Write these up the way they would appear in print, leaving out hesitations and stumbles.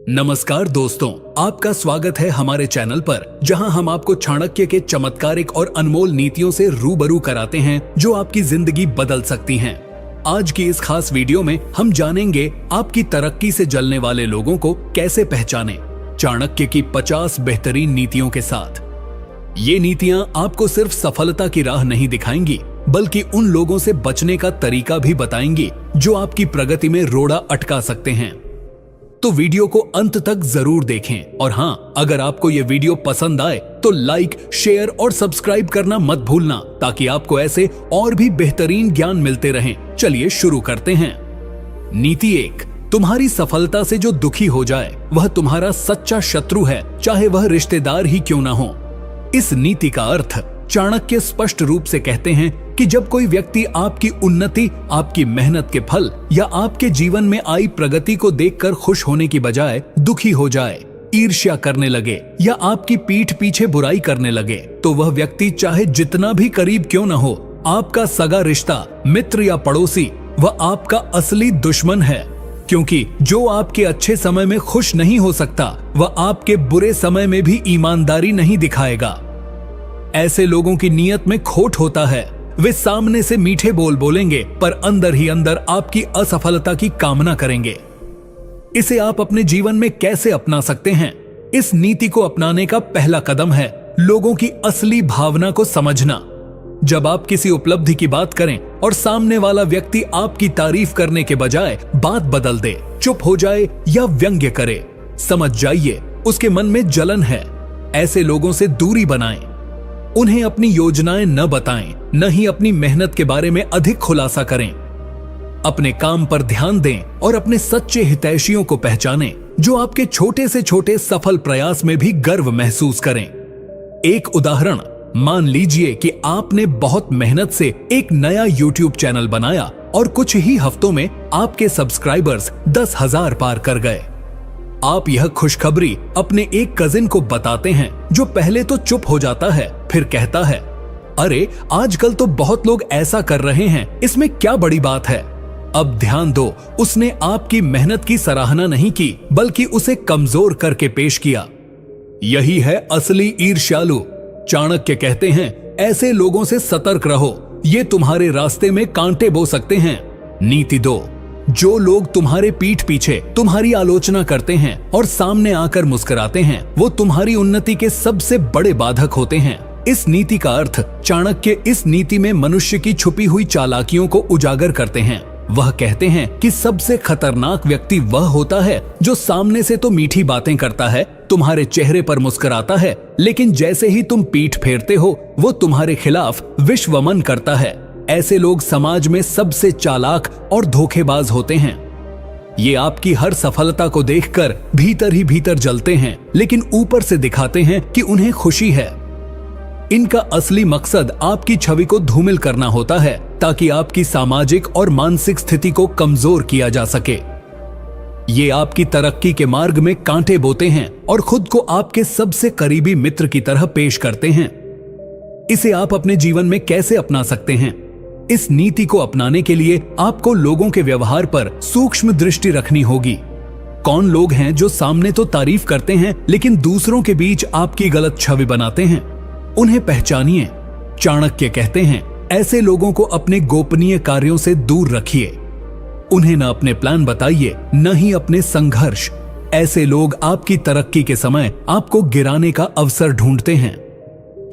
नमस्कार दोस्तों, आपका स्वागत है हमारे चैनल पर, जहां हम आपको चाणक्य के चमत्कारिक और अनमोल नीतियों से रूबरू कराते हैं जो आपकी जिंदगी बदल सकती हैं। आज की इस खास वीडियो में हम जानेंगे आपकी तरक्की से जलने वाले लोगों को कैसे पहचानें, चाणक्य की 50 बेहतरीन नीतियों के साथ। ये नीतियां आपको सिर्फ सफलता की राह नहीं दिखाएंगी, बल्कि उन लोगों से बचने का तरीका भी बताएंगी जो आपकी प्रगति में रोड़ा अटका सकते हैं। तो वीडियो को अंत तक जरूर देखें और हाँ, अगर आपको ये वीडियो पसंद आए तो लाइक, शेयर और सब्सक्राइब करना मत भूलना, ताकि आपको ऐसे और भी बेहतरीन ज्ञान मिलते रहें। चलिए शुरू करते हैं। नीति 1, तुम्हारी सफलता से जो दुखी हो जाए वह तुम्हारा सच्चा शत्रु है, चाहे वह रिश्तेदार ही क्यों ना हो। इस नीति का अर्थ चाणक्य स्पष्ट रूप से कहते हैं कि जब कोई व्यक्ति आपकी उन्नति, आपकी मेहनत के फल या आपके जीवन में आई प्रगति को देखकर खुश होने की बजाय दुखी हो जाए, ईर्ष्या करने लगे या आपकी पीठ पीछे बुराई करने लगे, तो वह व्यक्ति चाहे जितना भी करीब क्यों न हो, आपका सगा रिश्ता, मित्र या पड़ोसी, वह आपका असली दुश्मन है। क्योंकि जो आपके अच्छे समय में खुश नहीं हो सकता, वह आपके बुरे समय में भी ईमानदारी नहीं दिखाएगा। ऐसे लोगों की नीयत में खोट होता है। वे सामने से मीठे बोल बोलेंगे, पर अंदर ही अंदर आपकी असफलता की कामना करेंगे। इसे आप अपने जीवन में कैसे अपना सकते हैं? इस नीति को अपनाने का पहला कदम है लोगों की असली भावना को समझना। जब आप किसी उपलब्धि की बात करें और सामने वाला व्यक्ति आपकी तारीफ करने के बजाय बात बदल दे, चुप हो जाए या व्यंग्य करे, समझ जाइए उसके मन में जलन है। ऐसे लोगों से दूरी बनाएं। उन्हें अपनी योजनाएं न बताएं, न ही अपनी मेहनत के बारे में अधिक खुलासा करें। अपने काम पर ध्यान दें और अपने सच्चे हितैषियों को पहचानें, जो आपके छोटे से छोटे सफल प्रयास में भी गर्व महसूस करें। एक उदाहरण, मान लीजिए कि आपने बहुत मेहनत से एक नया YouTube चैनल बनाया और कुछ ही हफ्तों में आपके सब्सक्राइबर्स 10,000 पार कर गए। आप यह खुशखबरी अपने एक कजिन को बताते हैं, जो पहले तो चुप हो जाता है, फिर कहता है, अरे आजकल तो बहुत लोग ऐसा कर रहे हैं, इसमें क्या बड़ी बात है। अब ध्यान दो, उसने आपकी मेहनत की सराहना नहीं की, बल्कि उसे कमजोर करके पेश किया। यही है असली ईर्ष्यालु। चाणक्य कहते हैं, ऐसे लोगों से सतर्क रहो, ये तुम्हारे रास्ते में कांटे बो सकते हैं। नीति 2, जो लोग तुम्हारे पीठ पीछे तुम्हारी आलोचना करते हैं और सामने आकर मुस्कुराते हैं, वो तुम्हारी उन्नति के सबसे बड़े बाधक होते हैं। इस नीति का अर्थ चाणक्य इस नीति में मनुष्य की छुपी हुई चालाकियों को उजागर करते हैं। वह कहते हैं कि सबसे खतरनाक व्यक्ति वह होता है जो सामने से तो मीठी बातें करता है, तुम्हारे चेहरे पर मुस्कुराता है, लेकिन जैसे ही तुम पीठ फेरते हो, वो तुम्हारे खिलाफ विश्वमन करता है। ऐसे लोग समाज में सबसे चालाक और धोखेबाज होते हैं। ये आपकी हर सफलता को देखकर भीतर ही भीतर जलते हैं, लेकिन ऊपर से दिखाते हैं कि उन्हें खुशी है। इनका असली मकसद आपकी छवि को धूमिल करना होता है, ताकि आपकी सामाजिक और मानसिक स्थिति को कमजोर किया जा सके। ये आपकी तरक्की के मार्ग में कांटे बोते हैं और खुद को आपके सबसे करीबी मित्र की तरह पेश करते हैं। इसे आप अपने जीवन में कैसे अपना सकते हैं? इस नीति को अपनाने के लिए आपको लोगों के व्यवहार पर सूक्ष्म दृष्टि रखनी होगी। कौन लोग हैं जो सामने तो तारीफ करते हैं, लेकिन दूसरों के बीच आपकी गलत छवि बनाते हैं? उन्हें पहचानिए। चाणक्य कहते हैं, ऐसे लोगों को अपने गोपनीय कार्यों से दूर रखिए। उन्हें न अपने प्लान बताइए, न ही अपने संघर्ष। ऐसे लोग आपकी तरक्की के समय आपको गिराने का अवसर ढूंढते हैं।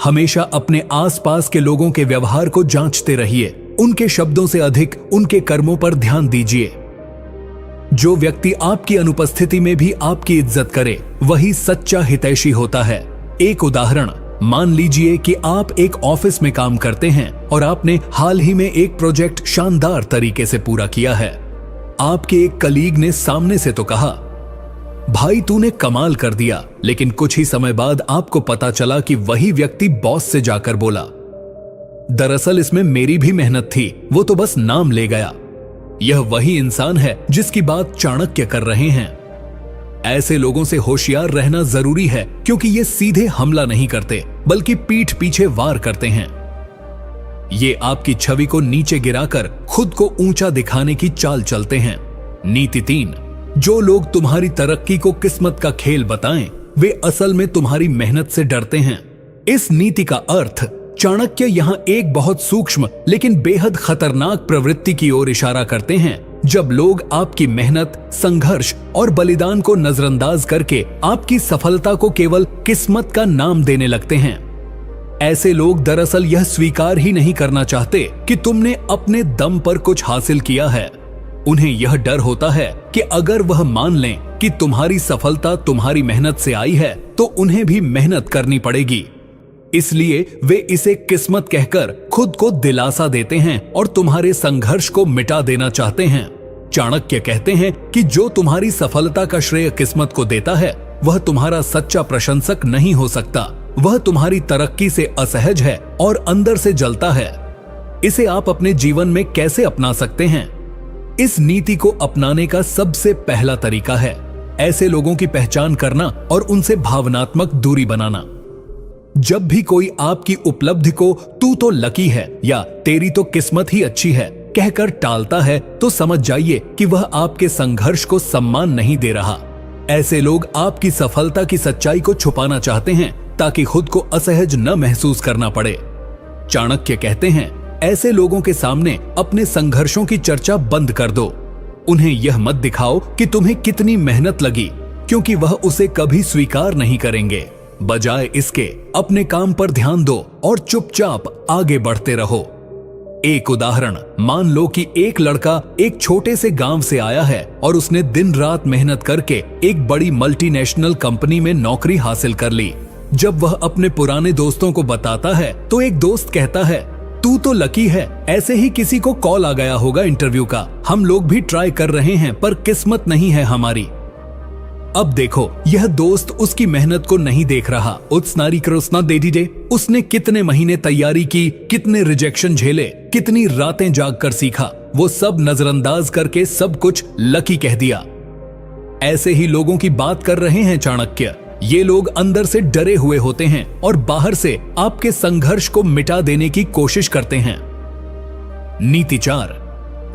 हमेशा अपने आसपास के लोगों के व्यवहार को जांचते रहिए। उनके शब्दों से अधिक उनके कर्मों पर ध्यान दीजिए। जो व्यक्ति आपकी अनुपस्थिति में भी आपकी इज्जत करे, वही सच्चा हितैषी होता है। एक उदाहरण, मान लीजिए कि आप एक ऑफिस में काम करते हैं और आपने हाल ही में एक प्रोजेक्ट शानदार तरीके से पूरा किया है। आपके एक कलीग ने सामने से तो कहा, भाई तूने कमाल कर दिया, लेकिन कुछ ही समय बाद आपको पता चला कि वही व्यक्ति बॉस से जाकर बोला, दरअसल इसमें मेरी भी मेहनत थी, वो तो बस नाम ले गया। यह वही इंसान है जिसकी बात चाणक्य कर रहे हैं। ऐसे लोगों से होशियार रहना जरूरी है, क्योंकि ये सीधे हमला नहीं करते, बल्कि पीठ पीछे वार करते हैं। ये आपकी छवि को नीचे गिराकर खुद को ऊंचा दिखाने की चाल चलते हैं। नीति 3, जो लोग तुम्हारी तरक्की को किस्मत का खेल बताएं, वे असल में तुम्हारी मेहनत से डरते हैं। इस नीति का अर्थ चाणक्य यहाँ एक बहुत सूक्ष्म लेकिन बेहद खतरनाक प्रवृत्ति की ओर इशारा करते हैं। जब लोग आपकी मेहनत, संघर्ष और बलिदान को नजरअंदाज करके आपकी सफलता को केवल किस्मत का नाम देने लगते हैं। ऐसे लोग दरअसल यह स्वीकार ही नहीं करना चाहते कि तुमने अपने दम पर कुछ हासिल किया है। उन्हें यह डर होता है कि अगर वह मान लें कि तुम्हारी सफलता तुम्हारी मेहनत से आई है तो उन्हें भी मेहनत करनी पड़ेगी। इसलिए वे इसे किस्मत कहकर खुद को दिलासा देते हैं और तुम्हारे संघर्ष को मिटा देना चाहते हैं। चाणक्य कहते हैं कि जो तुम्हारी सफलता का श्रेय किस्मत को देता है वह तुम्हारा सच्चा प्रशंसक नहीं हो सकता। वह तुम्हारी तरक्की से असहज है और अंदर से जलता है। इसे आप अपने जीवन में कैसे अपना सकते हैं? इस नीति को अपनाने का सबसे पहला तरीका है ऐसे लोगों की पहचान करना और उनसे भावनात्मक दूरी बनाना। जब भी कोई आपकी उपलब्धि को तू तो लकी है या तेरी तो किस्मत ही अच्छी है कहकर टालता है तो समझ जाइए कि वह आपके संघर्ष को सम्मान नहीं दे रहा। ऐसे लोग आपकी सफलता की सच्चाई को छुपाना चाहते हैं ताकि खुद को असहज न महसूस करना पड़े। चाणक्य कहते हैं ऐसे लोगों के सामने अपने संघर्षों की चर्चा बंद कर दो। उन्हें यह मत दिखाओ कि तुम्हें कितनी मेहनत लगी, क्योंकि वह उसे कभी स्वीकार नहीं करेंगे। बजाय इसके अपने काम पर ध्यान दो और चुपचाप आगे बढ़ते रहो। एक उदाहरण, मान लो कि एक लड़का एक छोटे से गांव से आया है और उसने दिन रात मेहनत करके एक बड़ी मल्टीनेशनल कंपनी में नौकरी हासिल कर ली। जब वह अपने पुराने दोस्तों को बताता है तो एक दोस्त कहता है, तू तो लकी है, ऐसे ही किसी को कॉल आ गया होगा इंटरव्यू का। हम लोग भी ट्राई कर रहे हैं पर किस्मत नहीं है हमारी। अब देखो, यह दोस्त उसकी मेहनत को नहीं देख रहा। उत्सनारी कृष्णा दे दीजिए, उसने कितने महीने तैयारी की, कितने रिजेक्शन झेले, कितनी रातें जाग कर सीखा, वो सब नजरअंदाज करके सब कुछ लकी कह दिया। ऐसे ही लोगों की बात कर रहे हैं चाणक्य। ये लोग अंदर से डरे हुए होते हैं और बाहर से आपके संघर्ष को मिटा देने की कोशिश करते हैं। नीति 4,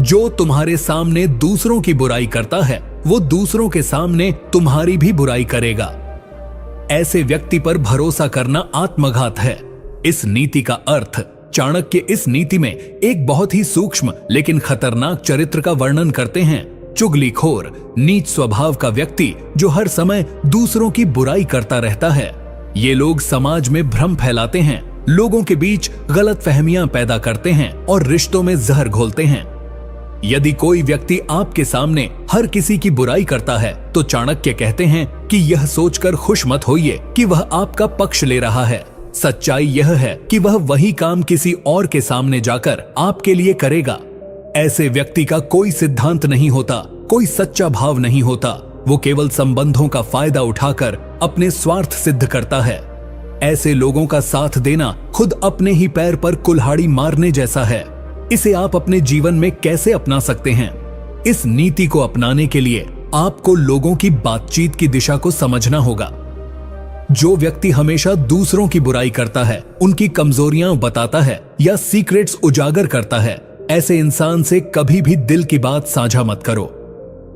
जो तुम्हारे सामने दूसरों की बुराई करता है वो दूसरों के सामने तुम्हारी भी बुराई करेगा। ऐसे व्यक्ति पर भरोसा करना आत्मघात है। इस नीति का अर्थ, चाणक्य इस नीति में एक बहुत ही सूक्ष्म लेकिन खतरनाक चरित्र का वर्णन करते हैं। चुगलीखोर, नीच स्वभाव का व्यक्ति जो हर समय दूसरों की बुराई करता रहता है। ये लोग समाज में भ्रम फैलाते हैं, लोगों के बीच गलतफहमियां पैदा करते हैं और रिश्तों में जहर घोलते हैं। यदि कोई व्यक्ति आपके सामने हर किसी की बुराई करता है तो चाणक्य कहते हैं कि यह सोचकर खुश मत होइए कि वह आपका पक्ष ले रहा है। सच्चाई यह है कि वह वही काम किसी और के सामने जाकर आपके लिए करेगा। ऐसे व्यक्ति का कोई सिद्धांत नहीं होता, कोई सच्चा भाव नहीं होता। वो केवल संबंधों का फायदा उठाकर अपने स्वार्थ सिद्ध करता है। ऐसे लोगों का साथ देना खुद अपने ही पैर पर कुल्हाड़ी मारने जैसा है। इसे आप अपने जीवन में कैसे अपना सकते हैं? इस नीति को अपनाने के लिए आपको लोगों की बातचीत की दिशा को समझना होगा। जो व्यक्ति हमेशा दूसरों की बुराई करता है, उनकी कमजोरियां बताता है या सीक्रेट्स उजागर करता है, ऐसे इंसान से कभी भी दिल की बात साझा मत करो।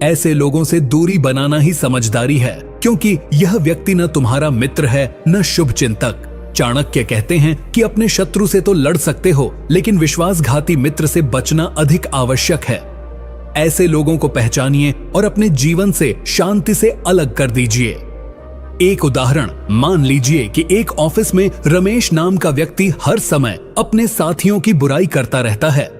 ऐसे लोगों से दूरी बनाना ही समझदारी है, क्योंकि यह व्यक्ति न तुम्हारा मित्र है न शुभ चिंतक। चाणक्य कहते हैं कि अपने शत्रु से तो लड़ सकते हो, लेकिन विश्वासघाती मित्र से बचना अधिक आवश्यक है। ऐसे लोगों को पहचानिए और अपने जीवन से शांति से अलग कर दीजिए। एक उदाहरण, मान लीजिए कि एक ऑफिस में रमेश नाम का व्यक्ति हर समय अपने साथियों की बुराई करता रहता है।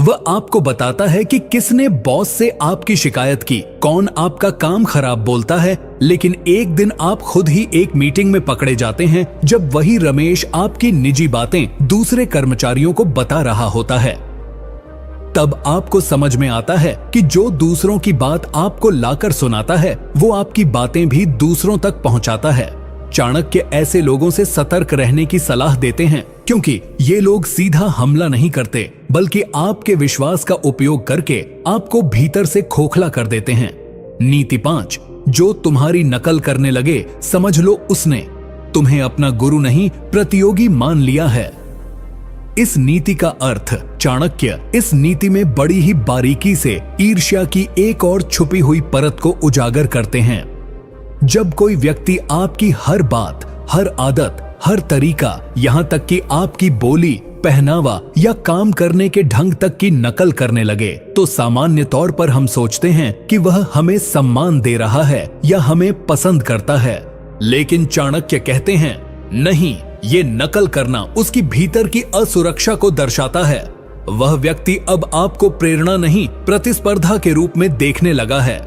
वह आपको बताता है कि किसने बॉस से आपकी शिकायत की, कौन आपका काम खराब बोलता है, लेकिन एक दिन आप खुद ही एक मीटिंग में पकड़े जाते हैं जब वही रमेश आपकी निजी बातें दूसरे कर्मचारियों को बता रहा होता है। तब आपको समझ में आता है कि जो दूसरों की बात आपको लाकर सुनाता है वो आपकी बातें भी दूसरों तक पहुंचाता है। चाणक्य ऐसे लोगों से सतर्क रहने की सलाह देते हैं, क्योंकि ये लोग सीधा हमला नहीं करते बल्कि आपके विश्वास का उपयोग करके आपको भीतर से खोखला कर देते हैं। नीति 5, जो तुम्हारी नकल करने लगे समझ लो उसने तुम्हें अपना गुरु नहीं प्रतियोगी मान लिया है। इस नीति का अर्थ चाणक्य इस नीति में बड़ी ही बारीकी से ईर्ष्या की एक और छुपी हुई परत को उजागर करते हैं। जब कोई व्यक्ति आपकी हर बात, हर आदत, हर तरीका, यहाँ तक कि आपकी बोली, पहनावा या काम करने के ढंग तक की नकल करने लगे, तो सामान्य तौर पर हम सोचते हैं कि वह हमें सम्मान दे रहा है या हमें पसंद करता है। लेकिन चाणक्य कहते हैं, नहीं, ये नकल करना उसकी भीतर की असुरक्षा को दर्शाता है। वह व्यक्ति अब आपको प्रेरणा नहीं, प्रतिस्पर्धा के रूप में देखने लगा है।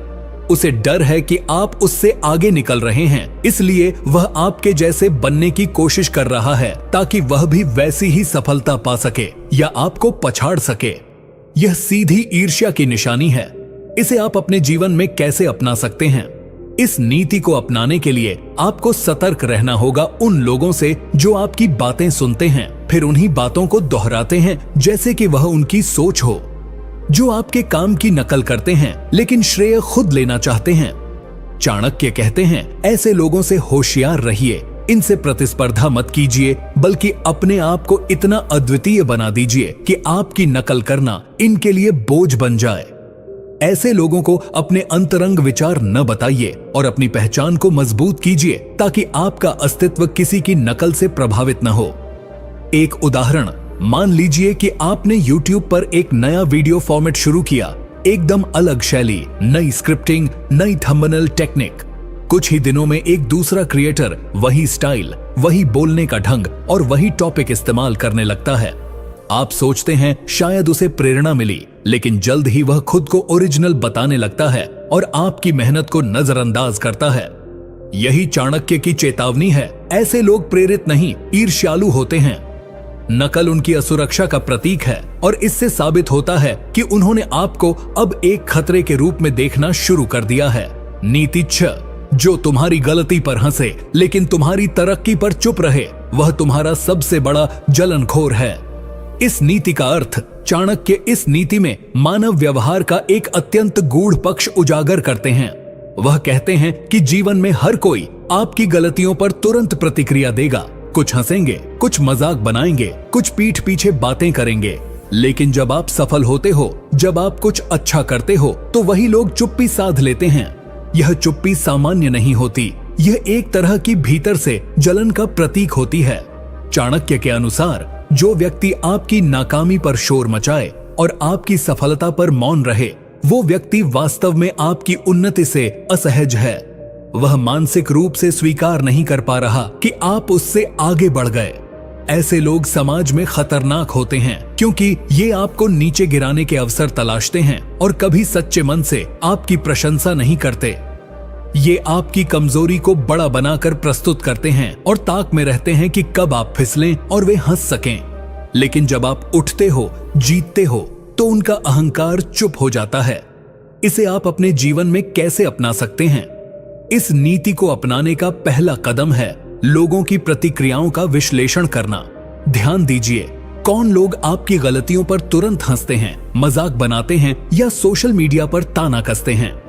उसे डर है कि आप उससे आगे निकल रहे हैं, इसलिए वह आपके जैसे बनने की कोशिश कर रहा है ताकि वह भी वैसी ही सफलता पा सके या आपको पछाड़ सके। यह सीधी ईर्ष्या की निशानी है। इसे आप अपने जीवन में कैसे अपना सकते हैं? इस नीति को अपनाने के लिए आपको सतर्क रहना होगा उन लोगों से जो आपकी बातें सुनते हैं, फिर उन्हीं बातों को दोहराते हैं जैसे कि वह उनकी सोच हो, जो आपके काम की नकल करते हैं लेकिन श्रेय खुद लेना चाहते हैं। चाणक्य कहते हैं, ऐसे लोगों से होशियार रहिए, इनसे प्रतिस्पर्धा मत कीजिए, बल्कि अपने आप को इतना अद्वितीय बना दीजिए कि आपकी नकल करना इनके लिए बोझ बन जाए। ऐसे लोगों को अपने अंतरंग विचार न बताइए और अपनी पहचान को मजबूत कीजिए ताकि आपका अस्तित्व किसी की नकल से प्रभावित न हो। एक उदाहरण, मान लीजिए कि आपने YouTube पर एक नया वीडियो फॉर्मेट शुरू किया, एकदम अलग शैली, नई स्क्रिप्टिंग, नई थंबनेल टेक्निक। कुछ ही दिनों में एक दूसरा क्रिएटर वही स्टाइल, वही बोलने का ढंग और वही टॉपिक इस्तेमाल करने लगता है। आप सोचते हैं शायद उसे प्रेरणा मिली, लेकिन जल्द ही वह खुद को ओरिजिनल बताने लगता है और आपकी मेहनत को नजरअंदाज करता है। यही चाणक्य की चेतावनी है। ऐसे लोग प्रेरित नहीं, ईर्ष्यालु होते हैं। नकल उनकी असुरक्षा का प्रतीक है और इससे साबित होता है कि उन्होंने आपको अब एक खतरे के रूप में देखना शुरू कर दिया है। नीति 6, जो तुम्हारी गलती पर हंसे लेकिन तुम्हारी तरक्की पर चुप रहे, वह तुम्हारा सबसे बड़ा जलनखोर है। इस नीति का अर्थ, चाणक्य इस नीति में मानव व्यवहार का एक अत्यंत गूढ़ पक्ष उजागर करते हैं। वह कहते हैं कि जीवन में हर कोई आपकी गलतियों पर तुरंत प्रतिक्रिया देगा। कुछ हंसेंगे, कुछ मजाक बनाएंगे, कुछ पीठ पीछे बातें करेंगे, लेकिन जब आप सफल होते हो, जब आप कुछ अच्छा करते हो, तो वही लोग चुप्पी साध लेते हैं। यह चुप्पी सामान्य नहीं होती, यह एक तरह की भीतर से जलन का प्रतीक होती है। चाणक्य के अनुसार जो व्यक्ति आपकी नाकामी पर शोर मचाए और आपकी सफलता पर मौन रहे, वो व्यक्ति वास्तव में आपकी उन्नति से असहज है। वह मानसिक रूप से स्वीकार नहीं कर पा रहा कि आप उससे आगे बढ़ गए। ऐसे लोग समाज में खतरनाक होते हैं क्योंकि ये आपको नीचे गिराने के अवसर तलाशते हैं और कभी सच्चे मन से आपकी प्रशंसा नहीं करते। ये आपकी कमजोरी को बड़ा बनाकर प्रस्तुत करते हैं और ताक में रहते हैं कि कब आप फिसलें और वे हंस सकें। लेकिन जब आप उठते हो, जीतते हो, तो उनका अहंकार चुप हो जाता है। इसे आप अपने जीवन में कैसे अपना सकते हैं? इस नीति को अपनाने का पहला कदम है लोगों की प्रतिक्रियाओं का विश्लेषण करना। ध्यान दीजिए, कौन लोग आपकी गलतियों पर तुरंत हंसते हैं, मजाक बनाते हैं या सोशल मीडिया पर ताना कसते हैं।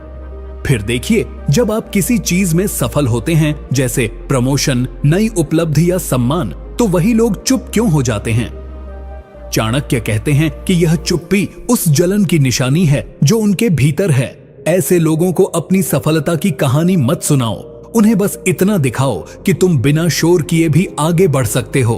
फिर देखिए, जब आप किसी चीज में सफल होते हैं, जैसे प्रमोशन, नई उपलब्धि या सम्मान, तो वही लोग चुप क्यों हो जाते हैं? चाणक्य कहते हैं कि यह चुप्पी उस जलन की निशानी है जो उनके भीतर है। ऐसे लोगों को अपनी सफलता की कहानी मत सुनाओ, उन्हें बस इतना दिखाओ कि तुम बिना शोर किए भी आगे बढ़ सकते हो।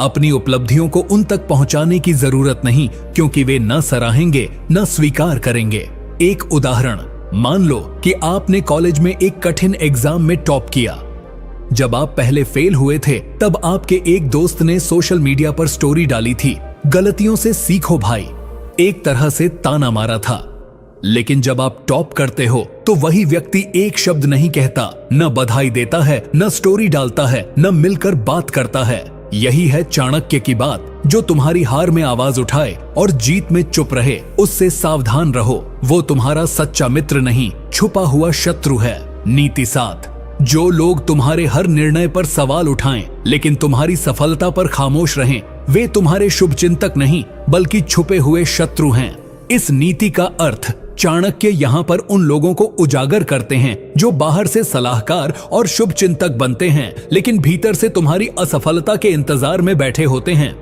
अपनी उपलब्धियों को उन तक पहुंचाने की जरूरत नहीं, क्योंकि वे न सराहेंगे न स्वीकार करेंगे। एक उदाहरण, मान लो कि आपने कॉलेज में एक कठिन एग्जाम में टॉप किया। जब आप पहले फेल हुए थे, तब आपके एक दोस्त ने सोशल मीडिया पर स्टोरी डाली थी, गलतियों से सीखो भाई, एक तरह से ताना मारा था। लेकिन जब आप टॉप करते हो, तो वही व्यक्ति एक शब्द नहीं कहता, न बधाई देता है, न स्टोरी डालता है, न मिलकर बात करता है। यही है चाणक्य की बात। जो तुम्हारी हार में आवाज उठाए और जीत में चुप रहे, उससे सावधान रहो। वो तुम्हारा सच्चा मित्र नहीं, छुपा हुआ शत्रु है। नीति 7, जो लोग तुम्हारे हर निर्णय पर सवाल उठाएं लेकिन तुम्हारी सफलता पर खामोश रहें, वे तुम्हारे शुभचिंतक नहीं बल्कि छुपे हुए शत्रु हैं। इस नीति का अर्थ चाणक्य यहाँ पर उन लोगों को उजागर करते हैं जो बाहर से सलाहकार और शुभचिंतक बनते हैं, लेकिन भीतर से तुम्हारी असफलता के इंतजार में बैठे होते हैं।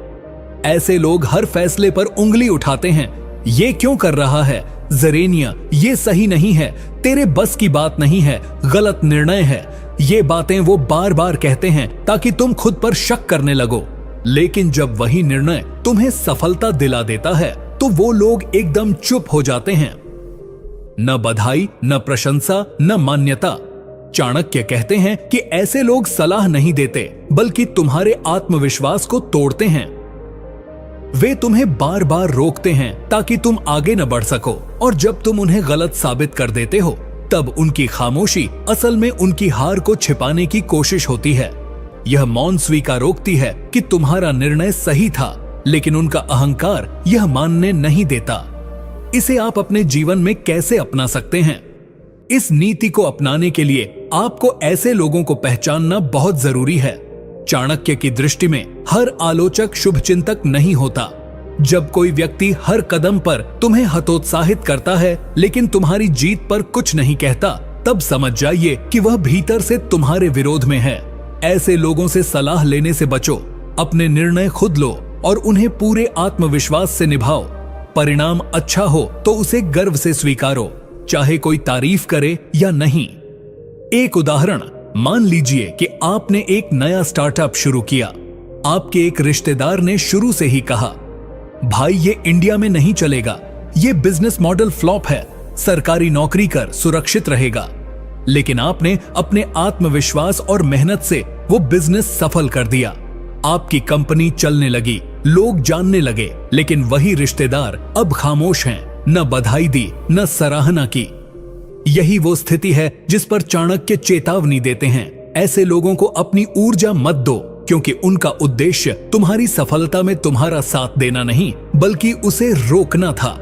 ऐसे लोग हर फैसले पर उंगली उठाते हैं। ये क्यों कर रहा है जरेनिया, ये सही नहीं है, तेरे बस की बात नहीं है, गलत निर्णय है। ये बातें वो बार बार कहते हैं ताकि तुम खुद पर शक करने लगो। लेकिन जब वही निर्णय तुम्हें सफलता दिला देता है तो वो लोग एकदम चुप हो जाते हैं। न बधाई, न प्रशंसा, न मान्यता। चाणक्य कहते हैं कि ऐसे लोग सलाह नहीं देते बल्कि तुम्हारे आत्मविश्वास को तोड़ते हैं। वे तुम्हें बार बार रोकते हैं ताकि तुम आगे न बढ़ सको, और जब तुम उन्हें गलत साबित कर देते हो तब उनकी खामोशी असल में उनकी हार को छिपाने की कोशिश होती है। यह मौन स्वीकार रोकती है कि तुम्हारा निर्णय सही था, लेकिन उनका अहंकार यह मानने नहीं देता। इसे आप अपने जीवन में कैसे अपना सकते हैं? इस नीति को अपनाने के लिए आपको ऐसे लोगों को पहचानना बहुत जरूरी है। चाणक्य की दृष्टि में हर आलोचक शुभचिंतक नहीं होता। जब कोई व्यक्ति हर कदम पर तुम्हें हतोत्साहित करता है लेकिन तुम्हारी जीत पर कुछ नहीं कहता, तब समझ जाइए कि वह भीतर से तुम्हारे विरोध में है। ऐसे लोगों से सलाह लेने से बचो। अपने निर्णय खुद लो और उन्हें पूरे आत्मविश्वास से निभाओ। परिणाम अच्छा हो तो उसे गर्व से स्वीकारो, चाहे कोई तारीफ करे या नहीं। एक उदाहरण, मान लीजिए कि आपने एक नया स्टार्टअप शुरू किया। आपके एक रिश्तेदार ने शुरू से ही कहा, भाई ये इंडिया में नहीं चलेगा, ये बिजनेस मॉडल फ्लॉप है, सरकारी नौकरी कर सुरक्षित रहेगा। लेकिन आपने अपने आत्मविश्वास और मेहनत से वो बिजनेस सफल कर दिया। आपकी कंपनी चलने लगी, लोग जानने लगे, लेकिन वही रिश्तेदार अब खामोश हैं, न बधाई दी न सराहना की। यही वो स्थिति है जिस पर चाणक्य चेतावनी देते हैं। ऐसे लोगों को अपनी ऊर्जा मत दो, क्योंकि उनका उद्देश्य तुम्हारी सफलता में तुम्हारा साथ देना नहीं बल्कि उसे रोकना था।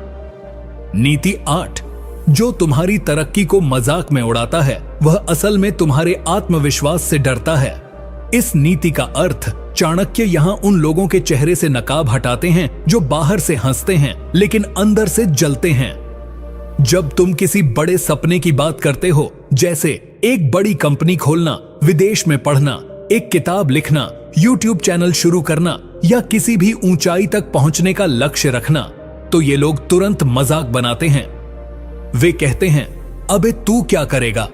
नीति 8, जो तुम्हारी तरक्की को मजाक में उड़ाता है वह असल में तुम्हारे आत्मविश्वास से डरता है। इस नीति का अर्थ, चाणक्य यहाँ उन लोगों के चेहरे से नकाब हटाते हैं जो बाहर से हंसते हैं लेकिन अंदर से जलते हैं। जब तुम किसी बड़े सपने की बात करते हो, जैसे एक बड़ी कंपनी खोलना, विदेश में पढ़ना, एक किताब लिखना, YouTube चैनल शुरू करना या किसी भी ऊंचाई तक पहुंचने का लक्ष्य रखना, तो ये लोग तुरंत मजाक बनाते हैं। वे कहते हैं, अबे तू क्या करेगा,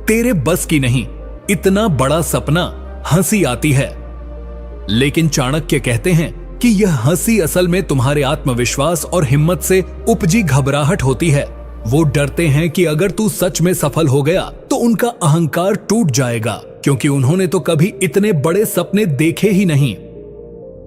तेरे बस की नहीं, इतना बड़ा सपना, हंसी आती है। लेकिन चाणक्य कहते हैं कि यह हंसी असल में तुम्हारे आत्मविश्वास और हिम्मत से उपजी घबराहट होती है। वो डरते हैं कि अगर तू सच में सफल हो गया तो उनका अहंकार टूट जाएगा, क्योंकि उन्होंने तो कभी इतने बड़े सपने देखे ही नहीं।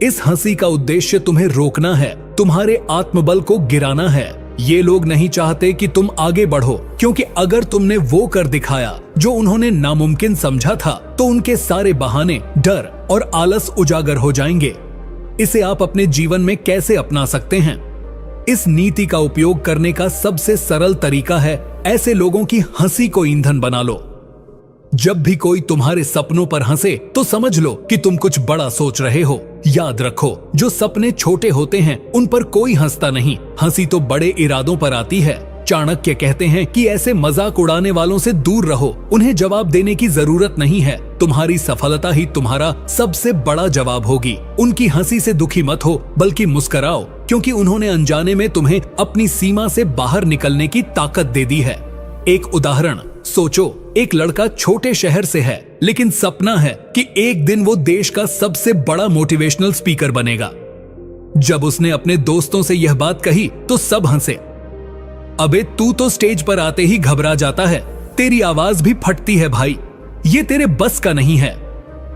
इस हंसी का उद्देश्य तुम्हें रोकना है, तुम्हारे आत्मबल को गिराना है। ये लोग नहीं चाहते कि तुम आगे बढ़ो, क्योंकि अगर तुमने वो कर दिखाया जो उन्होंने नामुमकिन समझा था तो उनके सारे बहाने, डर और आलस उजागर हो जाएंगे। इसे आप अपने जीवन में कैसे अपना सकते हैं? इस नीति का उपयोग करने का सबसे सरल तरीका है, ऐसे लोगों की हंसी को ईंधन बना लो। जब भी कोई तुम्हारे सपनों पर हंसे तो समझ लो कि तुम कुछ बड़ा सोच रहे हो। याद रखो, जो सपने छोटे होते हैं उन पर कोई हंसता नहीं, हंसी तो बड़े इरादों पर आती है। चाणक्य कहते हैं कि ऐसे मजाक उड़ाने वालों से दूर रहो, उन्हें जवाब देने की जरूरत नहीं है। तुम्हारी सफलता ही तुम्हारा सबसे बड़ा जवाब होगी। उनकी हंसी से दुखी मत हो, बल्कि मुस्कुराओ, क्योंकि उन्होंने अनजाने में तुम्हें अपनी सीमा से बाहर निकलने की ताकत दे दी है। एक उदाहरण सोचो, एक लड़का छोटे शहर से है, लेकिन सपना है कि एक दिन वो देश का सबसे बड़ा मोटिवेशनल स्पीकर बनेगा। जब उसने अपने दोस्तों से यह बात कही तो सब हंसे। अबे तू तो स्टेज पर आते ही घबरा जाता है, तेरी आवाज भी फटती है भाई, ये तेरे बस का नहीं है।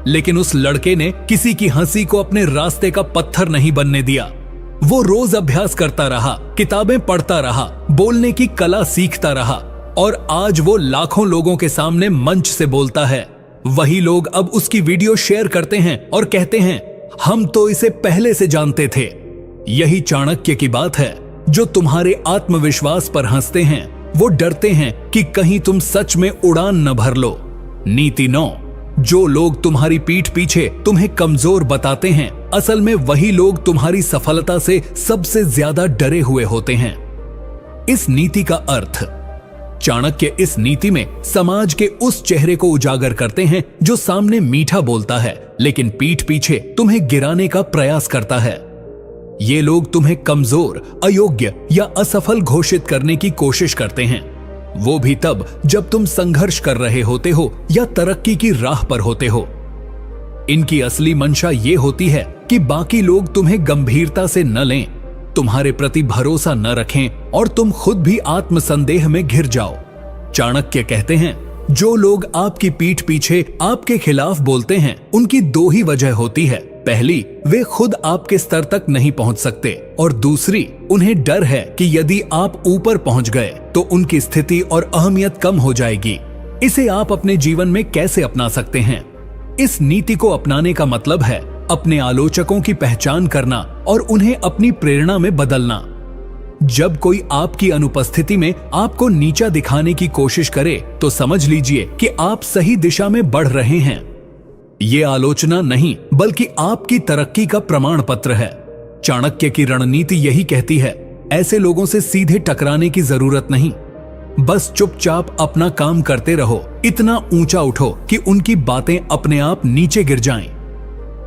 लेकिन उस लड़के ने किसी की हंसी को अपने रास्ते का पत्थर नहीं बनने दिया। वो रोज अभ्यास करता रहा, किताबें पढ़ता रहा, बोलने की कला सीखता रहा, और आज वो लाखों लोगों के सामने मंच से बोलता है। वही लोग अब उसकी वीडियो शेयर करते हैं और कहते हैं, हम तो इसे पहले से जानते थे। यही चाणक्य की बात है। जो तुम्हारे आत्मविश्वास पर हंसते हैं वो डरते हैं कि कहीं तुम सच में उड़ान न भर लो। नीति 9, जो लोग तुम्हारी पीठ पीछे तुम्हें कमजोर बताते हैं, असल में वही लोग तुम्हारी सफलता से सबसे ज्यादा डरे हुए होते हैं। इस नीति का अर्थ, चाणक्य इस नीति में समाज के उस चेहरे को उजागर करते हैं जो सामने मीठा बोलता है लेकिन पीठ पीछे तुम्हें गिराने का प्रयास करता है। ये लोग तुम्हें कमजोर, अयोग्य या असफल घोषित करने की कोशिश करते हैं, वो भी तब जब तुम संघर्ष कर रहे होते हो या तरक्की की राह पर होते हो। इनकी असली मंशा ये होती है कि बाकी लोग तुम्हें गंभीरता से न लें, तुम्हारे प्रति भरोसा न रखें और तुम खुद भी आत्मसंदेह में घिर जाओ। चाणक्य कहते हैं, जो लोग आपकी पीठ पीछे आपके खिलाफ बोलते हैं, उनकी दो ही वजह होती है। पहली, वे खुद आपके स्तर तक नहीं पहुंच सकते, और दूसरी, उन्हें डर है कि यदि आप ऊपर पहुंच गए तो उनकी स्थिति और अहमियत कम हो जाएगी। इसे आप अपने जीवन में कैसे अपना सकते हैं? इस नीति को अपनाने का मतलब है अपने आलोचकों की पहचान करना और उन्हें अपनी प्रेरणा में बदलना। जब कोई आपकी अनुपस्थिति में आपको नीचा दिखाने की कोशिश करे तो समझ लीजिए कि आप सही दिशा में बढ़ रहे हैं। ये आलोचना नहीं बल्कि आपकी तरक्की का प्रमाण पत्र है। चाणक्य की रणनीति यही कहती है, ऐसे लोगों से सीधे टकराने की जरूरत नहीं, बस चुपचाप अपना काम करते रहो, इतना ऊंचा उठो कि उनकी बातें अपने आप नीचे गिर जाएं।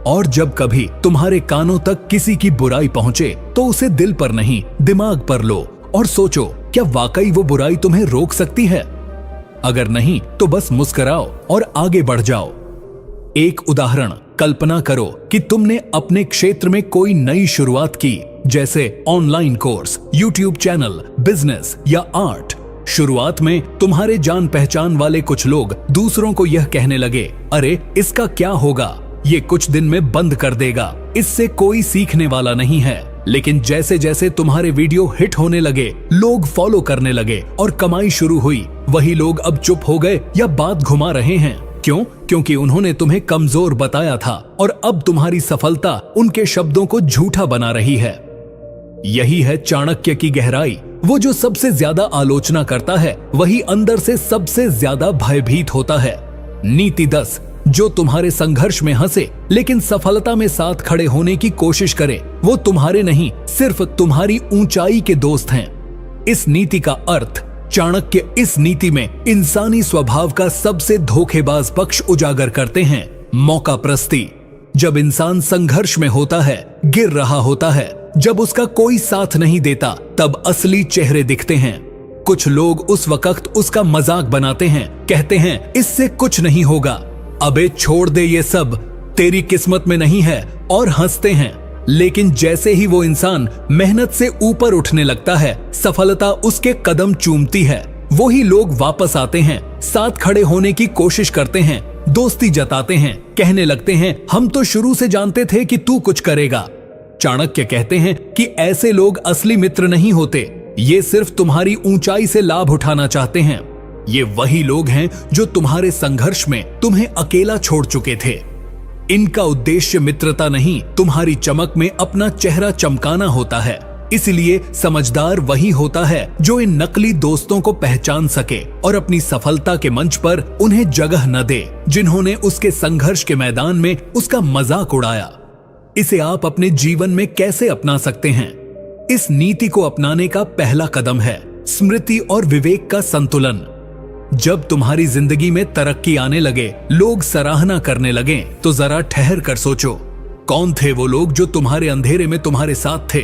और जब कभी तुम्हारे कानों तक किसी की बुराई पहुंचे तो उसे दिल पर नहीं, दिमाग पर लो और सोचो, क्या वाकई वो बुराई तुम्हें रोक सकती है? अगर नहीं तो बस मुस्कुराओ और आगे बढ़ जाओ। एक उदाहरण, कल्पना करो कि तुमने अपने क्षेत्र में कोई नई शुरुआत की, जैसे online course, YouTube channel, business या आर्ट। शुरुआत में तुम्हारे जान पहचान वाले कुछ लोग दूसरों को यह कहने लगे, अरे इसका क्या होगा, ये कुछ दिन में बंद कर देगा, इससे कोई सीखने वाला नहीं है। लेकिन जैसे जैसे तुम्हारे वीडियो हिट होने लगे, लोग फॉलो करने लगे और कमाई शुरू हुई, वही लोग अब चुप हो गए या बात घुमा रहे हैं। क्यों? क्योंकि उन्होंने तुम्हें कमजोर बताया था और अब तुम्हारी सफलता उनके शब्दों को झूठा बना रही है। यही है चाणक्य की गहराई। वो जो सबसे ज्यादा आलोचना करता है, वही अंदर से सबसे ज्यादा भयभीत होता है। नीति 10, जो तुम्हारे संघर्ष में हंसे लेकिन सफलता में साथ खड़े होने की कोशिश करे, वो तुम्हारे नहीं, सिर्फ तुम्हारी ऊंचाई के दोस्त हैं। इस नीति का अर्थ, चाणक्य इस नीति में इंसानी स्वभाव का सबसे धोखेबाज पक्ष उजागर करते हैं, मौका प्रस्ती। जब इंसान संघर्ष में होता है, गिर रहा होता है, जब उसका कोई साथ नहीं देता, तब असली चेहरे दिखते हैं। कुछ लोग उस वक्त उसका मजाक बनाते हैं, कहते हैं इससे कुछ नहीं होगा, अबे छोड़ दे ये सब, तेरी किस्मत में नहीं है, और हंसते हैं। लेकिन जैसे ही वो इंसान मेहनत से ऊपर उठने लगता है, सफलता उसके कदम चूमती है, वही लोग वापस आते हैं, साथ खड़े होने की कोशिश करते हैं, दोस्ती जताते हैं, कहने लगते हैं हम तो शुरू से जानते थे कि तू कुछ करेगा। चाणक्य कहते हैं कि ऐसे लोग असली मित्र नहीं होते, ये सिर्फ तुम्हारी ऊंचाई से लाभ उठाना चाहते हैं। ये वही लोग हैं जो तुम्हारे संघर्ष में तुम्हें अकेला छोड़ चुके थे। इनका उद्देश्य मित्रता नहीं, तुम्हारी चमक में अपना चेहरा चमकाना होता है। इसलिए समझदार वही होता है जो इन नकली दोस्तों को पहचान सके और अपनी सफलता के मंच पर उन्हें जगह न दे, जिन्होंने उसके संघर्ष के मैदान में उसका मजाक उड़ाया। इसे आप अपने जीवन में कैसे अपना सकते हैं? इस नीति को अपनाने का पहला कदम है स्मृति और विवेक का संतुलन। जब तुम्हारी जिंदगी में तरक्की आने लगे, लोग सराहना करने लगे, तो जरा ठहर कर सोचो, कौन थे वो लोग जो तुम्हारे अंधेरे में तुम्हारे साथ थे,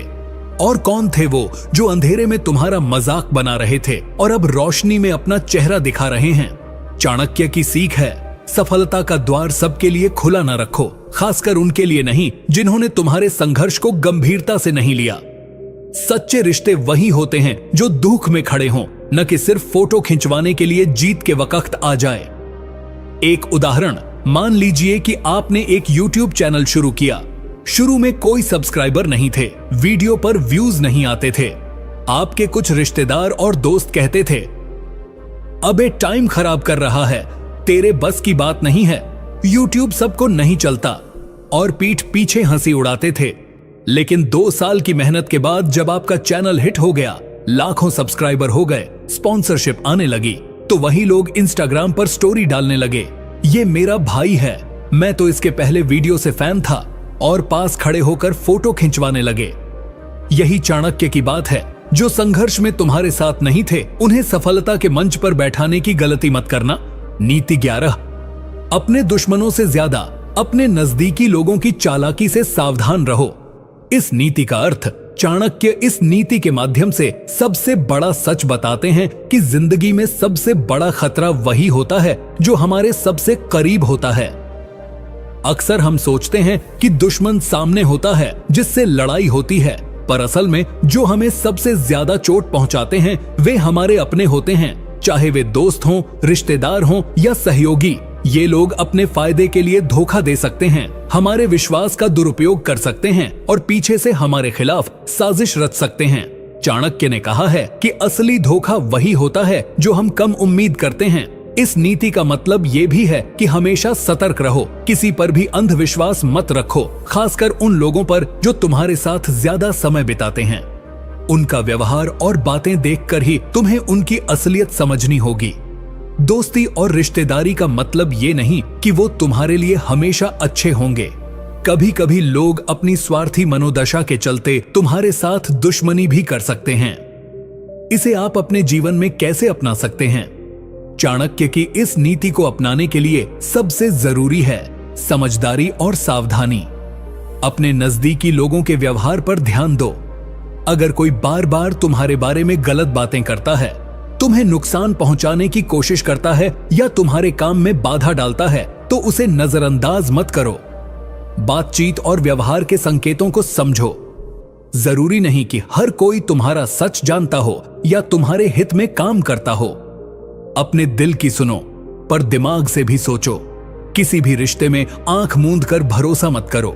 और कौन थे वो जो अंधेरे में तुम्हारा मजाक बना रहे थे और अब रोशनी में अपना चेहरा दिखा रहे हैं। चाणक्य की सीख है, सफलता का द्वार सबके लिए खुला न रखो, खासकर उनके लिए नहीं जिन्होंने तुम्हारे संघर्ष को गंभीरता से नहीं लिया। सच्चे रिश्ते वही होते हैं जो दुख में खड़े हों, न कि सिर्फ फोटो खिंचवाने के लिए जीत के वक्त आ जाए। एक उदाहरण, मान लीजिए कि आपने एक YouTube चैनल शुरू किया। शुरू में कोई सब्सक्राइबर नहीं थे, वीडियो पर व्यूज नहीं आते थे। आपके कुछ रिश्तेदार और दोस्त कहते थे, अबे टाइम खराब कर रहा है, तेरे बस की बात नहीं है, YouTube सबको नहीं चलता, और पीठ पीछे हंसी उड़ाते थे। लेकिन 2 साल की मेहनत के बाद जब आपका चैनल हिट हो गया, लाखों सब्सक्राइबर हो गए, स्पॉन्सरशिप आने लगी, तो वही लोग इंस्टाग्राम पर स्टोरी डालने लगे, ये मेरा भाई है, मैं तो इसके पहले वीडियो से फैन था, और पास खड़े होकर फोटो खिंचवाने लगे। यही चाणक्य की बात है, जो संघर्ष में तुम्हारे साथ नहीं थे, उन्हें सफलता के मंच पर बैठाने की गलती मत करना। नीति 11, अपने दुश्मनों से ज्यादा अपने नजदीकी लोगों की चालाकी से सावधान रहो। इस नीति का अर्थ चाणक्य इस नीति के माध्यम से सबसे बड़ा सच बताते हैं कि जिंदगी में सबसे बड़ा खतरा वही होता है जो हमारे सबसे करीब होता है। अक्सर हम सोचते हैं कि दुश्मन सामने होता है जिससे लड़ाई होती है, पर असल में जो हमें सबसे ज्यादा चोट पहुंचाते हैं वे हमारे अपने होते हैं, चाहे वे दोस्त हों, रिश्तेदार हों या सहयोगी। ये लोग अपने फायदे के लिए धोखा दे सकते हैं, हमारे विश्वास का दुरुपयोग कर सकते हैं और पीछे से हमारे खिलाफ साजिश रच सकते हैं। चाणक्य ने कहा है कि असली धोखा वही होता है जो हम कम उम्मीद करते हैं। इस नीति का मतलब ये भी है कि हमेशा सतर्क रहो, किसी पर भी अंधविश्वास मत रखो, खासकर उन लोगों पर जो तुम्हारे साथ ज्यादा समय बिताते हैं। उनका व्यवहार और बातें देखकर ही तुम्हें उनकी असलियत समझनी होगी। दोस्ती और रिश्तेदारी का मतलब ये नहीं कि वो तुम्हारे लिए हमेशा अच्छे होंगे। कभी कभी लोग अपनी स्वार्थी मनोदशा के चलते तुम्हारे साथ दुश्मनी भी कर सकते हैं। इसे आप अपने जीवन में कैसे अपना सकते हैं? चाणक्य की इस नीति को अपनाने के लिए सबसे जरूरी है समझदारी और सावधानी। अपने नजदीकी लोगों के व्यवहार पर ध्यान दो। अगर कोई बार बार तुम्हारे बारे में गलत बातें करता है, तुम्हें नुकसान पहुंचाने की कोशिश करता है या तुम्हारे काम में बाधा डालता है, तो उसे नजरअंदाज मत करो। बातचीत और व्यवहार के संकेतों को समझो। जरूरी नहीं कि हर कोई तुम्हारा सच जानता हो या तुम्हारे हित में काम करता हो। अपने दिल की सुनो, पर दिमाग से भी सोचो। किसी भी रिश्ते में आंख मूंद कर भरोसा मत करो।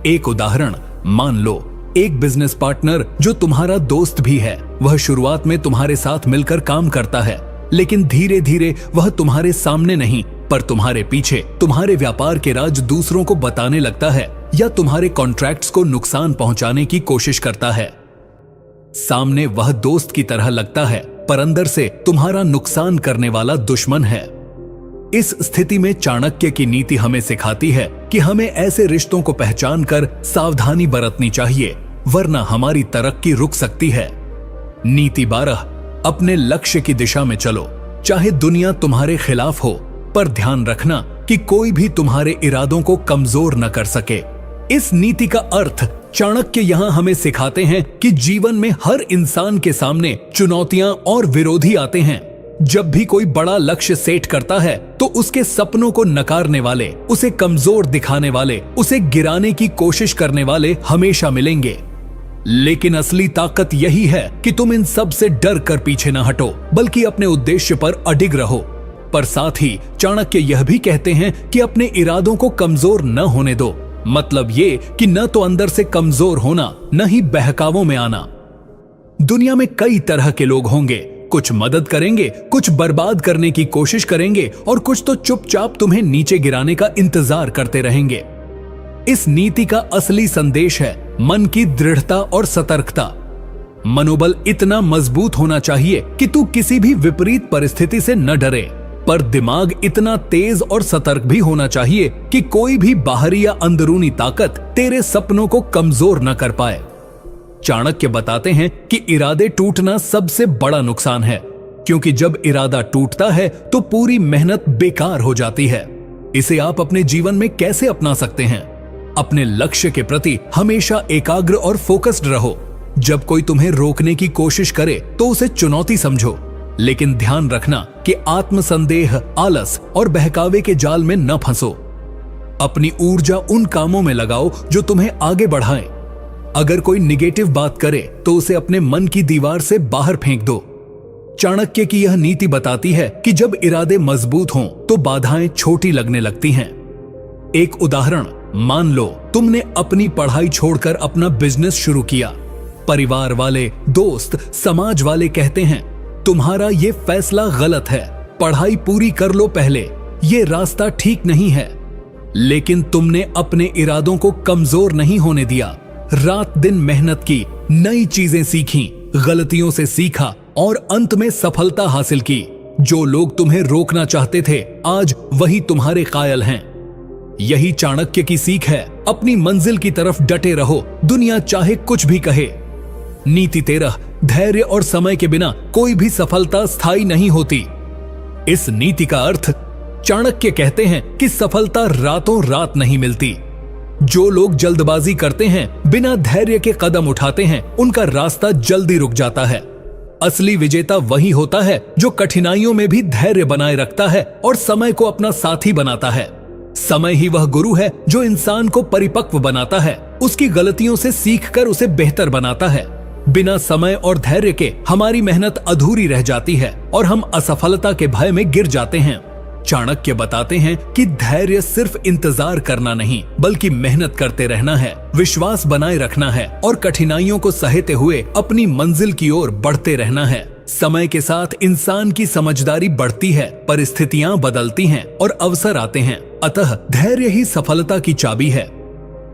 एक उदाहरण, मान लो एक बिजनेस पार्टनर जो तुम्हारा दोस्त भी है, वह शुरुआत में तुम्हारे साथ मिलकर काम करता है, लेकिन धीरे धीरे वह तुम्हारे सामने नहीं पर तुम्हारे पीछे तुम्हारे व्यापार के राज दूसरों को बताने लगता है या तुम्हारे कॉन्ट्रैक्ट्स को नुकसान पहुंचाने की कोशिश करता है। सामने वह दोस्त की तरह लगता है, पर अंदर से तुम्हारा नुकसान करने वाला दुश्मन है। इस स्थिति में चाणक्य की नीति हमें सिखाती है कि हमें ऐसे रिश्तों को पहचान कर सावधानी बरतनी चाहिए, वरना हमारी तरक्की रुक सकती है। नीति 12, अपने लक्ष्य की दिशा में चलो, चाहे दुनिया तुम्हारे खिलाफ हो, पर ध्यान रखना कि कोई भी तुम्हारे इरादों को कमजोर न कर सके। इस नीति का अर्थ चाणक्य यहाँ हमें सिखाते हैं कि जीवन में हर इंसान के सामने चुनौतियां और विरोधी आते हैं। जब भी कोई बड़ा लक्ष्य सेट करता है तो उसके सपनों को नकारने वाले, उसे कमजोर दिखाने वाले, उसे गिराने की कोशिश करने वाले हमेशा मिलेंगे। लेकिन असली ताकत यही है कि तुम इन सब से डर कर पीछे न हटो, बल्कि अपने उद्देश्य पर अडिग रहो। पर साथ ही चाणक्य यह भी कहते हैं कि अपने इरादों को कमजोर न होने दो। मतलब ये कि न तो अंदर से कमजोर होना, न ही बहकावों में आना। दुनिया में कई तरह के लोग होंगे, कुछ मदद करेंगे, कुछ बर्बाद करने की कोशिश करेंगे और कुछ तो चुपचाप तुम्हें नीचे गिराने का इंतजार करते रहेंगे। इस नीति का असली संदेश है मन की दृढ़ता और सतर्कता। मनोबल इतना मजबूत होना चाहिए कि तू किसी भी विपरीत परिस्थिति से न डरे, पर दिमाग इतना तेज और सतर्क भी होना चाहिए कि कोई भी बाहरी या अंदरूनी ताकत तेरे सपनों को कमजोर न कर पाए। चाणक्य बताते हैं कि इरादे टूटना सबसे बड़ा नुकसान है, क्योंकि जब इरादा टूटता है तो पूरी मेहनत बेकार हो जाती है। इसे आप अपने जीवन में कैसे अपना सकते हैं? अपने लक्ष्य के प्रति हमेशा एकाग्र और फोकस्ड रहो। जब कोई तुम्हें रोकने की कोशिश करे तो उसे चुनौती समझो, लेकिन ध्यान रखना कि आत्मसंदेह, आलस और बहकावे के जाल में न फंसो। अपनी ऊर्जा उन कामों में लगाओ जो तुम्हें आगे बढ़ाएं। अगर कोई निगेटिव बात करे तो उसे अपने मन की दीवार से बाहर फेंक दो। चाणक्य की यह नीति बताती है कि जब इरादे मजबूत हों तो बाधाएं छोटी लगने लगती हैं। एक उदाहरण, मान लो तुमने अपनी पढ़ाई छोड़कर अपना बिजनेस शुरू किया। परिवार वाले, दोस्त, समाज वाले कहते हैं तुम्हारा ये फैसला गलत है, पढ़ाई पूरी कर लो पहले, ये रास्ता ठीक नहीं है। लेकिन तुमने अपने इरादों को कमजोर नहीं होने दिया। रात दिन मेहनत की, नई चीजें सीखी, गलतियों से सीखा और अंत में सफलता हासिल की। जो लोग तुम्हें रोकना चाहते थे आज वही तुम्हारे कायल हैं। यही चाणक्य की सीख है, अपनी मंजिल की तरफ डटे रहो, दुनिया चाहे कुछ भी कहे। नीति 13, धैर्य और समय के बिना कोई भी सफलता स्थायी नहीं होती। इस नीति का अर्थ, चाणक्य कहते हैं कि सफलता रातों रात नहीं मिलती। जो लोग जल्दबाजी करते हैं, बिना धैर्य के कदम उठाते हैं, उनका रास्ता जल्दी रुक जाता है। असली विजेता वही होता है जो कठिनाइयों में भी धैर्य बनाए रखता है और समय को अपना साथी बनाता है। समय ही वह गुरु है जो इंसान को परिपक्व बनाता है, उसकी गलतियों से सीखकर उसे बेहतर बनाता है। बिना समय और धैर्य के हमारी मेहनत अधूरी रह जाती है और हम असफलता के भय में गिर जाते हैं। चाणक्य बताते हैं कि धैर्य सिर्फ इंतजार करना नहीं, बल्कि मेहनत करते रहना है, विश्वास बनाए रखना है और कठिनाइयों को सहते हुए अपनी मंजिल की ओर बढ़ते रहना है। समय के साथ इंसान की समझदारी बढ़ती है, परिस्थितियां बदलती हैं और अवसर आते हैं। अतः धैर्य ही सफलता की चाबी है।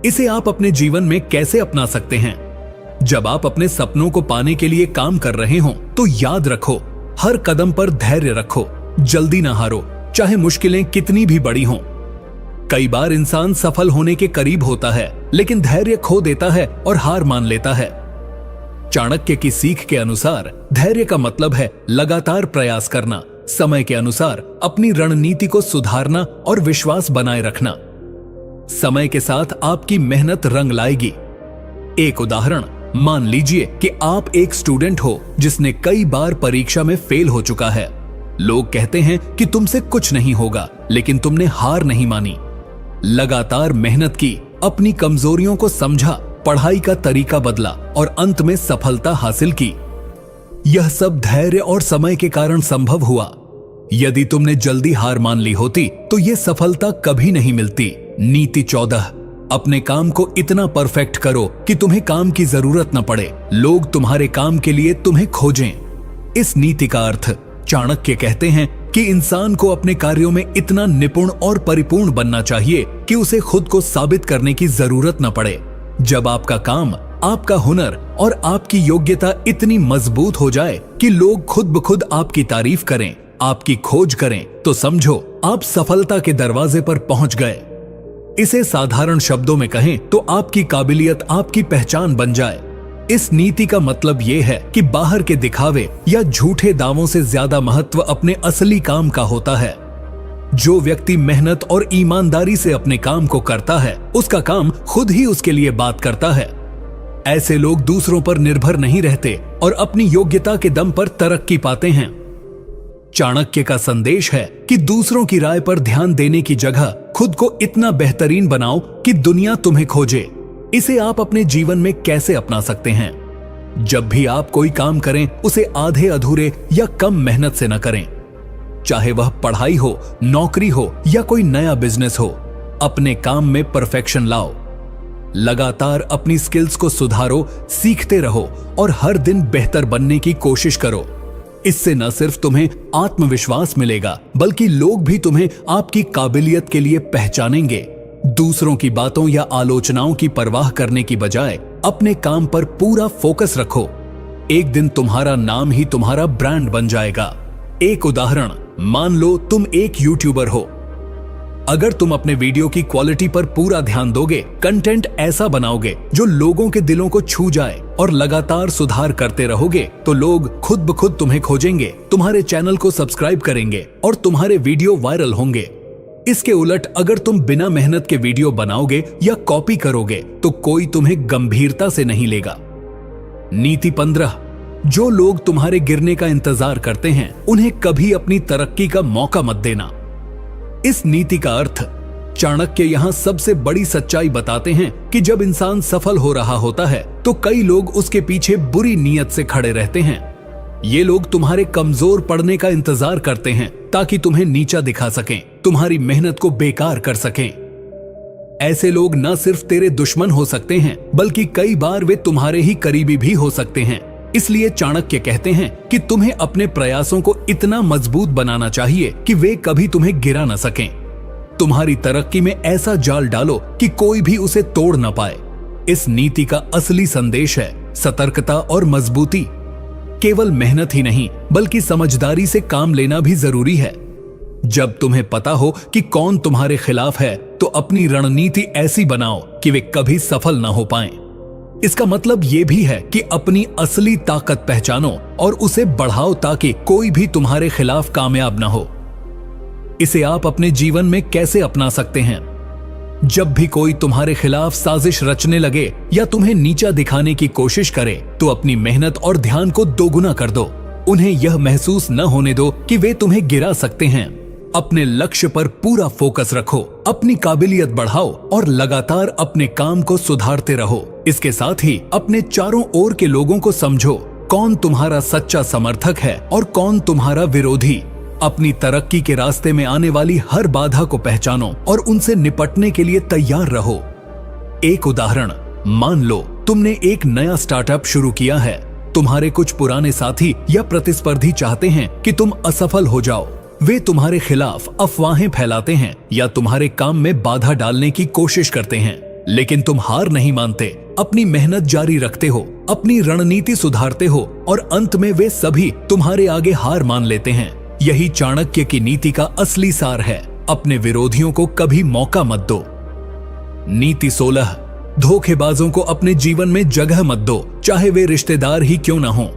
इसे आप अपने जीवन में कैसे अपना सकते हैं? जब आप अपने सपनों को पाने के लिए काम कर रहे हो, तो याद रखो, हर कदम पर धैर्य रखो, जल्दी ना हारो, चाहे मुश्किलें कितनी भी बड़ी हों। कई बार इंसान सफल होने के करीब होता है, लेकिन धैर्य खो देता है और हार मान लेता है। चाणक्य की सीख के अनुसार धैर्य का मतलब है लगातार प्रयास करना, समय के अनुसार अपनी रणनीति को सुधारना और विश्वास बनाए रखना। समय के साथ आपकी मेहनत रंग लाएगी। एक उदाहरण, मान लीजिए कि आप एक स्टूडेंट हो जिसने कई बार परीक्षा में फेल हो चुका है। लोग कहते हैं कि तुमसे कुछ नहीं होगा, लेकिन तुमने हार नहीं मानी। लगातार मेहनत की, अपनी कमजोरियों को समझा, पढ़ाई का तरीका बदला और अंत में सफलता हासिल की। यह सब धैर्य और समय के कारण संभव हुआ। यदि तुमने जल्दी हार मान ली होती तो यह सफलता कभी नहीं मिलती। नीति 14, अपने काम को इतना परफेक्ट करो कि तुम्हें काम की जरूरत न पड़े, लोग तुम्हारे काम के लिए तुम्हें खोजें। इस नीति का अर्थ चाणक्य कहते हैं कि इंसान को अपने कार्यों में इतना निपुण और परिपूर्ण बनना चाहिए कि उसे खुद को साबित करने की जरूरत न पड़े। जब आपका काम, आपका हुनर और आपकी योग्यता इतनी मजबूत हो जाए कि लोग खुद ब खुद आपकी तारीफ करें, आपकी खोज करें, तो समझो आप सफलता के दरवाजे पर पहुंच गए। इसे साधारण शब्दों में कहें तो आपकी काबिलियत आपकी पहचान बन जाए। इस नीति का मतलब यह है कि बाहर के दिखावे या झूठे दावों से ज्यादा महत्व अपने असली काम का होता है। जो व्यक्ति मेहनत और ईमानदारी से अपने काम को करता है, उसका काम खुद ही उसके लिए बात करता है। ऐसे लोग दूसरों पर निर्भर नहीं रहते और अपनी योग्यता के दम पर तरक्की पाते हैं। चाणक्य का संदेश है कि दूसरों की राय पर ध्यान देने की जगह खुद को इतना बेहतरीन बनाओ कि दुनिया तुम्हें खोजे। इसे आप अपने जीवन में कैसे अपना सकते हैं? जब भी आप कोई काम करें, उसे आधे अधूरे या कम मेहनत से न करें। चाहे वह पढ़ाई हो, नौकरी हो या कोई नया बिजनेस हो, अपने काम में परफेक्शन लाओ। लगातार अपनी स्किल्स को सुधारो, सीखते रहो और हर दिन बेहतर बनने की कोशिश करो। इससे न सिर्फ तुम्हें आत्मविश्वास मिलेगा, बल्कि लोग भी तुम्हें आपकी काबिलियत के लिए पहचानेंगे। दूसरों की बातों या आलोचनाओं की परवाह करने की बजाय अपने काम पर पूरा फोकस रखो। एक दिन तुम्हारा नाम ही तुम्हारा ब्रांड बन जाएगा। एक उदाहरण, मान लो तुम एक यूट्यूबर हो। अगर तुम अपने वीडियो की क्वालिटी पर पूरा ध्यान दोगे, कंटेंट ऐसा बनाओगे जो लोगों के दिलों को छू जाए और लगातार सुधार करते रहोगे, तो लोग खुद ब खुद तुम्हें खोजेंगे, तुम्हारे चैनल को सब्सक्राइब करेंगे और तुम्हारे वीडियो वायरल होंगे। इसके उलट अगर तुम बिना मेहनत के वीडियो बनाओगे या कॉपी करोगे, तो कोई तुम्हें गंभीरता से नहीं लेगा। नीति 15, जो लोग तुम्हारे गिरने का इंतजार करते हैं, उन्हें कभी अपनी तरक्की का मौका मत देना। इस नीति का अर्थ चाणक्य यहां सबसे बड़ी सच्चाई बताते हैं कि जब इंसान सफल हो रहा होता है, तो कई लोग उसके पीछे बुरी नीयत से खड़े रहते हैं। ये लोग तुम्हारे कमजोर पड़ने का इंतजार करते हैं ताकि तुम्हें नीचा दिखा सकें, तुम्हारी मेहनत को बेकार कर सकें। ऐसे लोग न सिर्फ तेरे दुश्मन हो सकते हैं, बल्कि कई बार वे तुम्हारे ही करीबी भी हो सकते हैं। इसलिए चाणक्य कहते हैं कि तुम्हें अपने प्रयासों को इतना मजबूत बनाना चाहिए कि वे कभी तुम्हें गिरा न सकें। तुम्हारी तरक्की में ऐसा जाल डालो कि कोई भी उसे तोड़ न पाए। इस नीति का असली संदेश है सतर्कता और मजबूती। केवल मेहनत ही नहीं, बल्कि समझदारी से काम लेना भी जरूरी है। जब तुम्हें पता हो कि कौन तुम्हारे खिलाफ है, तो अपनी रणनीति ऐसी बनाओ कि वे कभी सफल न हो पाएं। इसका मतलब यह भी है कि अपनी असली ताकत पहचानो और उसे बढ़ाओ ताकि कोई भी तुम्हारे खिलाफ कामयाब न हो। इसे आप अपने जीवन में कैसे अपना सकते हैं? जब भी कोई तुम्हारे खिलाफ साजिश रचने लगे या तुम्हें नीचा दिखाने की कोशिश करे तो अपनी मेहनत और ध्यान को दोगुना कर दो। उन्हें यह महसूस न होने दो कि वे तुम्हें गिरा सकते हैं। अपने लक्ष्य पर पूरा फोकस रखो, अपनी काबिलियत बढ़ाओ और लगातार अपने काम को सुधारते रहो। इसके साथ ही अपने चारों ओर के लोगों को समझो, कौन तुम्हारा सच्चा समर्थक है और कौन तुम्हारा विरोधी। अपनी तरक्की के रास्ते में आने वाली हर बाधा को पहचानो और उनसे निपटने के लिए तैयार रहो। एक उदाहरण, मान लो तुमने एक नया स्टार्टअप शुरू किया है। तुम्हारे कुछ पुराने साथी या प्रतिस्पर्धी चाहते हैं कि तुम असफल हो जाओ। वे तुम्हारे खिलाफ अफवाहें फैलाते हैं या तुम्हारे काम में बाधा डालने की कोशिश करते हैं, लेकिन तुम हार नहीं मानते, अपनी मेहनत जारी रखते हो, अपनी रणनीति सुधारते हो और अंत में वे सभी तुम्हारे आगे हार मान लेते हैं। यही चाणक्य की नीति का असली सार है। अपने विरोधियों को कभी मौका मत दो। नीति 16, धोखेबाजों को अपने जीवन में जगह मत दो, चाहे वे रिश्तेदार ही क्यों न हो।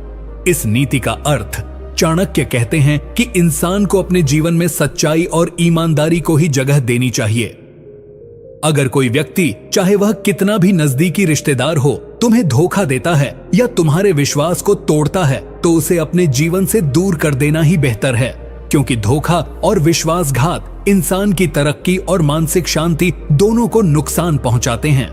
इस नीति का अर्थ, चाणक्य कहते हैं कि इंसान को अपने जीवन में सच्चाई और ईमानदारी को ही जगह देनी चाहिए। अगर कोई व्यक्ति, चाहे वह कितना भी नजदीकी रिश्तेदार हो, तुम्हें धोखा देता है या तुम्हारे विश्वास को तोड़ता है, तो उसे अपने जीवन से दूर कर देना ही बेहतर है, क्योंकि धोखा और विश्वासघात इंसान की तरक्की और मानसिक शांति दोनों को नुकसान पहुंचाते हैं।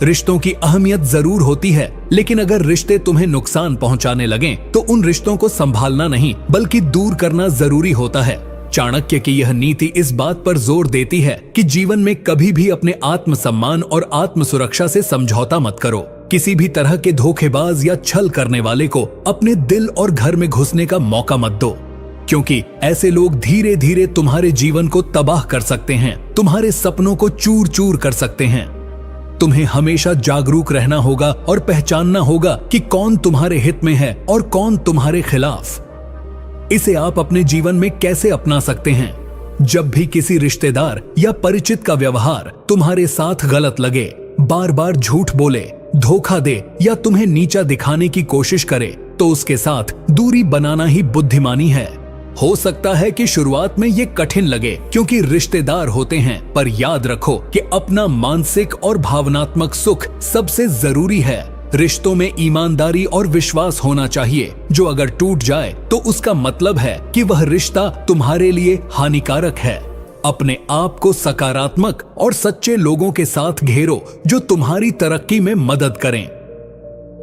रिश्तों की अहमियत जरूर होती है, लेकिन अगर रिश्ते तुम्हें नुकसान पहुंचाने लगें, तो उन रिश्तों को संभालना नहीं बल्कि दूर करना जरूरी होता है। चाणक्य की यह नीति इस बात पर जोर देती है कि जीवन में कभी भी अपने आत्मसम्मान और आत्म सुरक्षा से समझौता मत करो। किसी भी तरह के धोखेबाज या छल करने वाले को अपने दिल और घर में घुसने का मौका मत दो, क्योंकि ऐसे लोग धीरे धीरे तुम्हारे जीवन को तबाह कर सकते हैं, तुम्हारे सपनों को चूर चूर कर सकते हैं। तुम्हें हमेशा जागरूक रहना होगा और पहचानना होगा कि कौन तुम्हारे हित में है और कौन तुम्हारे खिलाफ। इसे आप अपने जीवन में कैसे अपना सकते हैं? जब भी किसी रिश्तेदार या परिचित का व्यवहार तुम्हारे साथ गलत लगे, बार बार झूठ बोले, धोखा दे या तुम्हें नीचा दिखाने की कोशिश करे, तो उसके साथ दूरी बनाना ही बुद्धिमानी है। हो सकता है कि शुरुआत में ये कठिन लगे, क्योंकि रिश्तेदार होते हैं, पर याद रखो कि अपना मानसिक और भावनात्मक सुख सबसे जरूरी है। रिश्तों में ईमानदारी और विश्वास होना चाहिए, जो अगर टूट जाए तो उसका मतलब है कि वह रिश्ता तुम्हारे लिए हानिकारक है। अपने आप को सकारात्मक और सच्चे लोगों के साथ घेरो जो तुम्हारी तरक्की में मदद करें।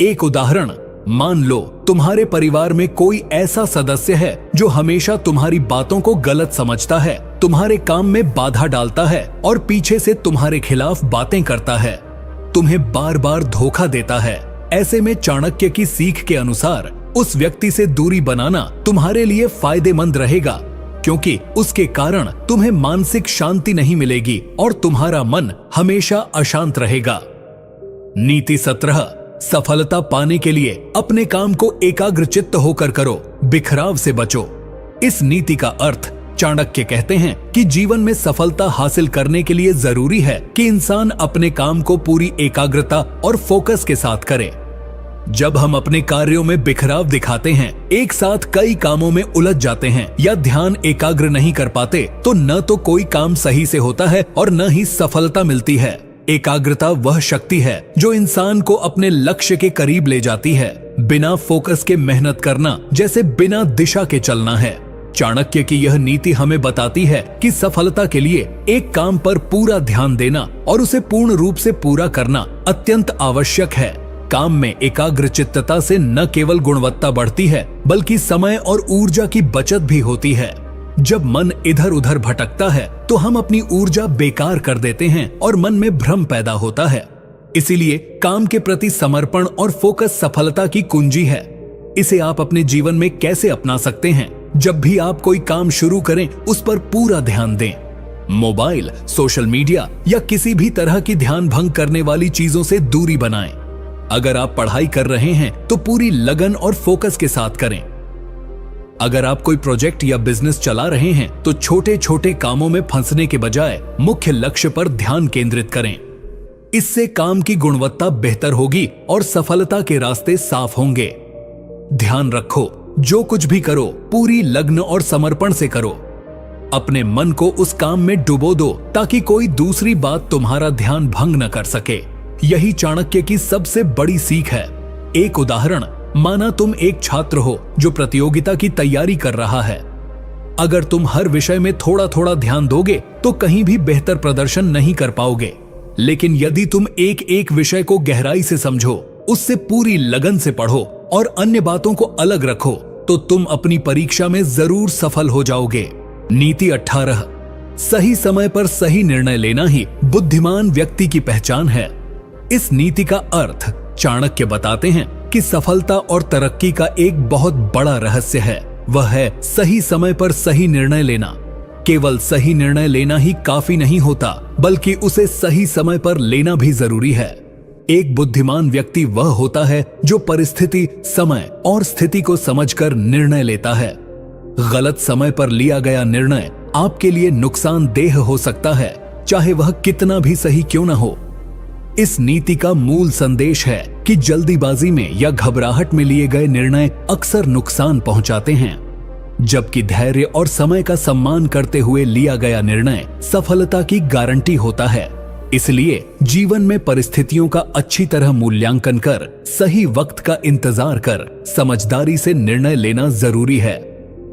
एक उदाहरण, मान लो तुम्हारे परिवार में कोई ऐसा सदस्य है जो हमेशा तुम्हारी बातों को गलत समझता है, तुम्हारे काम में बाधा डालता है और पीछे से तुम्हारे खिलाफ बातें करता है, तुम्हें बार बार धोखा देता है। ऐसे में चाणक्य की सीख के अनुसार उस व्यक्ति से दूरी बनाना तुम्हारे लिए फायदेमंद रहेगा, क्योंकि उसके कारण तुम्हें मानसिक शांति नहीं मिलेगी और तुम्हारा मन हमेशा अशांत रहेगा। नीति 17, सफलता पाने के लिए अपने काम को एकाग्रचित्त होकर करो, बिखराव से बचो। इस नीति का अर्थ, चाणक्य कहते हैं कि जीवन में सफलता हासिल करने के लिए जरूरी है कि इंसान अपने काम को पूरी एकाग्रता और फोकस के साथ करे। जब हम अपने कार्यों में बिखराव दिखाते हैं, एक साथ कई कामों में उलझ जाते हैं या ध्यान एकाग्र नहीं कर पाते, तो न तो कोई काम सही से होता है और न ही सफलता मिलती है। एकाग्रता वह शक्ति है जो इंसान को अपने लक्ष्य के करीब ले जाती है। बिना फोकस के मेहनत करना जैसे बिना दिशा के चलना है। चाणक्य की यह नीति हमें बताती है कि सफलता के लिए एक काम पर पूरा ध्यान देना और उसे पूर्ण रूप से पूरा करना अत्यंत आवश्यक है। काम में एकाग्रचित्तता से न केवल गुणवत्ता बढ़ती है, बल्कि समय और ऊर्जा की बचत भी होती है। जब मन इधर उधर भटकता है तो हम अपनी ऊर्जा बेकार कर देते हैं और मन में भ्रम पैदा होता है। इसीलिए काम के प्रति समर्पण और फोकस सफलता की कुंजी है। इसे आप अपने जीवन में कैसे अपना सकते हैं? जब भी आप कोई काम शुरू करें, उस पर पूरा ध्यान दें। मोबाइल, सोशल मीडिया या किसी भी तरह की ध्यान भंग करने वाली चीजों से दूरी बनाएं। अगर आप पढ़ाई कर रहे हैं तो पूरी लगन और फोकस के साथ करें। अगर आप कोई प्रोजेक्ट या बिजनेस चला रहे हैं तो छोटे छोटे कामों में फंसने के बजाय मुख्य लक्ष्य पर ध्यान केंद्रित करें। इससे काम की गुणवत्ता बेहतर होगी और सफलता के रास्ते साफ होंगे। ध्यान रखो, जो कुछ भी करो पूरी लगन और समर्पण से करो। अपने मन को उस काम में डुबो दो ताकि कोई दूसरी बात तुम्हारा ध्यान भंग न कर सके। यही चाणक्य की सबसे बड़ी सीख है। एक उदाहरण, माना तुम एक छात्र हो जो प्रतियोगिता की तैयारी कर रहा है। अगर तुम हर विषय में थोड़ा थोड़ा ध्यान दोगे तो कहीं भी बेहतर प्रदर्शन नहीं कर पाओगे। लेकिन यदि तुम एक एक विषय को गहराई से समझो, उससे पूरी लगन से पढ़ो और अन्य बातों को अलग रखो, तो तुम अपनी परीक्षा में जरूर सफल हो जाओगे। नीति 18, सही समय पर सही निर्णय लेना ही बुद्धिमान व्यक्ति की पहचान है। इस नीति का अर्थ चाणक्य बताते हैं कि सफलता और तरक्की का एक बहुत बड़ा रहस्य है, वह है सही समय पर सही निर्णय लेना। केवल सही निर्णय लेना ही काफी नहीं होता, बल्कि उसे सही समय पर लेना भी जरूरी है। एक बुद्धिमान व्यक्ति वह होता है जो परिस्थिति, समय और स्थिति को समझकर निर्णय लेता है। गलत समय पर लिया गया निर्णय आपके लिए नुकसानदेह हो सकता है, चाहे वह कितना भी सही क्यों न हो। इस नीति का मूल संदेश है कि जल्दीबाजी में या घबराहट में लिए गए निर्णय अक्सर नुकसान पहुंचाते हैं, जबकि धैर्य और समय का सम्मान करते हुए लिया गया निर्णय सफलता की गारंटी होता है। इसलिए जीवन में परिस्थितियों का अच्छी तरह मूल्यांकन कर, सही वक्त का इंतजार कर, समझदारी से निर्णय लेना जरूरी है।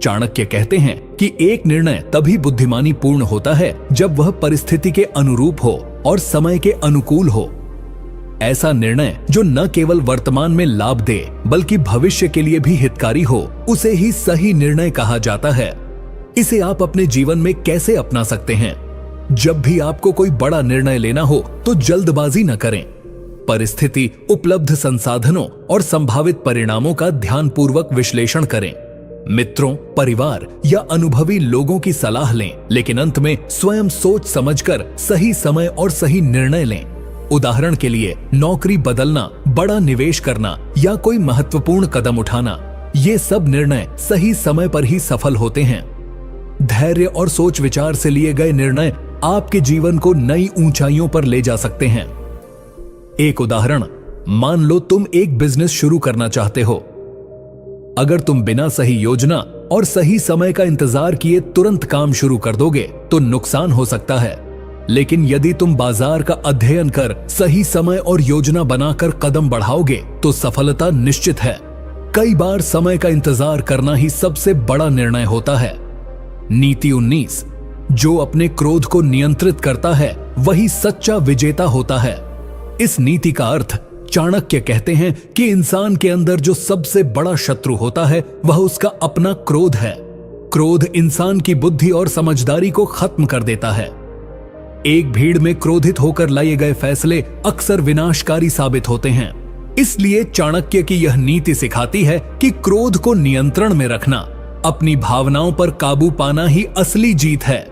चाणक्य कहते हैं कि एक निर्णय तभी बुद्धिमानी पूर्ण होता है जब वह परिस्थिति के अनुरूप हो और समय के अनुकूल हो। ऐसा निर्णय जो न केवल वर्तमान में लाभ दे बल्कि भविष्य के लिए भी हितकारी हो, उसे ही सही निर्णय कहा जाता है। इसे आप अपने जीवन में कैसे अपना सकते हैं? जब भी आपको कोई बड़ा निर्णय लेना हो तो जल्दबाजी न करें। परिस्थिति, उपलब्ध संसाधनों और संभावित परिणामों का ध्यानपूर्वक विश्लेषण करें। मित्रों, परिवार या अनुभवी लोगों की सलाह लें, लेकिन अंत में स्वयं सोच समझकर सही समय और सही निर्णय लें। उदाहरण के लिए, नौकरी बदलना, बड़ा निवेश करना या कोई महत्वपूर्ण कदम उठाना, ये सब निर्णय सही समय पर ही सफल होते हैं। धैर्य और सोच विचार से लिए गए निर्णय आपके जीवन को नई ऊंचाइयों पर ले जा सकते हैं। एक उदाहरण, मान लो तुम एक बिजनेस शुरू करना चाहते हो। अगर तुम बिना सही योजना और सही समय का इंतजार किए तुरंत काम शुरू कर दोगे तो नुकसान हो सकता है। लेकिन यदि तुम बाजार का अध्ययन कर सही समय और योजना बनाकर कदम बढ़ाओगे तो सफलता निश्चित है। कई बार समय का इंतजार करना ही सबसे बड़ा निर्णय होता है। नीति 19, जो अपने क्रोध को नियंत्रित करता है वही सच्चा विजेता होता है। इस नीति का अर्थ, चाणक्य कहते हैं कि इंसान के अंदर जो सबसे बड़ा शत्रु होता है वह उसका अपना क्रोध है। क्रोध इंसान की बुद्धि और समझदारी को खत्म कर देता है। एक भीड़ में क्रोधित होकर लिए गए फैसले अक्सर विनाशकारी साबित होते हैं। इसलिए चाणक्य की यह नीति सिखाती है कि क्रोध को नियंत्रण में रखना, अपनी भावनाओं पर काबू पाना ही असली जीत है।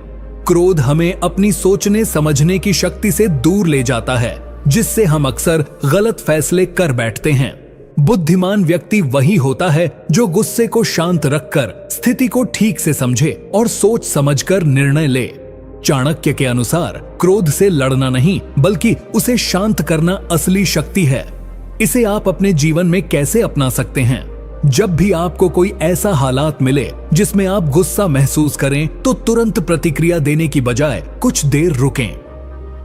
क्रोध हमें अपनी सोचने समझने की शक्ति से दूर ले जाता है, जिससे हम अक्सर गलत फैसले कर बैठते हैं। बुद्धिमान व्यक्ति वही होता है जो गुस्से को शांत रखकर स्थिति को ठीक से समझे और सोच समझकर निर्णय ले। चाणक्य के अनुसार क्रोध से लड़ना नहीं बल्कि उसे शांत करना असली शक्ति है। इसे आप अपने जीवन में कैसे अपना सकते हैं? जब भी आपको कोई ऐसा हालात मिले जिसमें आप गुस्सा महसूस करें तो तुरंत प्रतिक्रिया देने की बजाय कुछ देर रुकें,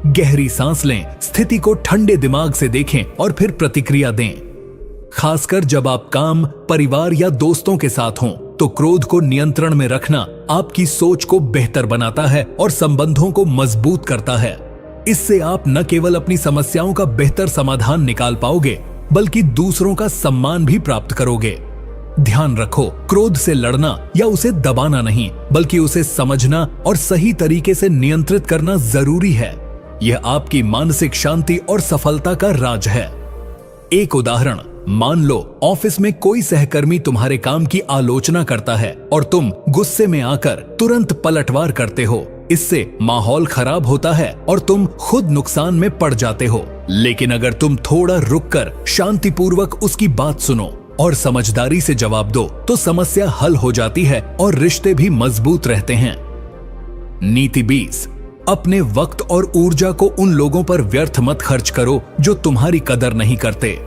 गहरी सांस लें, स्थिति को ठंडे दिमाग से देखें और फिर प्रतिक्रिया दें। खासकर जब आप काम, परिवार या दोस्तों के साथ हों तो क्रोध को नियंत्रण में रखना आपकी सोच को बेहतर बनाता है और संबंधों को मजबूत करता है। इससे आप न केवल अपनी समस्याओं का बेहतर समाधान निकाल पाओगे बल्कि दूसरों का सम्मान भी प्राप्त करोगे। ध्यान रखो, क्रोध से लड़ना या उसे दबाना नहीं बल्कि उसे समझना और सही तरीके से नियंत्रित करना जरूरी है। यह आपकी मानसिक शांति और सफलता का राज है। एक उदाहरण, मान लो ऑफिस में कोई सहकर्मी तुम्हारे काम की आलोचना करता है और तुम गुस्से में आकर तुरंत पलटवार करते हो। इससे माहौल खराब होता है और तुम खुद नुकसान में पड़ जाते हो। लेकिन अगर तुम थोड़ा रुककर शांतिपूर्वक उसकी बात सुनो और समझदारी से जवाब दो तो समस्या हल हो जाती है और रिश्ते भी मजबूत रहते हैं। नीति 20, अपने वक्त और ऊर्जा को उन लोगों पर व्यर्थ मत खर्च करो जो तुम्हारी कदर नहीं करते।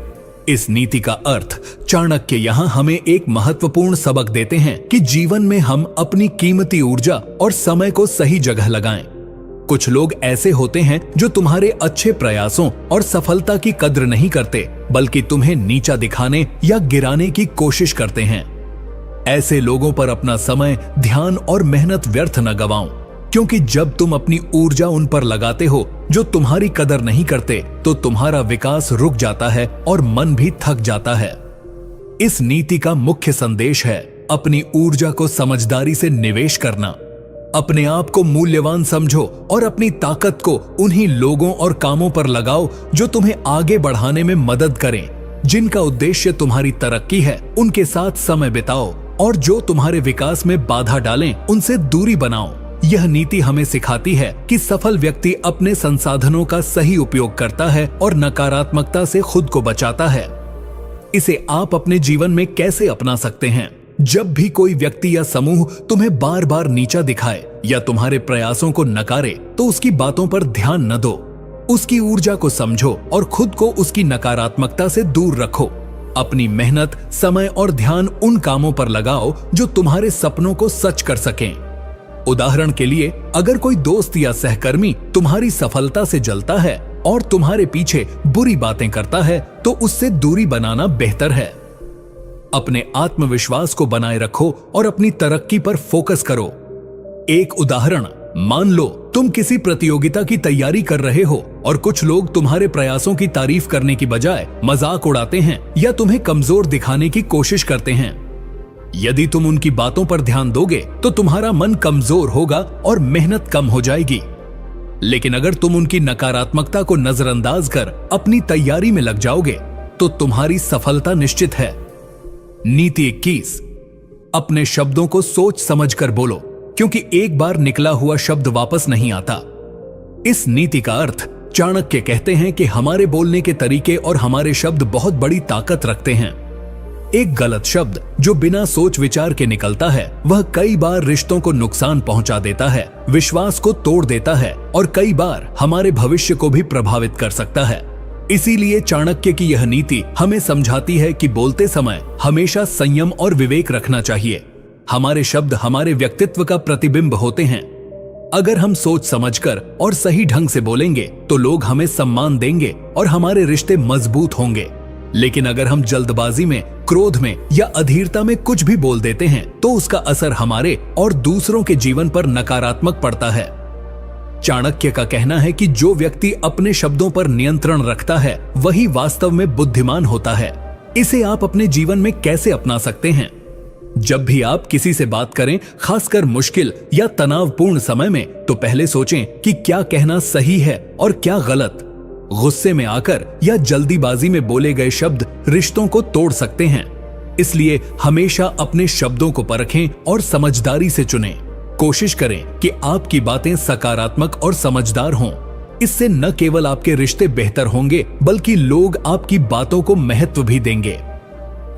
इस नीति का अर्थ चाणक्य यहाँ हमें एक महत्वपूर्ण सबक देते हैं कि जीवन में हम अपनी कीमती ऊर्जा और समय को सही जगह लगाएं। कुछ लोग ऐसे होते हैं जो तुम्हारे अच्छे प्रयासों और सफलता की कद्र नहीं करते, बल्कि तुम्हें नीचा दिखाने या गिराने की कोशिश करते हैं। ऐसे लोगों पर अपना समय, ध्यान और मेहनत व्यर्थ न गवाओ, क्योंकि जब तुम अपनी ऊर्जा उन पर लगाते हो जो तुम्हारी कदर नहीं करते, तो तुम्हारा विकास रुक जाता है और मन भी थक जाता है। इस नीति का मुख्य संदेश है अपनी ऊर्जा को समझदारी से निवेश करना। अपने आप को मूल्यवान समझो और अपनी ताकत को उन्हीं लोगों और कामों पर लगाओ जो तुम्हें आगे बढ़ाने में मदद करें। जिनका उद्देश्य तुम्हारी तरक्की है, उनके साथ समय बिताओ, और जो तुम्हारे विकास में बाधा डालें, उनसे दूरी बनाओ। यह नीति हमें सिखाती है कि सफल व्यक्ति अपने संसाधनों का सही उपयोग करता है और नकारात्मकता से खुद को बचाता है। इसे आप अपने जीवन में कैसे अपना सकते हैं? जब भी कोई व्यक्ति या समूह तुम्हें बार बार नीचा दिखाए या तुम्हारे प्रयासों को नकारे, तो उसकी बातों पर ध्यान न दो। उसकी ऊर्जा को समझो और खुद को उसकी नकारात्मकता से दूर रखो। अपनी मेहनत, समय और ध्यान उन कामों पर लगाओ जो तुम्हारे सपनों को सच कर सकें। उदाहरण के लिए, अगर कोई दोस्त या सहकर्मी तुम्हारी सफलता से जलता है और तुम्हारे पीछे बुरी बातें करता है, तो उससे दूरी बनाना बेहतर है। अपने आत्मविश्वास को बनाए रखो और अपनी तरक्की पर फोकस करो। एक उदाहरण, मान लो तुम किसी प्रतियोगिता की तैयारी कर रहे हो और कुछ लोग तुम्हारे प्रयासों की तारीफ करने की बजाय मजाक उड़ाते हैं या तुम्हें कमजोर दिखाने की कोशिश करते हैं। यदि तुम उनकी बातों पर ध्यान दोगे तो तुम्हारा मन कमजोर होगा और मेहनत कम हो जाएगी। लेकिन अगर तुम उनकी नकारात्मकता को नजरअंदाज कर अपनी तैयारी में लग जाओगे तो तुम्हारी सफलता निश्चित है। नीति 21, अपने शब्दों को सोच समझ कर बोलो, क्योंकि एक बार निकला हुआ शब्द वापस नहीं आता। इस नीति का अर्थ, चाणक्य कहते हैं कि हमारे बोलने के तरीके और हमारे शब्द बहुत बड़ी ताकत रखते हैं। एक गलत शब्द जो बिना सोच विचार के निकलता है, वह कई बार रिश्तों को नुकसान पहुंचा देता है, विश्वास को तोड़ देता है और कई बार हमारे भविष्य को भी प्रभावित कर सकता है। इसीलिए चाणक्य की यह नीति हमें समझाती है कि बोलते समय हमेशा संयम और विवेक रखना चाहिए। हमारे शब्द हमारे व्यक्तित्व का प्रतिबिंब होते हैं। अगर हम सोच समझकर और सही ढंग से बोलेंगे तो लोग हमें सम्मान देंगे और हमारे रिश्ते मजबूत होंगे। लेकिन अगर हम जल्दबाजी में, क्रोध में या अधीरता में कुछ भी बोल देते हैं तो उसका असर हमारे और दूसरों के जीवन पर नकारात्मक पड़ता है। चाणक्य का कहना है कि जो व्यक्ति अपने शब्दों पर नियंत्रण रखता है, वही वास्तव में बुद्धिमान होता है। इसे आप अपने जीवन में कैसे अपना सकते हैं? जब भी आप किसी से बात करें, खासकर मुश्किल या तनावपूर्ण समय में, तो पहले सोचें कि क्या कहना सही है और क्या गलत। गुस्से में आकर या जल्दीबाजी में बोले गए शब्द रिश्तों को तोड़ सकते हैं। इसलिए हमेशा अपने शब्दों को परखें और समझदारी से चुनें। कोशिश करें कि आपकी बातें सकारात्मक और समझदार हों। इससे न केवल आपके रिश्ते बेहतर होंगे, बल्कि लोग आपकी बातों को महत्व भी देंगे।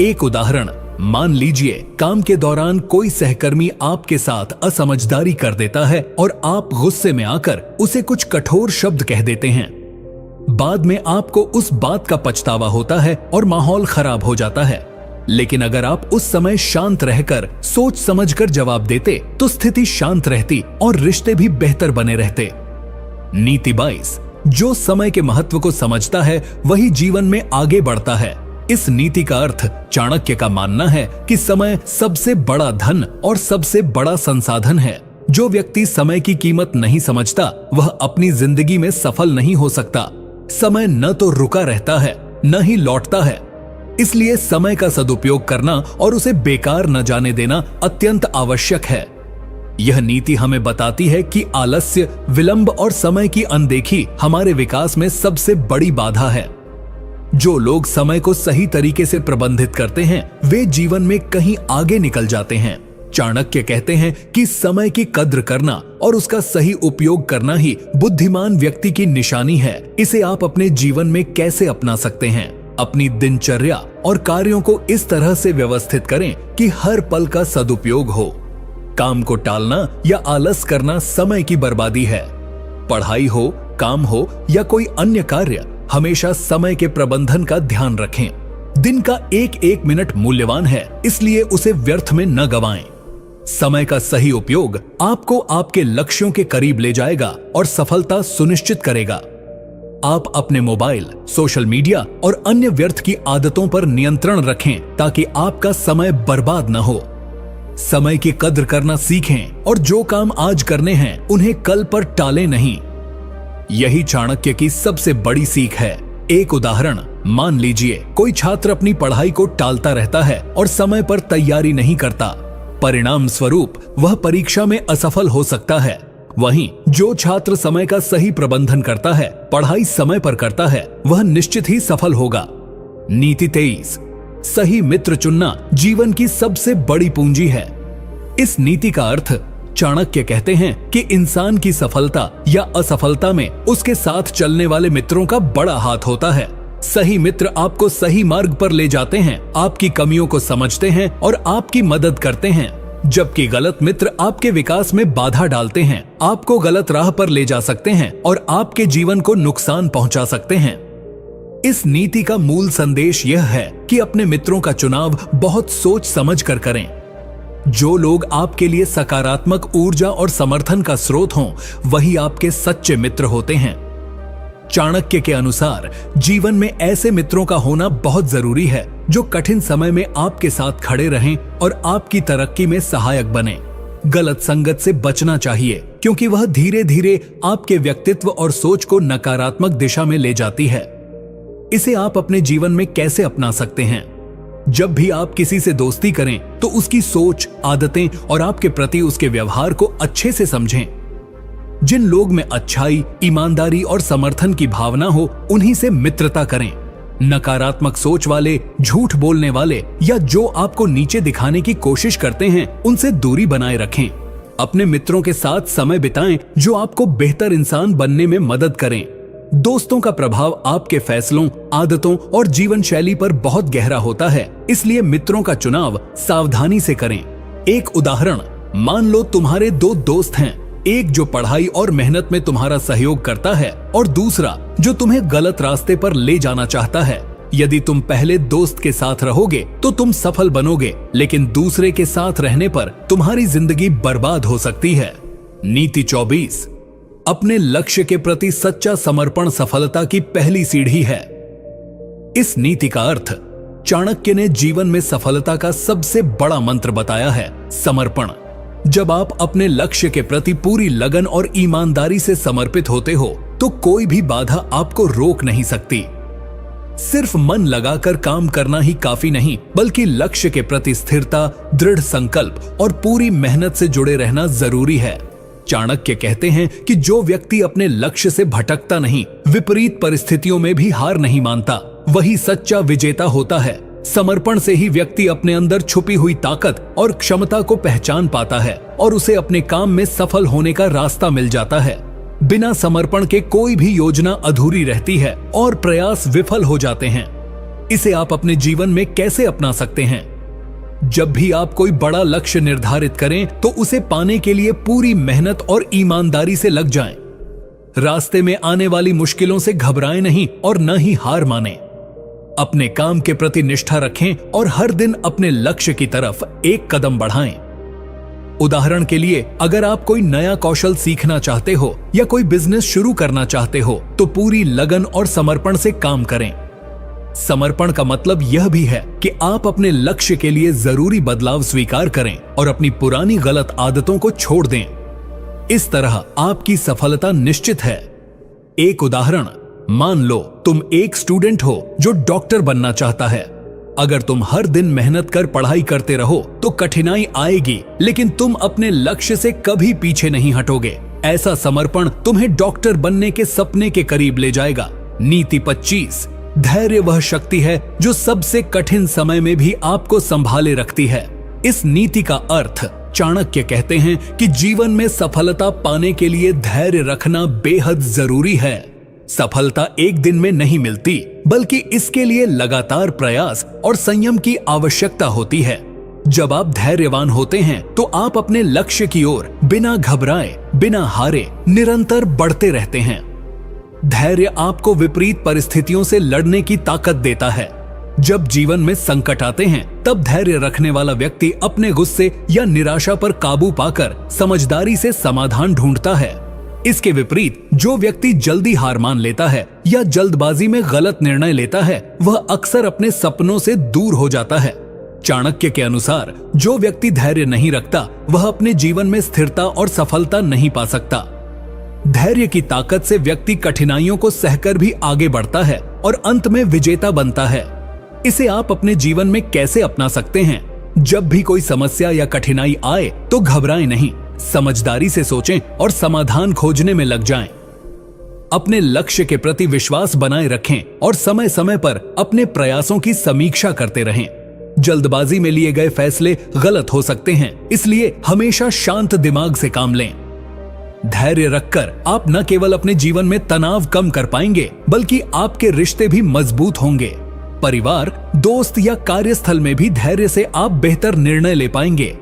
एक उदाहरण, मान लीजिए काम के दौरान कोई सहकर्मी आपके साथ असमझदारी कर देता है और आप गुस्से में आकर उसे कुछ कठोर शब्द कह देते हैं। बाद में आपको उस बात का पछतावा होता है और माहौल खराब हो जाता है। लेकिन अगर आप उस समय शांत रहकर सोच समझकर जवाब देते तो स्थिति शांत रहती और रिश्ते भी बेहतर बने रहते। नीति 22, जो समय के महत्व को समझता है वही जीवन में आगे बढ़ता है। इस नीति का अर्थ, चाणक्य का मानना है कि समय सबसे बड़ा धन और सबसे बड़ा संसाधन है। जो व्यक्ति समय की कीमत नहीं समझता, वह अपनी जिंदगी में सफल नहीं हो सकता। समय न तो रुका रहता है, न ही लौटता है। इसलिए समय का सदुपयोग करना और उसे बेकार न जाने देना अत्यंत आवश्यक है। यह नीति हमें बताती है कि आलस्य, विलंब और समय की अनदेखी हमारे विकास में सबसे बड़ी बाधा है। जो लोग समय को सही तरीके से प्रबंधित करते हैं, वे जीवन में कहीं आगे निकल जाते हैं। चाणक्य कहते हैं कि समय की कद्र करना और उसका सही उपयोग करना ही बुद्धिमान व्यक्ति की निशानी है। इसे आप अपने जीवन में कैसे अपना सकते हैं? अपनी दिनचर्या और कार्यों को इस तरह से व्यवस्थित करें कि हर पल का सदुपयोग हो। काम को टालना या आलस करना समय की बर्बादी है। पढ़ाई हो, काम हो या कोई अन्य कार्य, हमेशा समय के प्रबंधन का ध्यान रखें। दिन का एक एक मिनट मूल्यवान है, इसलिए उसे व्यर्थ में न गवाएं। समय का सही उपयोग आपको आपके लक्ष्यों के करीब ले जाएगा और सफलता सुनिश्चित करेगा। आप अपने मोबाइल, सोशल मीडिया और अन्य व्यर्थ की आदतों पर नियंत्रण रखें ताकि आपका समय बर्बाद न हो। समय की कद्र करना सीखें और जो काम आज करने हैं उन्हें कल पर टालें नहीं। यही चाणक्य की सबसे बड़ी सीख है। एक उदाहरण, मान लीजिए कोई छात्र अपनी पढ़ाई को टालता रहता है और समय पर तैयारी नहीं करता। परिणाम स्वरूप वह परीक्षा में असफल हो सकता है। वहीं जो छात्र समय का सही प्रबंधन करता है, पढ़ाई समय पर करता है, वह निश्चित ही सफल होगा। नीति 23, सही मित्र चुनना जीवन की सबसे बड़ी पूंजी है। इस नीति का अर्थ, चाणक्य कहते हैं कि इंसान की सफलता या असफलता में उसके साथ चलने वाले मित्रों का बड़ा हाथ होता है। सही मित्र आपको सही मार्ग पर ले जाते हैं, आपकी कमियों को समझते हैं और आपकी मदद करते हैं, जबकि गलत मित्र आपके विकास में बाधा डालते हैं, आपको गलत राह पर ले जा सकते हैं और आपके जीवन को नुकसान पहुंचा सकते हैं। इस नीति का मूल संदेश यह है कि अपने मित्रों का चुनाव बहुत सोच समझ कर करें। जो लोग आपके लिए सकारात्मक ऊर्जा और समर्थन का स्रोत हों, वही आपके सच्चे मित्र होते हैं। चाणक्य के अनुसार जीवन में ऐसे मित्रों का होना बहुत जरूरी है जो कठिन समय में आपके साथ खड़े रहें और आपकी तरक्की में सहायक बने। गलत संगत से बचना चाहिए क्योंकि वह धीरे धीरे आपके व्यक्तित्व और सोच को नकारात्मक दिशा में ले जाती है। इसे आप अपने जीवन में कैसे अपना सकते हैं? जब भी आप किसी से दोस्ती करें तो उसकी सोच, आदतें और आपके प्रति उसके व्यवहार को अच्छे से समझें। जिन लोग में अच्छाई, ईमानदारी और समर्थन की भावना हो, उन्हीं से मित्रता करें। नकारात्मक सोच वाले, झूठ बोलने वाले या जो आपको नीचे दिखाने की कोशिश करते हैं, उनसे दूरी बनाए रखें। अपने मित्रों के साथ समय बिताएं जो आपको बेहतर इंसान बनने में मदद करें। दोस्तों का प्रभाव आपके फैसलों, आदतों और जीवन शैली पर बहुत गहरा होता है, इसलिए मित्रों का चुनाव सावधानी से करें। एक उदाहरण, मान लो तुम्हारे दो दोस्त हैं, एक जो पढ़ाई और मेहनत में तुम्हारा सहयोग करता है और दूसरा जो तुम्हें गलत रास्ते पर ले जाना चाहता है। यदि तुम पहले दोस्त के साथ रहोगे तो तुम सफल बनोगे, लेकिन दूसरे के साथ रहने पर तुम्हारी जिंदगी बर्बाद हो सकती है। नीति 24, अपने लक्ष्य के प्रति सच्चा समर्पण सफलता की पहली सीढ़ी है। इस नीति का अर्थ चाणक्य ने जीवन में सफलता का सबसे बड़ा मंत्र बताया है, समर्पण। जब आप अपने लक्ष्य के प्रति पूरी लगन और ईमानदारी से समर्पित होते हो तो कोई भी बाधा आपको रोक नहीं सकती। सिर्फ मन लगाकर काम करना ही काफी नहीं, बल्कि लक्ष्य के प्रति स्थिरता, दृढ़ संकल्प और पूरी मेहनत से जुड़े रहना जरूरी है। चाणक्य कहते हैं कि जो व्यक्ति अपने लक्ष्य से भटकता नहीं, विपरीत परिस्थितियों में भी हार नहीं मानता, वही सच्चा विजेता होता है। समर्पण से ही व्यक्ति अपने अंदर छुपी हुई ताकत और क्षमता को पहचान पाता है और उसे अपने काम में सफल होने का रास्ता मिल जाता है। बिना समर्पण के कोई भी योजना अधूरी रहती है और प्रयास विफल हो जाते हैं। इसे आप अपने जीवन में कैसे अपना सकते हैं? जब भी आप कोई बड़ा लक्ष्य निर्धारित करें तो उसे पाने के लिए पूरी मेहनत और ईमानदारी से लग जाएं। रास्ते में आने वाली मुश्किलों से घबराएं नहीं और न ही हार मानें। अपने काम के प्रति निष्ठा रखें और हर दिन अपने लक्ष्य की तरफ एक कदम बढ़ाएं। उदाहरण के लिए, अगर आप कोई नया कौशल सीखना चाहते हो या कोई बिजनेस शुरू करना चाहते हो तो पूरी लगन और समर्पण से काम करें। समर्पण का मतलब यह भी है कि आप अपने लक्ष्य के लिए जरूरी बदलाव स्वीकार करें और अपनी पुरानी गलत आदतों को छोड़ दें। इस तरह आपकी सफलता निश्चित है। एक उदाहरण, मान लो तुम एक स्टूडेंट हो जो डॉक्टर बनना चाहता है। अगर तुम हर दिन मेहनत कर पढ़ाई करते रहो तो कठिनाई आएगी, लेकिन तुम अपने लक्ष्य से कभी पीछे नहीं हटोगे। ऐसा समर्पण तुम्हें डॉक्टर बनने के सपने के करीब ले जाएगा। नीति 25, धैर्य वह शक्ति है जो सबसे कठिन समय में भी आपको संभाले रखती है। इस नीति का अर्थ, चाणक्य कहते हैं कि जीवन में सफलता पाने के लिए धैर्य रखना बेहद जरूरी है। सफलता एक दिन में नहीं मिलती, बल्कि इसके लिए लगातार प्रयास और संयम की आवश्यकता होती है। जब आप धैर्यवान होते हैं तो आप अपने लक्ष्य की ओर बिना घबराए, बिना हारे निरंतर बढ़ते रहते हैं। धैर्य आपको विपरीत परिस्थितियों से लड़ने की ताकत देता है। जब जीवन में संकट आते हैं तब धैर्य रखने वाला व्यक्ति अपने गुस्से या निराशा पर काबू पाकर समझदारी से समाधान ढूंढता है। इसके विपरीत जो व्यक्ति जल्दी हार मान लेता है या जल्दबाजी में गलत निर्णय लेता है, वह अक्सर अपने सपनों से दूर हो जाता है। चाणक्य के अनुसार जो व्यक्ति धैर्य नहीं रखता वह अपने जीवन में स्थिरता और सफलता नहीं पा सकता। धैर्य की ताकत से व्यक्ति कठिनाइयों को सहकर भी आगे बढ़ता है और अंत में विजेता बनता है। इसे आप अपने जीवन में कैसे अपना सकते हैं? जब भी कोई समस्या या कठिनाई आए तो घबराएं नहीं, समझदारी से सोचें और समाधान खोजने में लग जाएं। अपने लक्ष्य के प्रति विश्वास बनाए रखें और समय समय पर अपने प्रयासों की समीक्षा करते रहें। जल्दबाजी में लिए गए फैसले गलत हो सकते हैं, इसलिए हमेशा शांत दिमाग से काम लें। धैर्य रखकर आप न केवल अपने जीवन में तनाव कम कर पाएंगे, बल्कि आपके रिश्ते भी मजबूत होंगे। परिवार, दोस्त या कार्यस्थल में भी धैर्य से आप बेहतर निर्णय ले पाएंगे।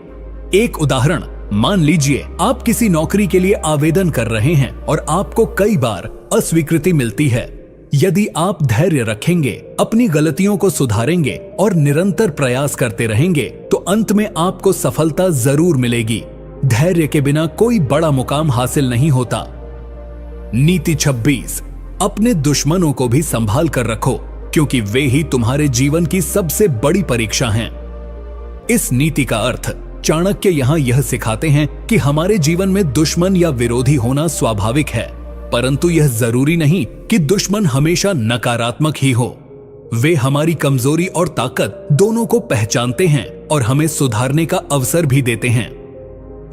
एक उदाहरण, मान लीजिए आप किसी नौकरी के लिए आवेदन कर रहे हैं और आपको कई बार अस्वीकृति मिलती है। यदि आप धैर्य रखेंगे, अपनी गलतियों को सुधारेंगे और निरंतर प्रयास करते रहेंगे तो अंत में आपको सफलता जरूर मिलेगी। धैर्य के बिना कोई बड़ा मुकाम हासिल नहीं होता। नीति 26, अपने दुश्मनों को भी संभाल कर रखो, क्योंकि वे ही तुम्हारे जीवन की सबसे बड़ी परीक्षा हैं। इस नीति का अर्थ चाणक्य यहाँ यह सिखाते हैं कि हमारे जीवन में दुश्मन या विरोधी होना स्वाभाविक है, परंतु यह जरूरी नहीं कि दुश्मन हमेशा नकारात्मक ही हो। वे हमारी कमजोरी और ताकत दोनों को पहचानते हैं और हमें सुधारने का अवसर भी देते हैं।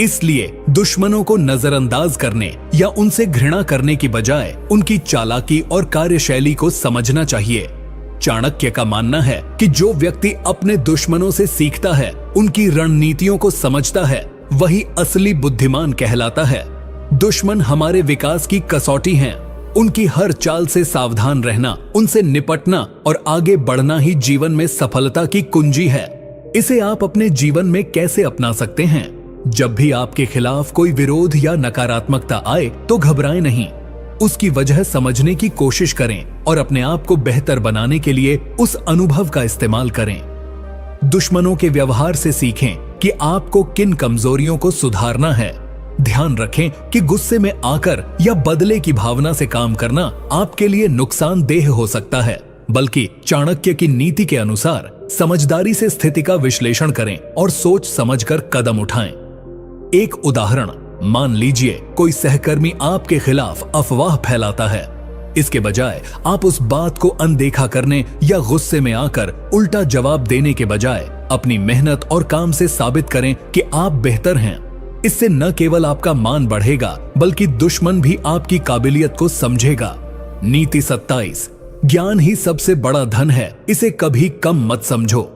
इसलिए दुश्मनों को नजरअंदाज करने या उनसे घृणा करने की बजाय उनकी चालाकी और कार्यशैली को समझना चाहिए। चाणक्य का मानना है कि जो व्यक्ति अपने दुश्मनों से सीखता है, उनकी रणनीतियों को समझता है, वही असली बुद्धिमान कहलाता है। दुश्मन हमारे विकास की कसौटी हैं। उनकी हर चाल से सावधान रहना, उनसे निपटना और आगे बढ़ना ही जीवन में सफलता की कुंजी है। इसे आप अपने जीवन में कैसे अपना सकते हैं? जब भी आपके खिलाफ कोई विरोध या नकारात्मकता आए तो घबराएं नहीं। उसकी वजह समझने की कोशिश करें और अपने आप को बेहतर बनाने के लिए उस अनुभव का इस्तेमाल करें। दुश्मनों के व्यवहार से सीखें कि आपको किन कमजोरियों को सुधारना है। ध्यान रखें कि गुस्से में आकर या बदले की भावना से काम करना आपके लिए नुकसानदेह हो सकता है, बल्कि चाणक्य की नीति के अनुसार समझदारी से स्थिति का विश्लेषण करें और सोच समझकर कदम उठाएं। एक उदाहरण, मान लीजिए कोई सहकर्मी आपके खिलाफ अफवाह फैलाता है। इसके बजाय आप उस बात को अनदेखा करने या गुस्से में आकर उल्टा जवाब देने के बजाय अपनी मेहनत और काम से साबित करें कि आप बेहतर हैं। इससे न केवल आपका मान बढ़ेगा, बल्कि दुश्मन भी आपकी काबिलियत को समझेगा। नीति 27, ज्ञान ही सबसे बड़ा धन है, इसे कभी कम मत समझो।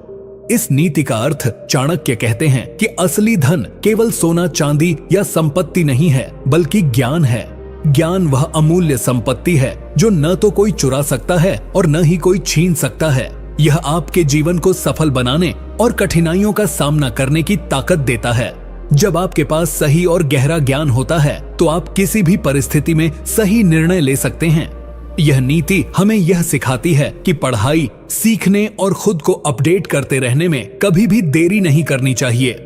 इस नीति का अर्थ चाणक्य कहते हैं कि असली धन केवल सोना चांदी या संपत्ति नहीं है, बल्कि ज्ञान है। ज्ञान वह अमूल्य संपत्ति है जो न तो कोई चुरा सकता है और न ही कोई छीन सकता है। यह आपके जीवन को सफल बनाने और कठिनाइयों का सामना करने की ताकत देता है। जब आपके पास सही और गहरा ज्ञान होता है तो आप किसी भी परिस्थिति में सही निर्णय ले सकते हैं। यह नीति हमें यह सिखाती है कि पढ़ाई, सीखने और खुद को अपडेट करते रहने में कभी भी देरी नहीं करनी चाहिए।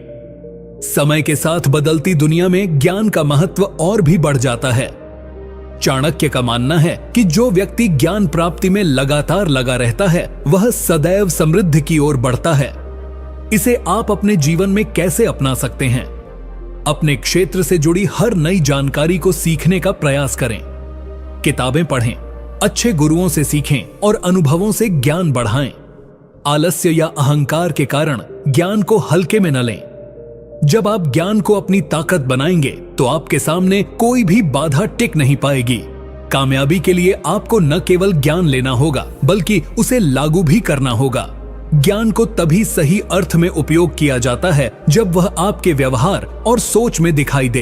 समय के साथ बदलती दुनिया में ज्ञान का महत्व और भी बढ़ जाता है। चाणक्य का मानना है कि जो व्यक्ति ज्ञान प्राप्ति में लगातार लगा रहता है, वह सदैव समृद्धि की ओर बढ़ता है। इसे आप अपने जीवन में कैसे अपना सकते हैं? अपने क्षेत्र से जुड़ी हर नई जानकारी को सीखने का प्रयास करें। किताबें पढ़ें, अच्छे गुरुओं से सीखें और अनुभवों से ज्ञान बढ़ाएं। आलस्य या अहंकार के कारण ज्ञान को हल्के में न लें। जब आप ज्ञान को अपनी ताकत बनाएंगे तो आपके सामने कोई भी बाधा टिक नहीं पाएगी। कामयाबी के लिए आपको न केवल ज्ञान लेना होगा, बल्कि उसे लागू भी करना होगा। ज्ञान को तभी सही अर्थ में उपयोग किया जाता है जब वह आपके व्यवहार और सोच में दिखाई दे।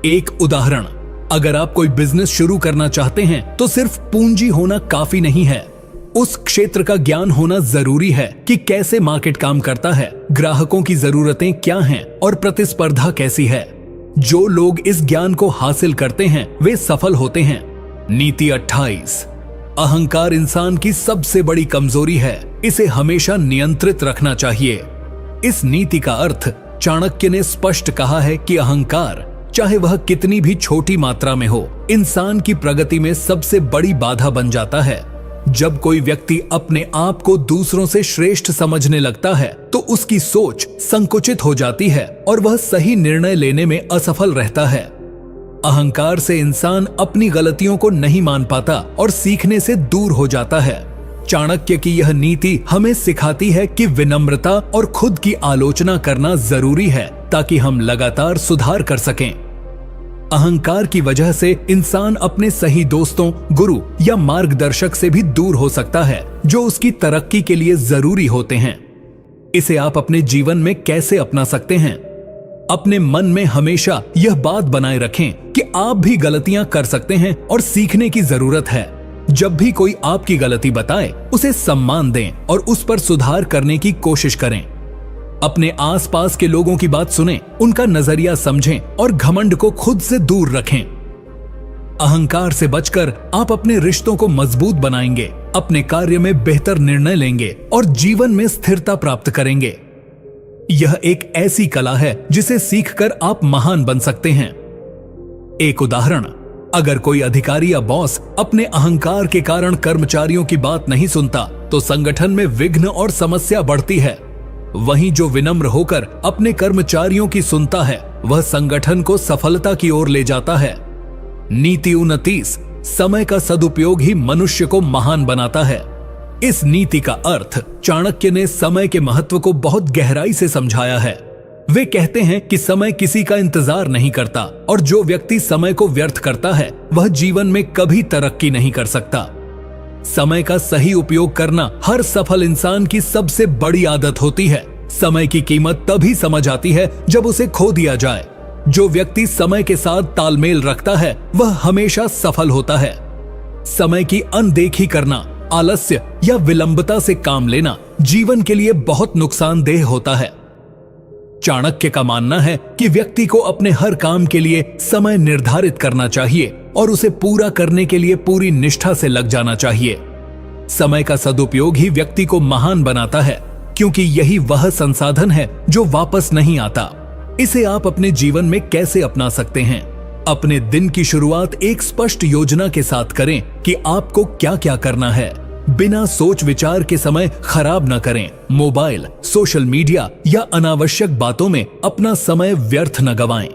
एक उदाहरण, अगर आप कोई बिजनेस शुरू करना चाहते हैं तो सिर्फ पूंजी होना काफी नहीं है। उस क्षेत्र का ज्ञान होना जरूरी है कि कैसे मार्केट काम करता है, ग्राहकों की जरूरतें क्या हैं और प्रतिस्पर्धा कैसी है। जो लोग इस ज्ञान को हासिल करते हैं वे सफल होते हैं। नीति 28, अहंकार इंसान की सबसे बड़ी कमजोरी है, इसे हमेशा नियंत्रित रखना चाहिए। इस नीति का अर्थ चाणक्य ने स्पष्ट कहा है कि अहंकार, चाहे वह कितनी भी छोटी मात्रा में हो, इंसान की प्रगति में सबसे बड़ी बाधा बन जाता है। जब कोई व्यक्ति अपने आप को दूसरों से श्रेष्ठ समझने लगता है तो उसकी सोच संकुचित हो जाती है और वह सही निर्णय लेने में असफल रहता है। अहंकार से इंसान अपनी गलतियों को नहीं मान पाता और सीखने से दूर हो जाता है। चाणक्य की यह नीति हमें सिखाती है कि विनम्रता और खुद की आलोचना करना जरूरी है ताकि हम लगातार सुधार कर सकें। अहंकार की वजह से इंसान अपने सही दोस्तों, गुरु या मार्गदर्शक से भी दूर हो सकता है जो उसकी तरक्की के लिए जरूरी होते हैं। इसे आप अपने जीवन में कैसे अपना सकते हैं? अपने मन में हमेशा यह बात बनाए रखें कि आप भी गलतियां कर सकते हैं और सीखने की जरूरत है। जब भी कोई आपकी गलती बताए, उसे सम्मान दें और उस पर सुधार करने की कोशिश करें। अपने आसपास के लोगों की बात सुनें, उनका नजरिया समझें और घमंड को खुद से दूर रखें। अहंकार से बचकर आप अपने रिश्तों को मजबूत बनाएंगे, अपने कार्य में बेहतर निर्णय लेंगे और जीवन में स्थिरता प्राप्त करेंगे। यह एक ऐसी कला है जिसे सीखकर आप महान बन सकते हैं। एक उदाहरण, अगर कोई अधिकारी या बॉस अपने अहंकार के कारण कर्मचारियों की बात नहीं सुनता तो संगठन में विघ्न और समस्या बढ़ती है। वहीं जो विनम्र होकर अपने कर्मचारियों की सुनता है, वह संगठन को सफलता की ओर ले जाता है। नीति 29, समय का सदुपयोग ही मनुष्य को महान बनाता है। इस नीति का अर्थ चाणक्य ने समय के महत्व को बहुत गहराई से समझाया है। वे कहते हैं कि समय किसी का इंतजार नहीं करता और जो व्यक्ति समय को व्यर्थ करता है वह जीवन में कभी तरक्की नहीं कर सकता। समय का सही उपयोग करना हर सफल इंसान की सबसे बड़ी आदत होती है। समय की कीमत तभी समझ आती है जब उसे खो दिया जाए। जो व्यक्ति समय के साथ तालमेल रखता है वह हमेशा सफल होता है। समय की अनदेखी करना, आलस्य या विलंबता से काम लेना जीवन के लिए बहुत नुकसानदेह होता है। चाणक्य का मानना है कि व्यक्ति को अपने हर काम के लिए समय निर्धारित करना चाहिए और उसे पूरा करने के लिए पूरी निष्ठा से लग जाना चाहिए। समय का सदुपयोग ही व्यक्ति को महान बनाता है, क्योंकि यही वह संसाधन है जो वापस नहीं आता। इसे आप अपने जीवन में कैसे अपना सकते हैं? अपने दिन की शुरुआत एक स्पष्ट योजना के साथ करें कि आपको क्या क्या करना है। बिना सोच विचार के समय खराब न करें। मोबाइल, सोशल मीडिया या अनावश्यक बातों में अपना समय व्यर्थ न गवाएं।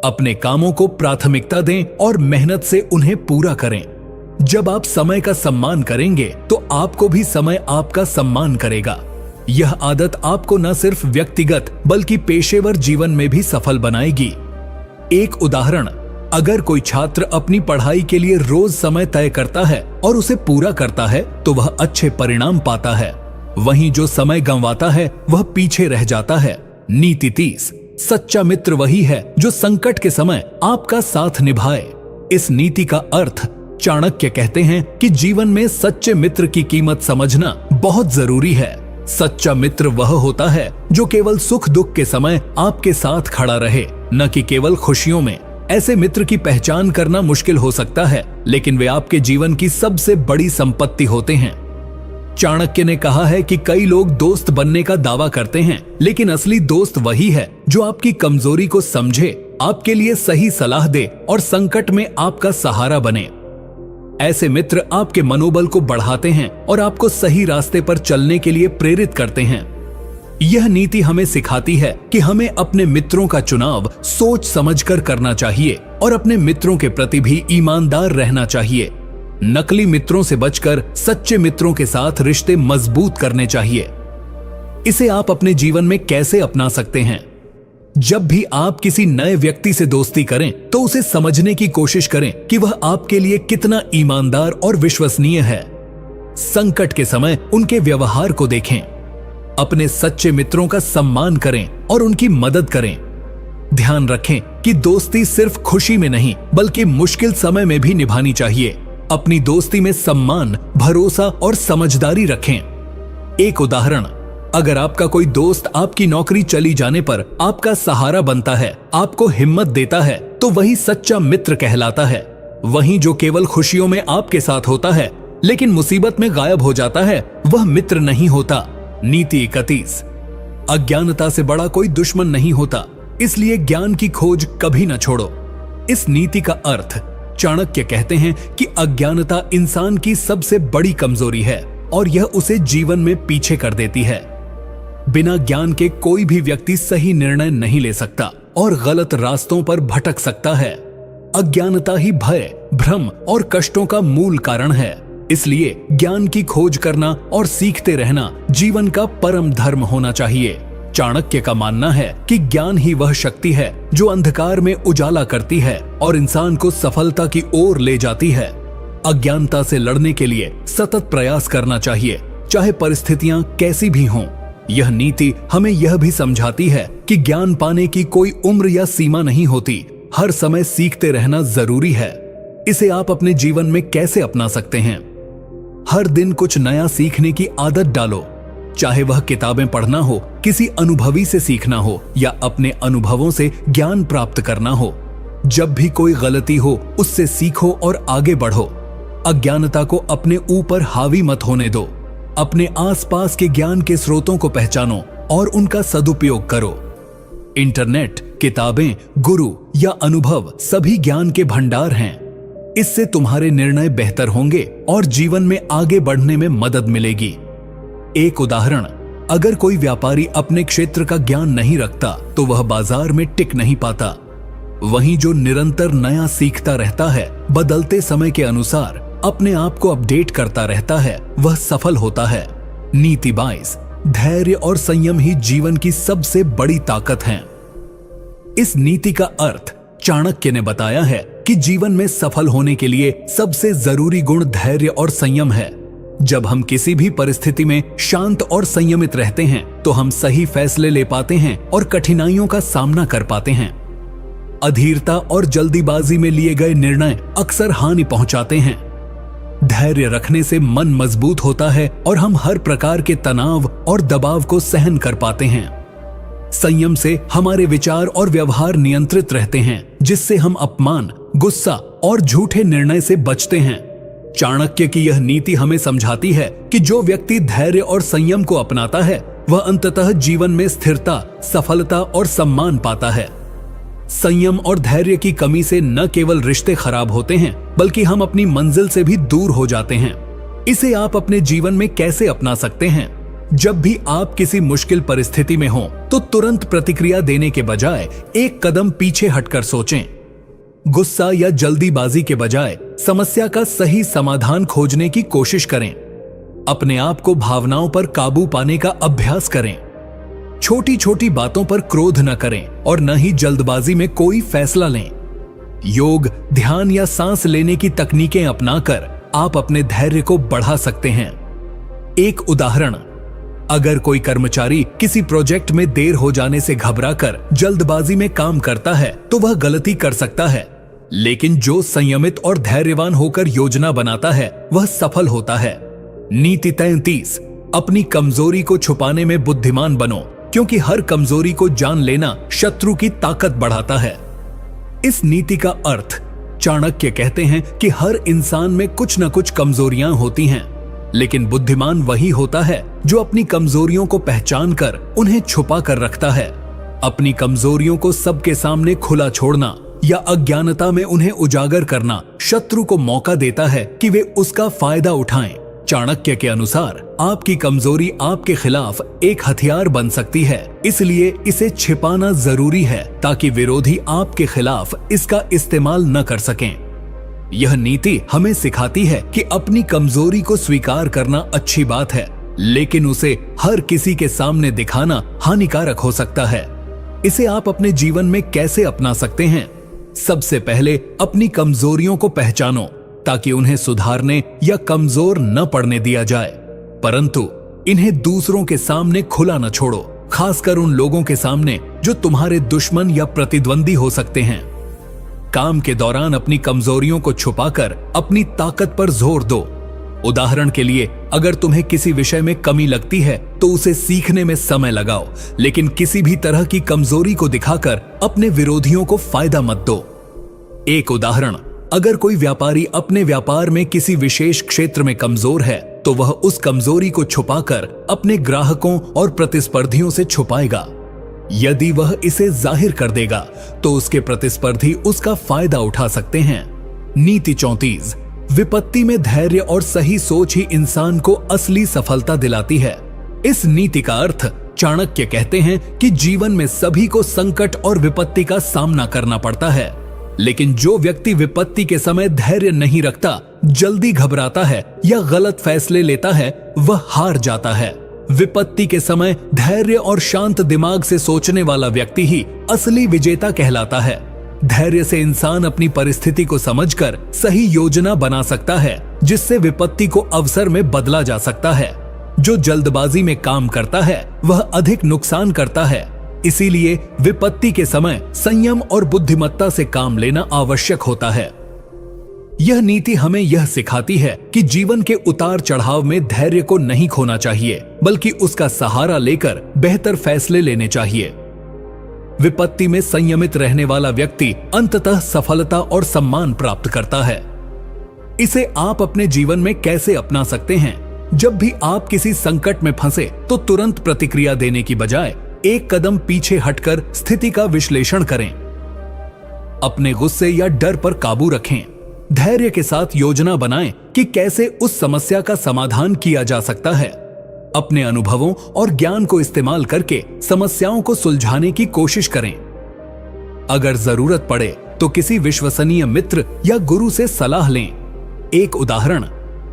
अपने कामों को प्राथमिकता दें और मेहनत से उन्हें पूरा करें। जब आप समय का सम्मान करेंगे तो आपको भी समय आपका सम्मान करेगा। यह आदत आपको न सिर्फ व्यक्तिगत बल्कि पेशेवर जीवन में भी सफल बनाएगी। एक उदाहरण, अगर कोई छात्र अपनी पढ़ाई के लिए रोज समय तय करता है और उसे पूरा करता है तो वह अच्छे परिणाम पाता है। वहीं जो समय गंवाता है वह पीछे रह जाता है। नीति 30, सच्चा मित्र वही है जो संकट के समय आपका साथ निभाए। इस नीति का अर्थ चाणक्य कहते हैं कि जीवन में सच्चे मित्र की कीमत समझना बहुत जरूरी है। सच्चा मित्र वह होता है जो केवल सुख दुख के समय आपके साथ खड़ा रहे, न कि केवल खुशियों में। ऐसे मित्र की पहचान करना मुश्किल हो सकता है, लेकिन वे आपके जीवन की सबसे बड़ी संपत्ति होते हैं। चाणक्य ने कहा है कि कई लोग दोस्त बनने का दावा करते हैं, लेकिन असली दोस्त वही है जो आपकी कमजोरी को समझे, आपके लिए सही सलाह दे और संकट में आपका सहारा बने। ऐसे मित्र आपके मनोबल को बढ़ाते हैं और आपको सही रास्ते पर चलने के लिए प्रेरित करते हैं। यह नीति हमें सिखाती है कि हमें अपने मित्रों का चुनाव सोच समझकर करना चाहिए और अपने मित्रों के प्रति भी ईमानदार रहना चाहिए। नकली मित्रों से बचकर सच्चे मित्रों के साथ रिश्ते मजबूत करने चाहिए। इसे आप अपने जीवन में कैसे अपना सकते हैं? जब भी आप किसी नए व्यक्ति से दोस्ती करें तो उसे समझने की कोशिश करें कि वह आपके लिए कितना ईमानदार और विश्वसनीय है। संकट के समय उनके व्यवहार को देखें। अपने सच्चे मित्रों का सम्मान करें और उनकी मदद करें। ध्यान रखें कि दोस्ती सिर्फ खुशी में नहीं बल्कि मुश्किल समय में भी निभानी चाहिए। अपनी दोस्ती में सम्मान, भरोसा और समझदारी रखें। एक उदाहरण, अगर आपका कोई दोस्त आपकी नौकरी चली जाने पर आपका सहारा बनता है, आपको हिम्मत देता है, तो वही सच्चा मित्र कहलाता है। वहीं जो केवल खुशियों में आपके साथ होता है लेकिन मुसीबत में गायब हो जाता है, वह मित्र नहीं होता। नीति 31। अज्ञानता से बड़ा कोई दुश्मन नहीं होता, इसलिए ज्ञान की खोज कभी न छोड़ो। इस नीति का अर्थ चाणक्य कहते हैं कि अज्ञानता इंसान की सबसे बड़ी कमजोरी है और यह उसे जीवन में पीछे कर देती है। बिना ज्ञान के कोई भी व्यक्ति सही निर्णय नहीं ले सकता और गलत रास्तों पर भटक सकता है। अज्ञानता ही भय, भ्रम और कष्टों का मूल कारण है। इसलिए ज्ञान की खोज करना और सीखते रहना जीवन का परम धर्म होना चाहिए। चाणक्य का मानना है कि ज्ञान ही वह शक्ति है जो अंधकार में उजाला करती है और इंसान को सफलता की ओर ले जाती है। अज्ञानता से लड़ने के लिए सतत प्रयास करना चाहिए, चाहे परिस्थितियां कैसी भी हों। यह नीति हमें यह भी समझाती है कि ज्ञान पाने की कोई उम्र या सीमा नहीं होती, हर समय सीखते रहना जरूरी है। इसे आप अपने जीवन में कैसे अपना सकते हैं? हर दिन कुछ नया सीखने की आदत डालो, चाहे वह किताबें पढ़ना हो, किसी अनुभवी से सीखना हो या अपने अनुभवों से ज्ञान प्राप्त करना हो। जब भी कोई गलती हो उससे सीखो और आगे बढ़ो। अज्ञानता को अपने ऊपर हावी मत होने दो। अपने आसपास के ज्ञान के स्रोतों को पहचानो और उनका सदुपयोग करो। इंटरनेट, किताबें, गुरु या अनुभव सभी ज्ञान के भंडार हैं। इससे तुम्हारे निर्णय बेहतर होंगे और जीवन में आगे बढ़ने में मदद मिलेगी। एक उदाहरण, अगर कोई व्यापारी अपने क्षेत्र का ज्ञान नहीं रखता तो वह बाजार में टिक नहीं पाता। वहीं जो निरंतर नया सीखता रहता है, बदलते समय के अनुसार अपने आप को अपडेट करता रहता है, वह सफल होता है। नीति 22। धैर्य और संयम ही जीवन की सबसे बड़ी ताकत है। इस नीति का अर्थ चाणक्य ने बताया है कि जीवन में सफल होने के लिए सबसे जरूरी गुण धैर्य और संयम है। जब हम किसी भी परिस्थिति में शांत और संयमित रहते हैं तो हम सही फैसले ले पाते हैं और कठिनाइयों का सामना कर पाते हैं। अधीरता और जल्दीबाजी में लिए गए निर्णय अक्सर हानि पहुंचाते हैं। धैर्य रखने से मन मजबूत होता है और हम हर प्रकार के तनाव और दबाव को सहन कर पाते हैं। संयम से हमारे विचार और व्यवहार नियंत्रित रहते हैं, जिससे हम अपमान, गुस्सा और झूठे निर्णय से बचते हैं। चाणक्य की यह नीति हमें समझाती है कि जो व्यक्ति धैर्य और संयम को अपनाता है वह अंततः जीवन में स्थिरता, सफलता और सम्मान पाता है। संयम और धैर्य की कमी से न केवल रिश्ते खराब होते हैं बल्कि हम अपनी मंजिल से भी दूर हो जाते हैं। इसे आप अपने जीवन में कैसे अपना सकते हैं? जब भी आप किसी मुश्किल परिस्थिति में हों तो तुरंत प्रतिक्रिया देने के बजाय एक कदम पीछे हटकर सोचें। गुस्सा या जल्दीबाजी के बजाय समस्या का सही समाधान खोजने की कोशिश करें। अपने आप को भावनाओं पर काबू पाने का अभ्यास करें। छोटी छोटी बातों पर क्रोध न करें और न ही जल्दबाजी में कोई फैसला लें। योग, ध्यान या सांस लेने की तकनीकें अपनाकर आप अपने धैर्य को बढ़ा सकते हैं। एक उदाहरण, अगर कोई कर्मचारी किसी प्रोजेक्ट में देर हो जाने से घबराकर जल्दबाजी में काम करता है तो वह गलती कर सकता है, लेकिन जो संयमित और धैर्यवान होकर योजना बनाता है वह सफल होता है। नीति 33। अपनी कमजोरी को छुपाने में बुद्धिमान बनो, क्योंकि हर कमजोरी को जान लेना शत्रु की ताकत बढ़ाता है। इस नीति का अर्थ चाणक्य कहते हैं कि हर इंसान में कुछ न कुछ कमजोरियां होती हैं, लेकिन बुद्धिमान वही होता है जो अपनी कमजोरियों को पहचान कर उन्हें छुपा कर रखता है। अपनी कमजोरियों को सबके सामने खुला छोड़ना या अज्ञानता में उन्हें उजागर करना शत्रु को मौका देता है कि वे उसका फायदा उठाएं। चाणक्य के अनुसार आपकी कमजोरी आपके खिलाफ एक हथियार बन सकती है, इसलिए इसे छिपाना जरूरी है ताकि विरोधी आपके खिलाफ इसका इस्तेमाल न कर सकें। यह नीति हमें सिखाती है कि अपनी कमजोरी को स्वीकार करना अच्छी बात है, लेकिन उसे हर किसी के सामने दिखाना हानिकारक हो सकता है। इसे आप अपने जीवन में कैसे अपना सकते हैं? सबसे पहले अपनी कमजोरियों को पहचानो ताकि उन्हें सुधारने या कमजोर न पड़ने दिया जाए, परंतु इन्हें दूसरों के सामने खुला न छोड़ो, खासकर उन लोगों के सामने जो तुम्हारे दुश्मन या प्रतिद्वंदी हो सकते हैं। काम के दौरान अपनी कमजोरियों को छुपाकर अपनी ताकत पर जोर दो। उदाहरण के लिए, अगर तुम्हें किसी विषय में कमी लगती है तो उसे सीखने में समय लगाओ, लेकिन किसी भी तरह की कमजोरी को दिखाकर अपने विरोधियों को फायदा मत दो। एक उदाहरण, अगर कोई व्यापारी अपने व्यापार में किसी विशेष क्षेत्र में कमजोर है तो वह उस कमजोरी को छुपाकर अपने ग्राहकों और प्रतिस्पर्धियों से छुपाएगा। यदि वह इसे जाहिर कर देगा तो उसके प्रतिस्पर्धी उसका फायदा उठा सकते हैं। नीति 34। विपत्ति में धैर्य और सही सोच ही इंसान को असली सफलता दिलाती है। इस नीति का अर्थ चाणक्य कहते हैं कि जीवन में सभी को संकट और विपत्ति का सामना करना पड़ता है, लेकिन जो व्यक्ति विपत्ति के समय धैर्य नहीं रखता, जल्दी घबराता है या गलत फैसले लेता है, वह हार जाता है। विपत्ति के समय धैर्य और शांत दिमाग से सोचने वाला व्यक्ति ही असली विजेता कहलाता है। धैर्य से इंसान अपनी परिस्थिति को समझकर सही योजना बना सकता है, जिससे विपत्ति को अवसर में बदला जा सकता है। जो जल्दबाजी में काम करता है वह अधिक नुकसान करता है। इसीलिए विपत्ति के समय संयम और बुद्धिमत्ता से काम लेना आवश्यक होता है। यह नीति हमें यह सिखाती है कि जीवन के उतार चढ़ाव में धैर्य को नहीं खोना चाहिए, बल्कि उसका सहारा लेकर बेहतर फैसले लेने चाहिए। विपत्ति में संयमित रहने वाला व्यक्ति अंततः सफलता और सम्मान प्राप्त करता है। इसे आप अपने जीवन में कैसे अपना सकते हैं? जब भी आप किसी संकट में फंसे तो तुरंत प्रतिक्रिया देने की बजाय एक कदम पीछे हटकर स्थिति का विश्लेषण करें। अपने गुस्से या डर पर काबू रखें। धैर्य के साथ योजना बनाएं कि कैसे उस समस्या का समाधान किया जा सकता है। अपने अनुभवों और ज्ञान को इस्तेमाल करके समस्याओं को सुलझाने की कोशिश करें। अगर जरूरत पड़े तो किसी विश्वसनीय मित्र या गुरु से सलाह लें। एक उदाहरण,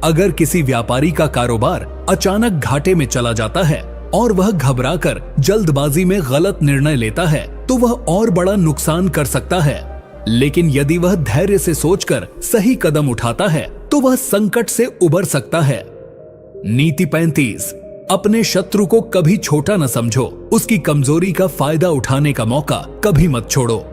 अगर किसी व्यापारी का कारोबार अचानक घाटे में चला जाता है और वह घबराकर जल्दबाजी में गलत निर्णय लेता है तो वह और बड़ा नुकसान कर सकता है। लेकिन यदि वह धैर्य से सोचकर सही कदम उठाता है तो वह संकट से उबर सकता है। नीति 35। अपने शत्रु को कभी छोटा न समझो, उसकी कमजोरी का फायदा उठाने का मौका कभी मत छोड़ो।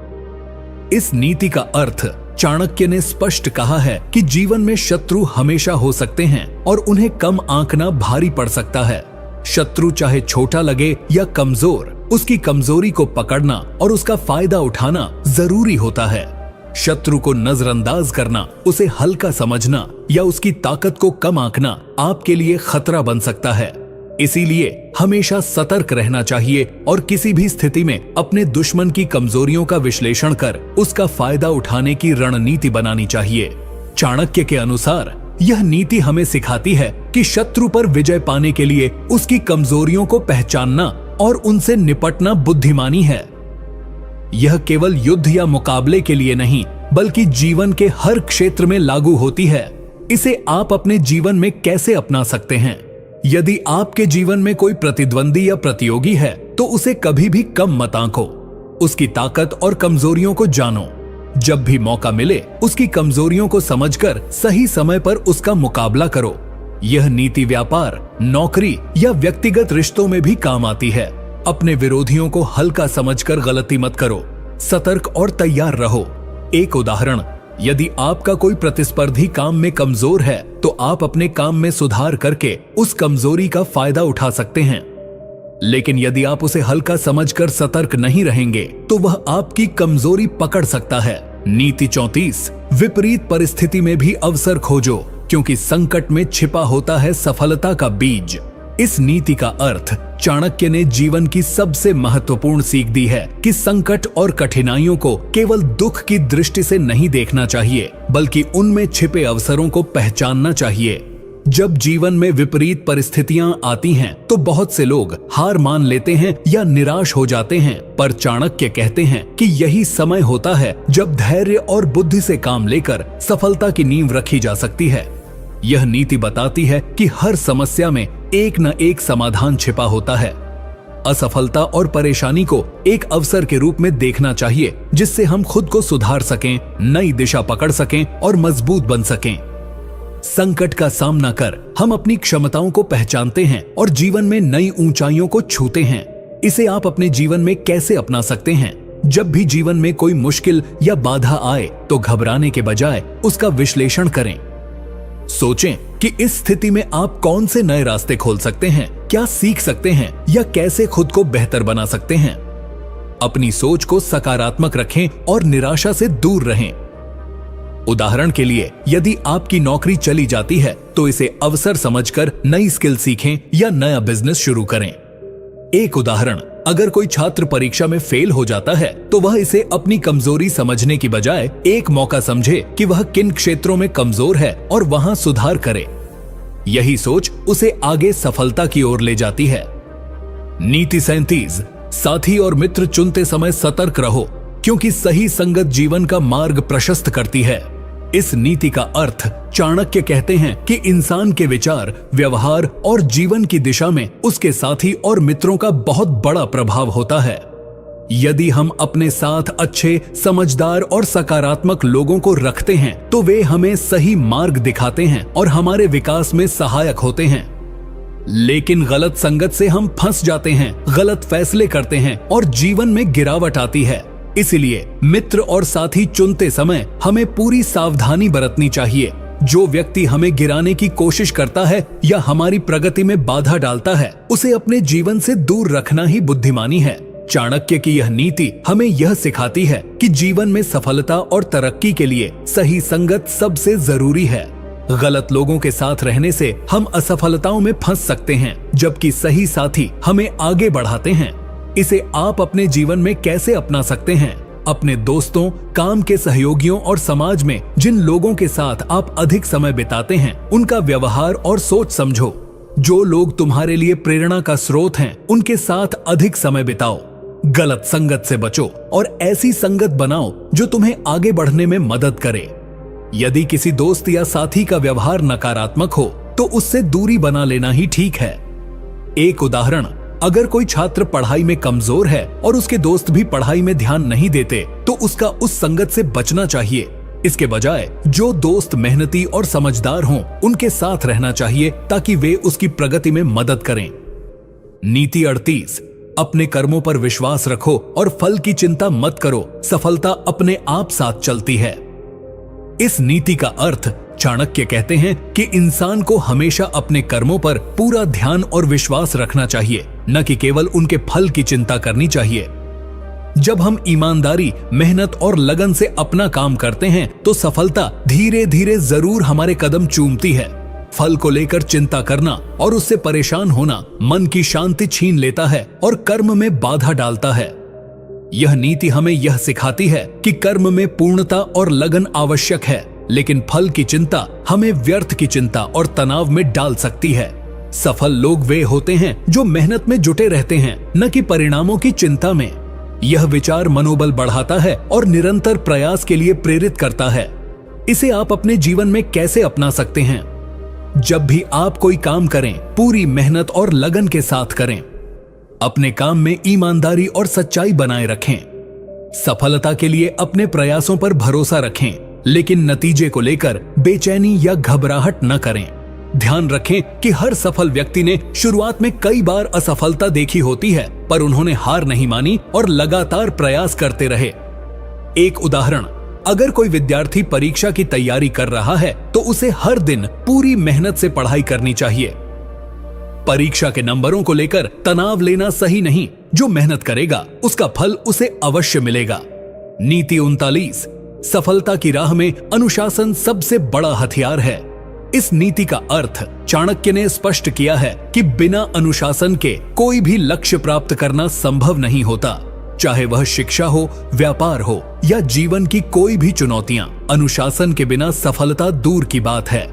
इस नीति का अर्थ चाणक्य ने स्पष्ट कहा है कि जीवन में शत्रु हमेशा हो सकते हैं और उन्हें कम आंकना भारी पड़ सकता है। शत्रु चाहे छोटा लगे या कमजोर, उसकी कमजोरी को पकड़ना और उसका फायदा उठाना जरूरी होता है। शत्रु को नजरअंदाज करना, उसे हल्का समझना या उसकी ताकत को कम आंकना आपके लिए खतरा बन सकता है। इसीलिए हमेशा सतर्क रहना चाहिए और किसी भी स्थिति में अपने दुश्मन की कमजोरियों का विश्लेषण कर उसका फायदा उठाने की रणनीति बनानी चाहिए। चाणक्य के अनुसार यह नीति हमें सिखाती है कि शत्रु पर विजय पाने के लिए उसकी कमजोरियों को पहचानना और उनसे निपटना बुद्धिमानी है। यह केवल युद्ध या मुकाबले के लिए नहीं, बल्कि जीवन के हर क्षेत्र में लागू होती है। इसे आप अपने जीवन में कैसे अपना सकते हैं? यदि आपके जीवन में कोई प्रतिद्वंदी या प्रतियोगी है तो उसे कभी भी कम मत आंको। उसकी ताकत और कमजोरियों को जानो। जब भी मौका मिले उसकी कमजोरियों को समझकर सही समय पर उसका मुकाबला करो। यह नीति व्यापार, नौकरी या व्यक्तिगत रिश्तों में भी काम आती है। अपने विरोधियों को हल्का समझकर गलती मत करो। सतर्क और तैयार रहो। एक उदाहरण, यदि आपका कोई प्रतिस्पर्धी काम में कमजोर है तो आप अपने काम में सुधार करके उस कमजोरी का फायदा उठा सकते हैं। लेकिन यदि आप उसे हल्का समझकर सतर्क नहीं रहेंगे तो वह आपकी कमजोरी पकड़ सकता है। नीति 34। विपरीत परिस्थिति में भी अवसर खोजो, क्योंकि संकट में छिपा होता है सफलता का बीज। इस नीति का अर्थ चाणक्य ने जीवन की सबसे महत्वपूर्ण सीख दी है कि संकट और कठिनाइयों को केवल दुख की दृष्टि से नहीं देखना चाहिए, बल्कि उनमें छिपे अवसरों को पहचानना चाहिए। जब जीवन में विपरीत परिस्थितियां आती हैं तो बहुत से लोग हार मान लेते हैं या निराश हो जाते हैं, पर चाणक्य कहते हैं कि यही समय होता है जब धैर्य और बुद्धि से काम लेकर सफलता की नींव रखी जा सकती है। यह नीति बताती है कि हर समस्या में एक न एक समाधान छिपा होता है। असफलता और परेशानी को एक अवसर के रूप में देखना चाहिए, जिससे हम खुद को सुधार सकें, नई दिशा पकड़ सकें और मजबूत बन सकें। संकट का सामना कर हम अपनी क्षमताओं को पहचानते हैं और जीवन में नई ऊंचाइयों को छूते हैं। इसे आप अपने जीवन में कैसे अपना सकते हैं? जब भी जीवन में कोई मुश्किल या बाधा आए तो घबराने के बजाय उसका विश्लेषण करें। सोचें कि इस स्थिति में आप कौन से नए रास्ते खोल सकते हैं, क्या सीख सकते हैं या कैसे खुद को बेहतर बना सकते हैं। अपनी सोच को सकारात्मक रखें और निराशा से दूर रहें। उदाहरण के लिए, यदि आपकी नौकरी चली जाती है तो इसे अवसर समझकर नई स्किल सीखें या नया बिजनेस शुरू करें। एक उदाहरण, अगर कोई छात्र परीक्षा में फेल हो जाता है तो वह इसे अपनी कमजोरी समझने की बजाय एक मौका समझे कि वह किन क्षेत्रों में कमजोर है और वहां सुधार करे। यही सोच उसे आगे सफलता की ओर ले जाती है। नीति 37, साथी और मित्र चुनते समय सतर्क रहो, क्योंकि सही संगत जीवन का मार्ग प्रशस्त करती है। इस नीति का अर्थ चाणक्य कहते हैं कि इंसान के विचार, व्यवहार और जीवन की दिशा में उसके साथी और मित्रों का बहुत बड़ा प्रभाव होता है। यदि हम अपने साथ अच्छे, समझदार और सकारात्मक लोगों को रखते हैं तो वे हमें सही मार्ग दिखाते हैं और हमारे विकास में सहायक होते हैं। लेकिन गलत संगत से हम फंस जाते हैं, गलत फैसले करते हैं और जीवन में गिरावट आती है। इसलिए मित्र और साथी चुनते समय हमें पूरी सावधानी बरतनी चाहिए। जो व्यक्ति हमें गिराने की कोशिश करता है या हमारी प्रगति में बाधा डालता है, उसे अपने जीवन से दूर रखना ही बुद्धिमानी है। चाणक्य की यह नीति हमें यह सिखाती है कि जीवन में सफलता और तरक्की के लिए सही संगत सबसे जरूरी है। गलत लोगों के साथ रहने से हम असफलताओं में फंस सकते हैं, जबकि सही साथी हमें आगे बढ़ाते हैं। इसे आप अपने जीवन में कैसे अपना सकते हैं? अपने दोस्तों, काम के सहयोगियों और समाज में जिन लोगों के साथ आप अधिक समय बिताते हैं, उनका व्यवहार और सोच समझो। जो लोग तुम्हारे लिए प्रेरणा का स्रोत हैं, उनके साथ अधिक समय बिताओ। गलत संगत से बचो और ऐसी संगत बनाओ जो तुम्हें आगे बढ़ने में मदद करे। यदि किसी दोस्त या साथी का व्यवहार नकारात्मक हो तो उससे दूरी बना लेना ही ठीक है। एक उदाहरण, अगर कोई छात्र पढ़ाई में कमजोर है और उसके दोस्त भी पढ़ाई में ध्यान नहीं देते तो उसका उस संगत से बचना चाहिए। इसके बजाय जो दोस्त मेहनती और समझदार हों, उनके साथ रहना चाहिए ताकि वे उसकी प्रगति में मदद करें। नीति 38, अपने कर्मों पर विश्वास रखो और फल की चिंता मत करो, सफलता अपने आप साथ चलती है। इस नीति का अर्थ चाणक्य कहते हैं कि इंसान को हमेशा अपने कर्मों पर पूरा ध्यान और विश्वास रखना चाहिए, न कि केवल उनके फल की चिंता करनी चाहिए। जब हम ईमानदारी, मेहनत और लगन से अपना काम करते हैं तो सफलता धीरे धीरे जरूर हमारे कदम चूमती है। फल को लेकर चिंता करना और उससे परेशान होना मन की शांति छीन लेता है और कर्म में बाधा डालता है। यह नीति हमें यह सिखाती है कि कर्म में पूर्णता और लगन आवश्यक है, लेकिन फल की चिंता हमें व्यर्थ की चिंता और तनाव में डाल सकती है। सफल लोग वे होते हैं जो मेहनत में जुटे रहते हैं, न कि परिणामों की चिंता में। यह विचार मनोबल बढ़ाता है और निरंतर प्रयास के लिए प्रेरित करता है। इसे आप अपने जीवन में कैसे अपना सकते हैं? जब भी आप कोई काम करें, पूरी मेहनत और लगन के साथ करें। अपने काम में ईमानदारी और सच्चाई बनाए रखें। सफलता के लिए अपने प्रयासों पर भरोसा रखें, लेकिन नतीजे को लेकर बेचैनी या घबराहट न करें। ध्यान रखें कि हर सफल व्यक्ति ने शुरुआत में कई बार असफलता देखी होती है, पर उन्होंने हार नहीं मानी और लगातार प्रयास करते रहे। एक उदाहरण, अगर कोई विद्यार्थी परीक्षा की तैयारी कर रहा है तो उसे हर दिन पूरी मेहनत से पढ़ाई करनी चाहिए। परीक्षा के नंबरों को लेकर तनाव लेना सही नहीं। जो मेहनत करेगा उसका फल उसे अवश्य मिलेगा। नीति 39, सफलता की राह में अनुशासन सबसे बड़ा हथियार है। इस नीति का अर्थ चाणक्य ने स्पष्ट किया है कि बिना अनुशासन के कोई भी लक्ष्य प्राप्त करना संभव नहीं होता। चाहे वह शिक्षा हो, व्यापार हो या जीवन की कोई भी चुनौतियां, अनुशासन के बिना सफलता दूर की बात है।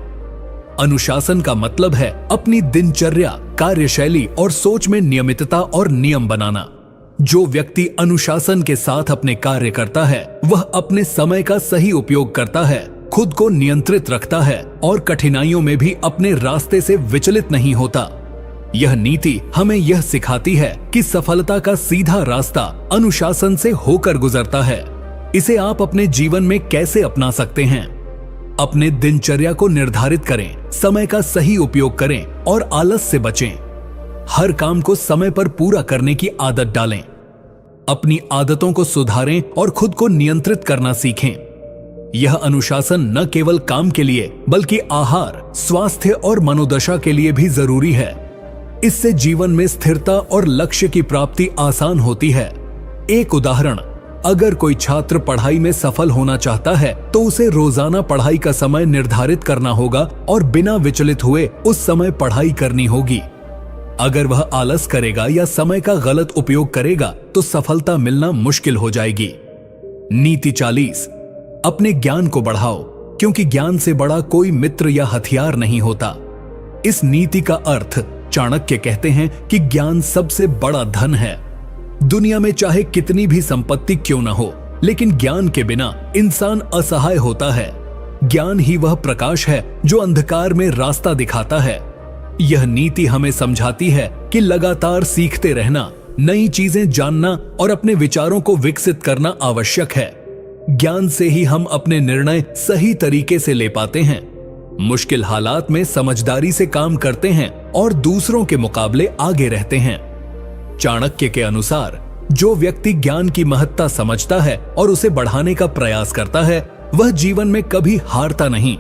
अनुशासन का मतलब है अपनी दिनचर्या, कार्यशैली और सोच में नियमितता और नियम बनाना। जो व्यक्ति अनुशासन के साथ अपने कार्य करता है, वह अपने समय का सही उपयोग करता है, खुद को नियंत्रित रखता है और कठिनाइयों में भी अपने रास्ते से विचलित नहीं होता। यह नीति हमें यह सिखाती है कि सफलता का सीधा रास्ता अनुशासन से होकर गुजरता है। इसे आप अपने जीवन में कैसे अपना सकते हैं? अपने दिनचर्या को निर्धारित करें, समय का सही उपयोग करें और आलस से बचें। हर काम को समय पर पूरा करने की आदत डालें। अपनी आदतों को सुधारें और खुद को नियंत्रित करना सीखें। यह अनुशासन न केवल काम के लिए बल्कि आहार, स्वास्थ्य और मनोदशा के लिए भी जरूरी है। इससे जीवन में स्थिरता और लक्ष्य की प्राप्ति आसान होती है। एक उदाहरण, अगर कोई छात्र पढ़ाई में सफल होना चाहता है तो उसे रोजाना पढ़ाई का समय निर्धारित करना होगा और बिना विचलित हुए उस समय पढ़ाई करनी होगी। अगर वह आलस करेगा या समय का गलत उपयोग करेगा तो सफलता मिलना मुश्किल हो जाएगी। नीति 40, अपने ज्ञान को बढ़ाओ, क्योंकि ज्ञान से बड़ा कोई मित्र या हथियार नहीं होता। इस नीति का अर्थ चाणक्य कहते हैं कि ज्ञान सबसे बड़ा धन है। दुनिया में चाहे कितनी भी संपत्ति क्यों न हो, लेकिन ज्ञान के बिना इंसान असहाय होता है। ज्ञान ही वह प्रकाश है जो अंधकार में रास्ता दिखाता है। यह नीति हमें समझाती है कि लगातार सीखते रहना, नई चीजें जानना और अपने विचारों को विकसित करना आवश्यक है। ज्ञान से ही हम अपने निर्णय सही तरीके से ले पाते हैं, मुश्किल हालात में समझदारी से काम करते हैं और दूसरों के मुकाबले आगे रहते हैं। चाणक्य के अनुसार जो व्यक्ति ज्ञान की महत्ता समझता है और उसे बढ़ाने का प्रयास करता है, वह जीवन में कभी हारता नहीं।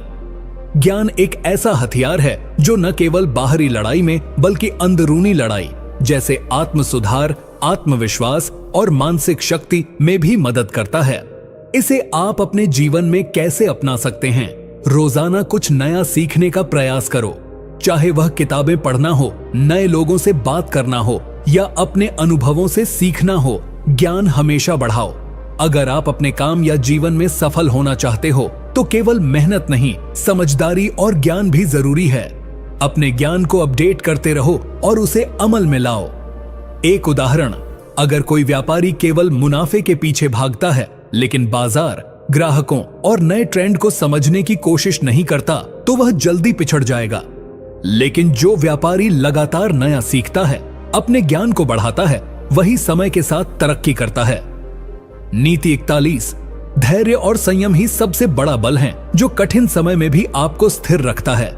ज्ञान एक ऐसा हथियार है जो न केवल बाहरी लड़ाई में बल्कि अंदरूनी लड़ाई जैसे आत्म सुधार, आत्मविश्वास और मानसिक शक्ति में भी मदद करता है। इसे आप अपने जीवन में कैसे अपना सकते हैं? रोजाना कुछ नया सीखने का प्रयास करो, चाहे वह किताबें पढ़ना हो, नए लोगों से बात करना हो या अपने अनुभवों से सीखना हो। ज्ञान हमेशा बढ़ाओ। अगर आप अपने काम या जीवन में सफल होना चाहते हो तो केवल मेहनत नहीं, समझदारी और ज्ञान भी जरूरी है। अपने ज्ञान को अपडेट करते रहो और उसे अमल में लाओ। एक उदाहरण, अगर कोई व्यापारी केवल मुनाफे के पीछे भागता है लेकिन बाजार, ग्राहकों और नए ट्रेंड को समझने की कोशिश नहीं करता तो वह जल्दी पिछड़ जाएगा। लेकिन जो व्यापारी लगातार नया सीखता है, अपने ज्ञान को बढ़ाता है, वही समय के साथ तरक्की करता है। नीति 41, धैर्य और संयम ही सबसे बड़ा बल है जो कठिन समय में भी आपको स्थिर रखता है।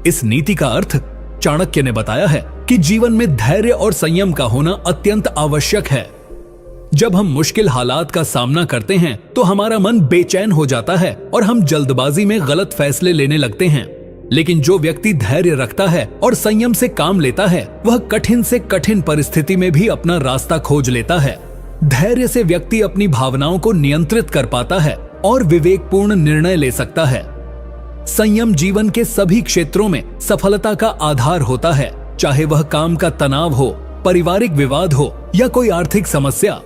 इस नीति का अर्थ चाणक्य ने बताया है कि जीवन में धैर्य और संयम का होना अत्यंत आवश्यक है। जब हम मुश्किल हालात का सामना करते हैं तो हमारा मन बेचैन हो जाता है और हम जल्दबाजी में गलत फैसले लेने लगते हैं। लेकिन जो व्यक्ति धैर्य रखता है और संयम से काम लेता है, वह कठिन से कठिन परिस्थिति में भी अपना रास्ता खोज लेता है। धैर्य से व्यक्ति अपनी भावनाओं को नियंत्रित कर पाता है और विवेकपूर्ण निर्णय ले सकता है। संयम जीवन के सभी क्षेत्रों में सफलता का आधार होता है, चाहे वह काम का तनाव हो, पारिवारिक विवाद हो या कोई आर्थिक समस्या।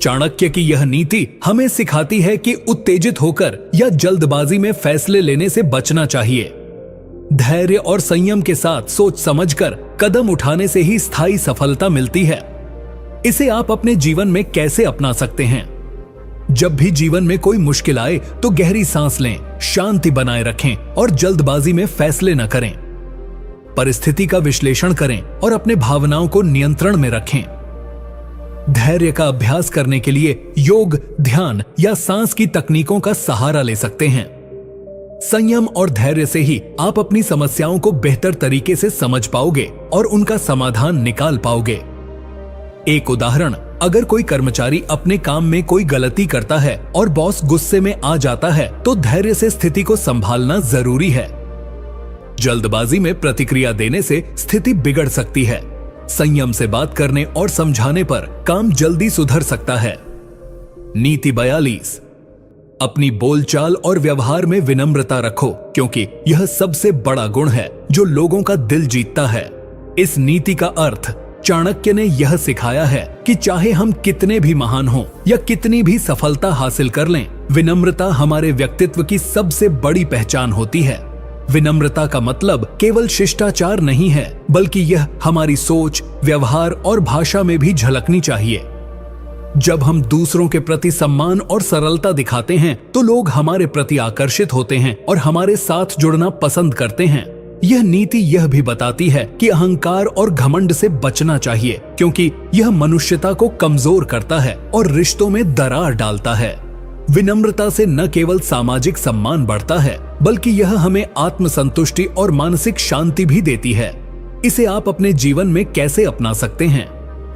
चाणक्य की यह नीति हमें सिखाती है कि उत्तेजित होकर या जल्दबाजी में फैसले लेने से बचना चाहिए। धैर्य और संयम के साथ सोच समझकर कदम उठाने से ही स्थायी सफलता मिलती है। इसे आप अपने जीवन में कैसे अपना सकते हैं? जब भी जीवन में कोई मुश्किल आए तो गहरी सांस लें, शांति बनाए रखें और जल्दबाजी में फैसले न करें। परिस्थिति का विश्लेषण करें और अपने भावनाओं को नियंत्रण में रखें। धैर्य का अभ्यास करने के लिए योग, ध्यान या सांस की तकनीकों का सहारा ले सकते हैं। संयम और धैर्य से ही आप अपनी समस्याओं को बेहतर तरीके से समझ पाओगे और उनका समाधान निकाल पाओगे। एक उदाहरण, अगर कोई कर्मचारी अपने काम में कोई गलती करता है और बॉस गुस्से में आ जाता है तो धैर्य से स्थिति को संभालना जरूरी है। जल्दबाजी में प्रतिक्रिया देने से स्थिति बिगड़ सकती है। संयम से बात करने और समझाने पर काम जल्दी सुधर सकता है। नीति 42, अपनी बोलचाल और व्यवहार में विनम्रता रखो, क्योंकि यह सबसे बड़ा गुण है जो लोगों का दिल जीतता है। इस नीति का अर्थ चाणक्य ने यह सिखाया है कि चाहे हम कितने भी महान हों या कितनी भी सफलता हासिल कर लें, विनम्रता हमारे व्यक्तित्व की सबसे बड़ी पहचान होती है। विनम्रता का मतलब केवल शिष्टाचार नहीं है, बल्कि यह हमारी सोच, व्यवहार और भाषा में भी झलकनी चाहिए। जब हम दूसरों के प्रति सम्मान और सरलता दिखाते हैं तो लोग हमारे प्रति आकर्षित होते हैं और हमारे साथ जुड़ना पसंद करते हैं। यह नीति यह भी बताती है कि अहंकार और घमंड से बचना चाहिए, क्योंकि यह मनुष्यता को कमजोर करता है और रिश्तों में दरार डालता है। विनम्रता से न केवल सामाजिक सम्मान बढ़ता है, बल्कि यह हमें आत्मसंतुष्टि और मानसिक शांति भी देती है। इसे आप अपने जीवन में कैसे अपना सकते हैं?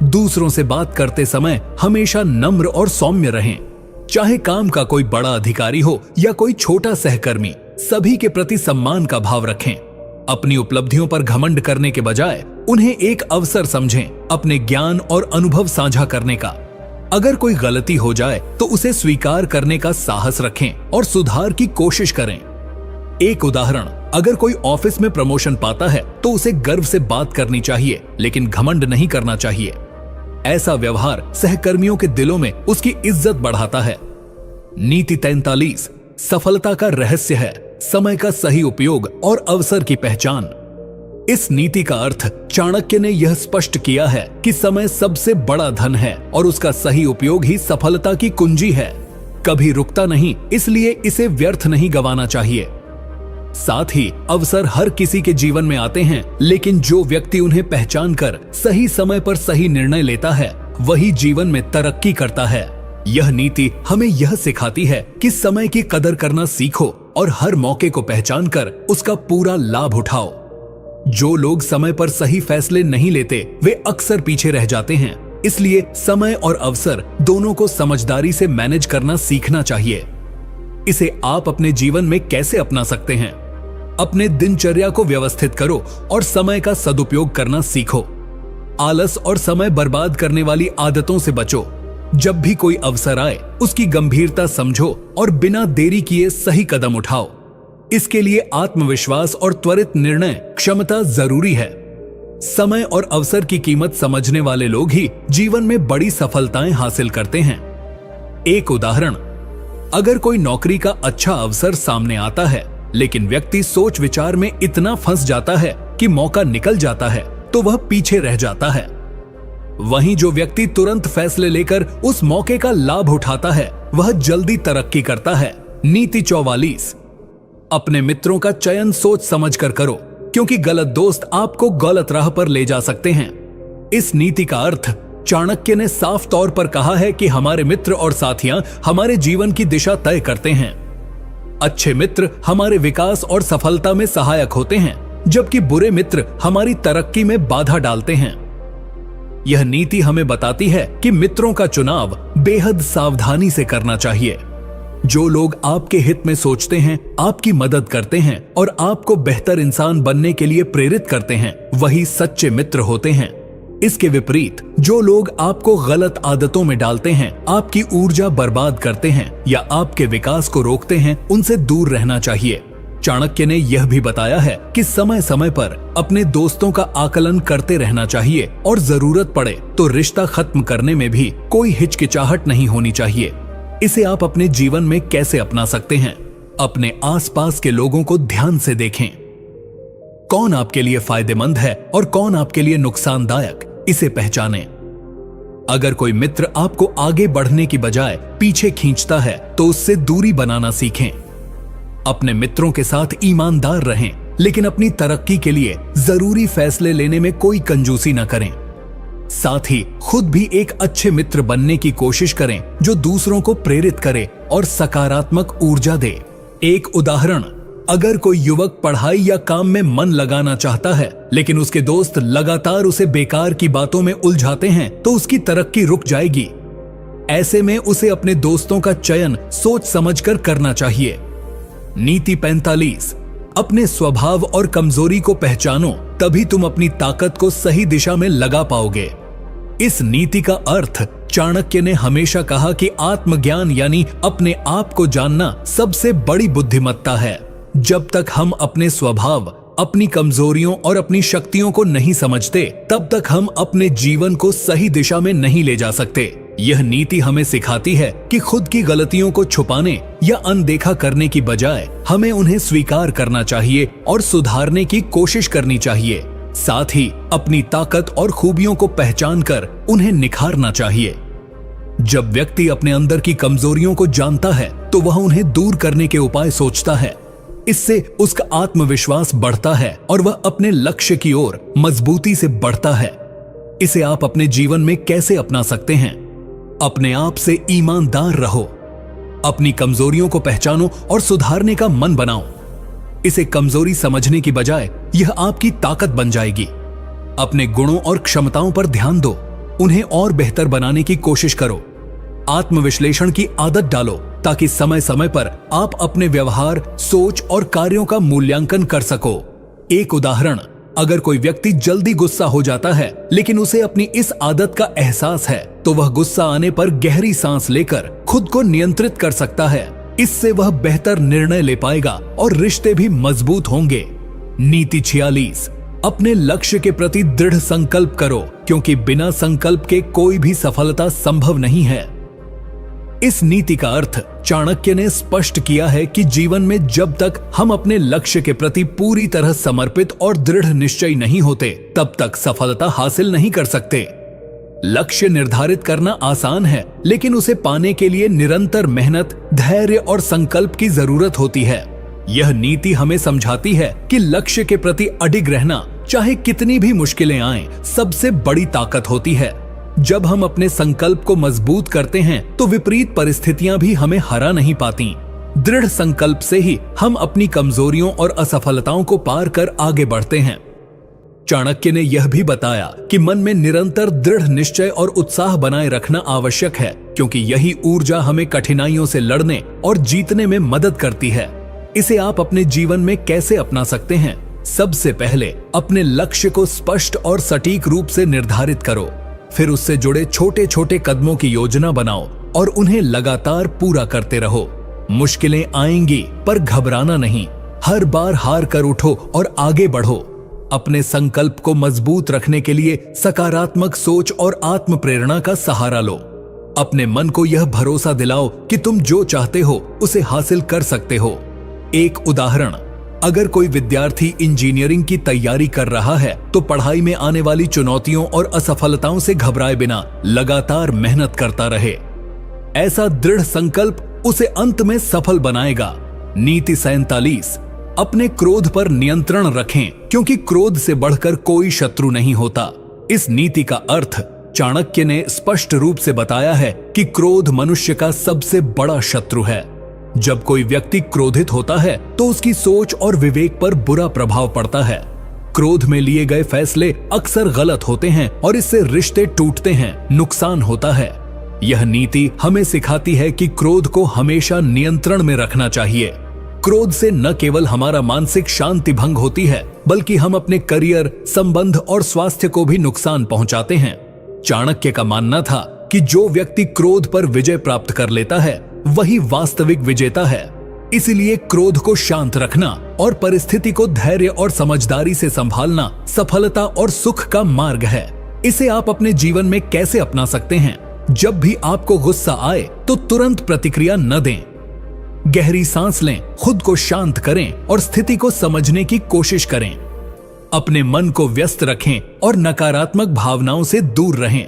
दूसरों से बात करते समय हमेशा नम्र और सौम्य रहें। चाहे काम का कोई बड़ा अधिकारी हो या कोई छोटा सहकर्मी, सभी के प्रति सम्मान का भाव रखें। अपनी उपलब्धियों पर घमंड करने के बजाय उन्हें एक अवसर समझें अपने ज्ञान और अनुभव साझा करने का। अगर कोई गलती हो जाए तो उसे स्वीकार करने का साहस रखें और सुधार की कोशिश करें। एक उदाहरण, अगर कोई ऑफिस में प्रमोशन पाता है तो उसे गर्व से बात करनी चाहिए, लेकिन घमंड नहीं करना चाहिए। ऐसा व्यवहार सहकर्मियों के दिलों में उसकी इज्जत बढ़ाता है। नीति 43 सफलता का रहस्य है समय का सही उपयोग और अवसर की पहचान। इस नीति का अर्थ चाणक्य ने यह स्पष्ट किया है कि समय सबसे बड़ा धन है और उसका सही उपयोग ही सफलता की कुंजी है। कभी रुकता नहीं, इसलिए इसे व्यर्थ नहीं गंवाना चाहिए। साथ ही अवसर हर किसी के जीवन में आते हैं, लेकिन जो व्यक्ति उन्हें पहचान कर सही समय पर सही निर्णय लेता है वही जीवन में तरक्की करता है। यह नीति हमें यह सिखाती है कि समय की कदर करना सीखो और हर मौके को पहचान कर उसका पूरा लाभ उठाओ। जो लोग समय पर सही फैसले नहीं लेते वे अक्सर पीछे रह जाते हैं। इसलिए समय और अवसर दोनों को समझदारी से मैनेज करना सीखना चाहिए। इसे आप अपने जीवन में कैसे अपना सकते हैं? अपने दिनचर्या को व्यवस्थित करो और समय का सदुपयोग करना सीखो। आलस और समय बर्बाद करने वाली आदतों से बचो। जब भी कोई अवसर आए उसकी गंभीरता समझो और बिना देरी किए सही कदम उठाओ। इसके लिए आत्मविश्वास और त्वरित निर्णय क्षमता जरूरी है। समय और अवसर की कीमत समझने वाले लोग ही जीवन में बड़ी सफलताएं हासिल करते हैं। एक उदाहरण, अगर कोई नौकरी का अच्छा अवसर सामने आता है लेकिन व्यक्ति सोच विचार में इतना फंस जाता है कि मौका निकल जाता है तो वह पीछे रह जाता है। वहीं जो व्यक्ति तुरंत फैसले लेकर उस मौके का लाभ उठाता है वह जल्दी तरक्की करता है। नीति 44 अपने मित्रों का चयन सोच समझकर करो, क्योंकि गलत दोस्त आपको गलत राह पर ले जा सकते हैं। इस नीति का अर्थ चाणक्य ने साफ तौर पर कहा है कि हमारे मित्र और साथियां हमारे जीवन की दिशा तय करते हैं। अच्छे मित्र हमारे विकास और सफलता में सहायक होते हैं, जबकि बुरे मित्र हमारी तरक्की में बाधा डालते हैं। यह नीति हमें बताती है कि मित्रों का चुनाव बेहद सावधानी से करना चाहिए। जो लोग आपके हित में सोचते हैं, आपकी मदद करते हैं और आपको बेहतर इंसान बनने के लिए प्रेरित करते हैं, वही सच्चे मित्र होते हैं। इसके विपरीत जो लोग आपको गलत आदतों में डालते हैं, आपकी ऊर्जा बर्बाद करते हैं या आपके विकास को रोकते हैं, उनसे दूर रहना चाहिए। चाणक्य ने यह भी बताया है कि समय समय पर अपने दोस्तों का आकलन करते रहना चाहिए और जरूरत पड़े तो रिश्ता खत्म करने में भी कोई हिचकिचाहट नहीं होनी चाहिए। इसे आप अपने जीवन में कैसे अपना सकते हैं? अपने आसपास के लोगों को ध्यान से देखें। कौन आपके लिए फायदेमंद है और कौन आपके लिए नुकसानदायक, इसे पहचानें। अगर कोई मित्र आपको आगे बढ़ने की बजाय पीछे खींचता है तो उससे दूरी बनाना सीखें। अपने मित्रों के साथ ईमानदार रहें, लेकिन अपनी तरक्की के लिए जरूरी फैसले लेने में कोई कंजूसी न करें। साथ ही खुद भी एक अच्छे मित्र बनने की कोशिश करें जो दूसरों को प्रेरित करे और सकारात्मक ऊर्जा दे। एक उदाहरण, अगर कोई युवक पढ़ाई या काम में मन लगाना चाहता है लेकिन उसके दोस्त लगातार उसे बेकार की बातों में उलझाते हैं तो उसकी तरक्की रुक जाएगी। ऐसे में उसे अपने दोस्तों का चयन सोच समझकर करना चाहिए। नीति 45 अपने स्वभाव और कमजोरी को पहचानो, तभी तुम अपनी ताकत को सही दिशा में लगा पाओगे। इस नीति का अर्थ चाणक्य ने हमेशा कहा कि आत्मज्ञान यानी अपने आप को जानना सबसे बड़ी बुद्धिमत्ता है। जब तक हम अपने स्वभाव, अपनी कमजोरियों और अपनी शक्तियों को नहीं समझते, तब तक हम अपने जीवन को सही दिशा में नहीं ले जा सकते। यह नीति हमें सिखाती है कि खुद की गलतियों को छुपाने या अनदेखा करने की बजाय हमें उन्हें स्वीकार करना चाहिए और सुधारने की कोशिश करनी चाहिए। साथ ही अपनी ताकत और खूबियों को पहचान कर उन्हें निखारना चाहिए। जब व्यक्ति अपने अंदर की कमजोरियों को जानता है तो वह उन्हें दूर करने के उपाय सोचता है। इससे उसका आत्मविश्वास बढ़ता है और वह अपने लक्ष्य की ओर मजबूती से बढ़ता है। इसे आप अपने जीवन में कैसे अपना सकते हैं? अपने आप से ईमानदार रहो, अपनी कमजोरियों को पहचानो और सुधारने का मन बनाओ। इसे कमजोरी समझने की बजाय यह आपकी ताकत बन जाएगी। अपने गुणों और क्षमताओं पर ध्यान दो, उन्हें और बेहतर बनाने की कोशिश करो। आत्मविश्लेषण की आदत डालो ताकि समय समय पर आप अपने व्यवहार, सोच और कार्यों का मूल्यांकन कर सको। एक उदाहरण, अगर कोई व्यक्ति जल्दी गुस्सा हो जाता है लेकिन उसे अपनी इस आदत का एहसास है तो वह गुस्सा आने पर गहरी सांस लेकर खुद को नियंत्रित कर सकता है। इससे वह बेहतर निर्णय ले पाएगा और रिश्ते भी मजबूत होंगे। नीति 46, अपने लक्ष्य के प्रति दृढ़ संकल्प करो, क्योंकि बिना संकल्प के कोई भी सफलता संभव नहीं है। इस नीति का अर्थ चाणक्य ने स्पष्ट किया है कि जीवन में जब तक हम अपने लक्ष्य के प्रति पूरी तरह समर्पित और दृढ़ निश्चयी नहीं होते, तब तक सफलता हासिल नहीं कर सकते। लक्ष्य निर्धारित करना आसान है, लेकिन उसे पाने के लिए निरंतर मेहनत, धैर्य और संकल्प की जरूरत होती है। यह नीति हमें समझाती है कि लक्ष्य के प्रति अडिग रहना, चाहे कितनी भी मुश्किलें आएं, सबसे बड़ी ताकत होती है। जब हम अपने संकल्प को मजबूत करते हैं तो विपरीत परिस्थितियां भी हमें हरा नहीं पाती। दृढ़ संकल्प से ही हम अपनी कमजोरियों और असफलताओं को पार कर आगे बढ़ते हैं। चाणक्य ने यह भी बताया कि मन में निरंतर दृढ़ निश्चय और उत्साह बनाए रखना आवश्यक है, क्योंकि यही ऊर्जा हमें कठिनाइयों से लड़ने और जीतने में मदद करती है। इसे आप अपने जीवन में कैसे अपना सकते हैं? सबसे पहले अपने लक्ष्य को स्पष्ट और सटीक रूप से निर्धारित करो। फिर उससे जुड़े छोटे छोटे कदमों की योजना बनाओ और उन्हें लगातार पूरा करते रहो। मुश्किलें आएंगी, पर घबराना नहीं। हर बार हार कर उठो और आगे बढ़ो। अपने संकल्प को मजबूत रखने के लिए सकारात्मक सोच और आत्म प्रेरणा का सहारा लो। अपने मन को यह भरोसा दिलाओ कि तुम जो चाहते हो उसे हासिल कर सकते हो। एक उदाहरण, अगर कोई विद्यार्थी इंजीनियरिंग की तैयारी कर रहा है तो पढ़ाई में आने वाली चुनौतियों और असफलताओं से घबराए बिना लगातार मेहनत करता रहे। ऐसा दृढ़ संकल्प उसे अंत में सफल बनाएगा। नीति 47, अपने क्रोध पर नियंत्रण रखें, क्योंकि क्रोध से बढ़कर कोई शत्रु नहीं होता। इस नीति का अर्थ चाणक्य ने स्पष्ट रूप से बताया है कि क्रोध मनुष्य का सबसे बड़ा शत्रु है। जब कोई व्यक्ति क्रोधित होता है तो उसकी सोच और विवेक पर बुरा प्रभाव पड़ता है। क्रोध में लिए गए फैसले अक्सर गलत होते हैं और इससे रिश्ते टूटते हैं, नुकसान होता है। यह नीति हमें सिखाती है कि क्रोध को हमेशा नियंत्रण में रखना चाहिए। क्रोध से न केवल हमारा मानसिक शांति भंग होती है, बल्कि हम अपने करियर, संबंध और स्वास्थ्य को भी नुकसान पहुंचाते हैं। चाणक्य का मानना था कि जो व्यक्ति क्रोध पर विजय प्राप्त कर लेता है वही वास्तविक विजेता है। इसलिए क्रोध को शांत रखना और परिस्थिति को धैर्य और समझदारी से संभालना सफलता और सुख का मार्ग है। इसे आप अपने जीवन में कैसे अपना सकते हैं? जब भी आपको गुस्सा आए तो तुरंत प्रतिक्रिया न दें। गहरी सांस लें, खुद को शांत करें और स्थिति को समझने की कोशिश करें। अपने मन को व्यस्त रखें और नकारात्मक भावनाओं से दूर रहें।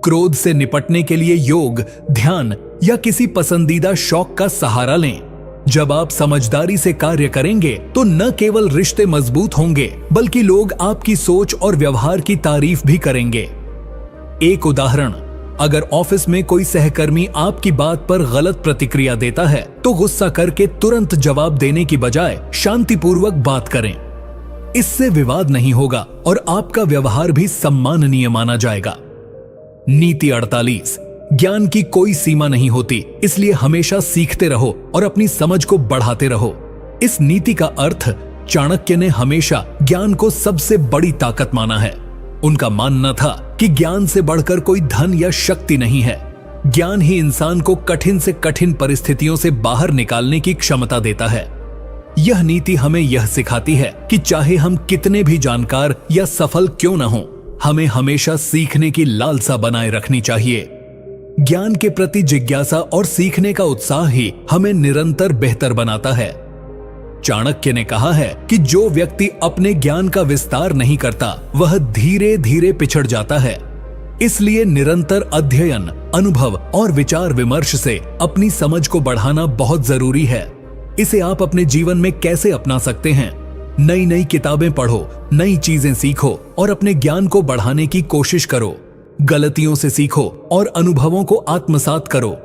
क्रोध से निपटने के लिए योग, ध्यान या किसी पसंदीदा शौक का सहारा लें। जब आप समझदारी से कार्य करेंगे तो न केवल रिश्ते मजबूत होंगे, बल्कि लोग आपकी सोच और व्यवहार की तारीफ भी करेंगे। एक उदाहरण, अगर ऑफिस में कोई सहकर्मी आपकी बात पर गलत प्रतिक्रिया देता है तो गुस्सा करके तुरंत जवाब देने की बजाय शांतिपूर्वक बात करें। इससे विवाद नहीं होगा और आपका व्यवहार भी सम्माननीय माना जाएगा। नीति 48, ज्ञान की कोई सीमा नहीं होती, इसलिए हमेशा सीखते रहो और अपनी समझ को बढ़ाते रहो। इस नीति का अर्थ चाणक्य ने हमेशा ज्ञान को सबसे बड़ी ताकत माना है। उनका मानना था कि ज्ञान से बढ़कर कोई धन या शक्ति नहीं है। ज्ञान ही इंसान को कठिन से कठिन परिस्थितियों से बाहर निकालने की क्षमता देता है। यह नीति हमें यह सिखाती है कि चाहे हम कितने भी जानकार या सफल क्यों न हों, हमें हमेशा सीखने की लालसा बनाए रखनी चाहिए। ज्ञान के प्रति जिज्ञासा और सीखने का उत्साह ही हमें निरंतर बेहतर बनाता है। चाणक्य ने कहा है कि जो व्यक्ति अपने ज्ञान का विस्तार नहीं करता वह धीरे धीरे पिछड़ जाता है। इसलिए निरंतर अध्ययन, अनुभव और विचार विमर्श से अपनी समझ को बढ़ाना बहुत जरूरी है। इसे आप अपने जीवन में कैसे अपना सकते हैं? नई नई किताबें पढ़ो, नई चीजें सीखो और अपने ज्ञान को बढ़ाने की कोशिश करो। गलतियों से सीखो और अनुभवों को आत्मसात करो।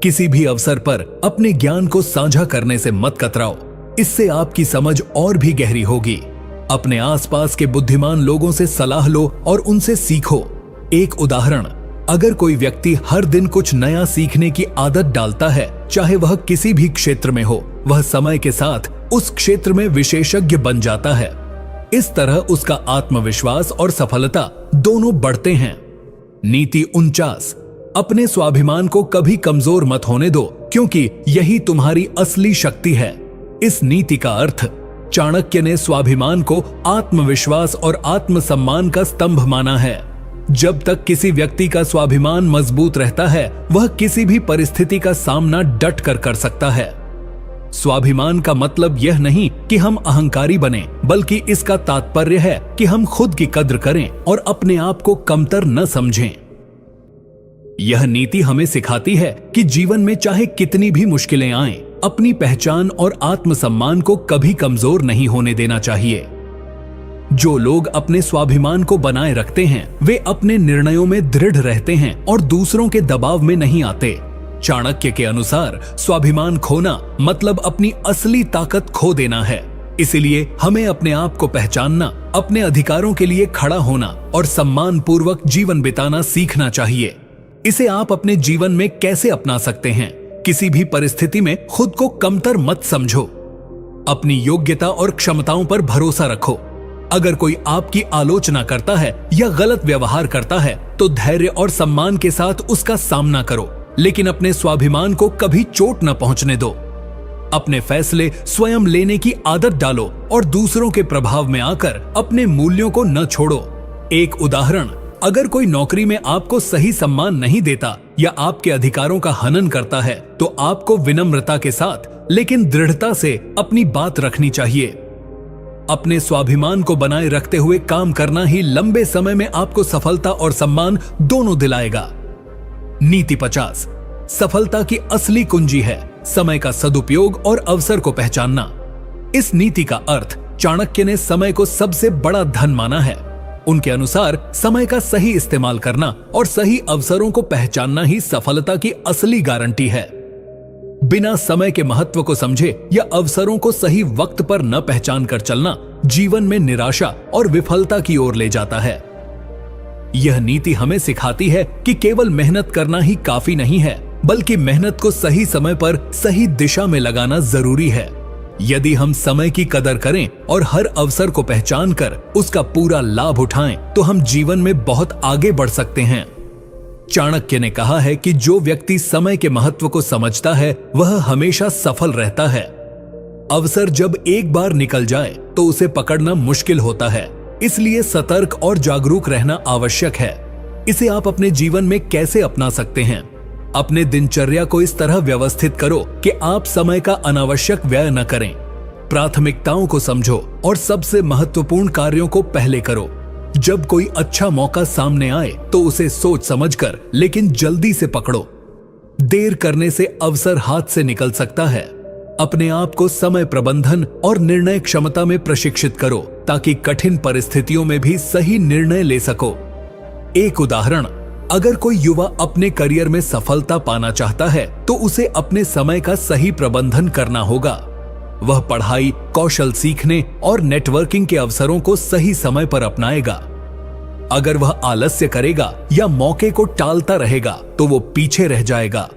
किसी भी अवसर पर अपने ज्ञान को साझा करने से मत कतराओ, इससे आपकी समझ और भी गहरी होगी। अपने आसपास के बुद्धिमान लोगों से सलाह लो और उनसे सीखो। एक उदाहरण, अगर कोई व्यक्ति हर दिन कुछ नया सीखने की आदत डालता है, चाहे वह किसी भी क्षेत्र में हो, वह समय के साथ उस क्षेत्र में विशेषज्ञ बन जाता है। इस तरह उसका आत्मविश्वास और सफलता दोनों बढ़ते हैं। नीति 49, अपने स्वाभिमान को कभी कमजोर मत होने दो, क्योंकि यही तुम्हारी असली शक्ति है। इस नीति का अर्थ, चाणक्य ने स्वाभिमान को आत्मविश्वास और आत्मसम्मान का स्तंभ माना है। जब तक किसी व्यक्ति का स्वाभिमान मजबूत रहता है, वह किसी भी परिस्थिति का सामना डट कर सकता है। स्वाभिमान का मतलब यह नहीं कि हम अहंकारी बने, बल्कि इसका तात्पर्य है कि हम खुद की कद्र करें और अपने आप को कमतर न समझें। यह नीति हमें सिखाती है कि जीवन में चाहे कितनी भी मुश्किलें आएं, अपनी पहचान और आत्मसम्मान को कभी कमजोर नहीं होने देना चाहिए। जो लोग अपने स्वाभिमान को बनाए रखते हैं, वे अपने निर्णयों में दृढ़ रहते हैं और दूसरों के दबाव में नहीं आते। चाणक्य के अनुसार स्वाभिमान खोना मतलब अपनी असली ताकत खो देना है। इसीलिए हमें अपने आप को पहचानना, अपने अधिकारों के लिए खड़ा होना और सम्मान पूर्वक जीवन बिताना सीखना चाहिए। इसे आप अपने जीवन में कैसे अपना सकते हैं? किसी भी परिस्थिति में खुद को कमतर मत समझो। अपनी योग्यता और क्षमताओं पर भरोसा रखो। अगर कोई आपकी आलोचना करता है या गलत व्यवहार करता है, तो धैर्य और सम्मान के साथ उसका सामना करो, लेकिन अपने स्वाभिमान को कभी चोट न पहुंचने दो। अपने फैसले स्वयं लेने की आदत डालो और दूसरों के प्रभाव में आकर अपने मूल्यों को न छोड़ो। एक उदाहरण, अगर कोई नौकरी में आपको सही सम्मान नहीं देता या आपके अधिकारों का हनन करता है, तो आपको विनम्रता के साथ लेकिन दृढ़ता से अपनी बात रखनी चाहिए। अपने स्वाभिमान को बनाए रखते हुए काम करना ही लंबे समय में आपको सफलता और सम्मान दोनों दिलाएगा। नीति 50, सफलता की असली कुंजी है समय का सदुपयोग और अवसर को पहचानना। इस नीति का अर्थ, चाणक्य ने समय को सबसे बड़ा धन माना है। उनके अनुसार समय का सही इस्तेमाल करना और सही अवसरों को पहचानना ही सफलता की असली गारंटी है। बिना समय के महत्व को समझे या अवसरों को सही वक्त पर न पहचान कर चलना जीवन में निराशा और विफलता की ओर ले जाता है। यह नीति हमें सिखाती है कि केवल मेहनत करना ही काफी नहीं है, बल्कि मेहनत को सही समय पर सही दिशा में लगाना जरूरी है। यदि हम समय की कदर करें और हर अवसर को पहचान कर उसका पूरा लाभ उठाएं, तो हम जीवन में बहुत आगे बढ़ सकते हैं। चाणक्य ने कहा है कि जो व्यक्ति समय के महत्व को समझता है, वह हमेशा सफल रहता है। अवसर जब एक बार निकल जाए तो उसे पकड़ना मुश्किल होता है, इसलिए सतर्क और जागरूक रहना आवश्यक है। इसे आप अपने जीवन में कैसे अपना सकते हैं? अपने दिनचर्या को इस तरह व्यवस्थित करो कि आप समय का अनावश्यक व्यय न करें। प्राथमिकताओं को समझो और सबसे महत्वपूर्ण कार्यों को पहले करो। जब कोई अच्छा मौका सामने आए तो उसे सोच समझकर लेकिन जल्दी से पकड़ो। देर करने से अवसर हाथ से निकल सकता है। अपने आप को समय प्रबंधन और निर्णय क्षमता में प्रशिक्षित करो, ताकि कठिन परिस्थितियों में भी सही निर्णय ले सको। एक उदाहरण, अगर कोई युवा अपने करियर में सफलता पाना चाहता है, तो उसे अपने समय का सही प्रबंधन करना होगा। वह पढ़ाई, कौशल सीखने और नेटवर्किंग के अवसरों को सही समय पर अपनाएगा। अगर वह आलस्य करेगा या मौके को टालता रहेगा, तो वो पीछे रह जाएगा।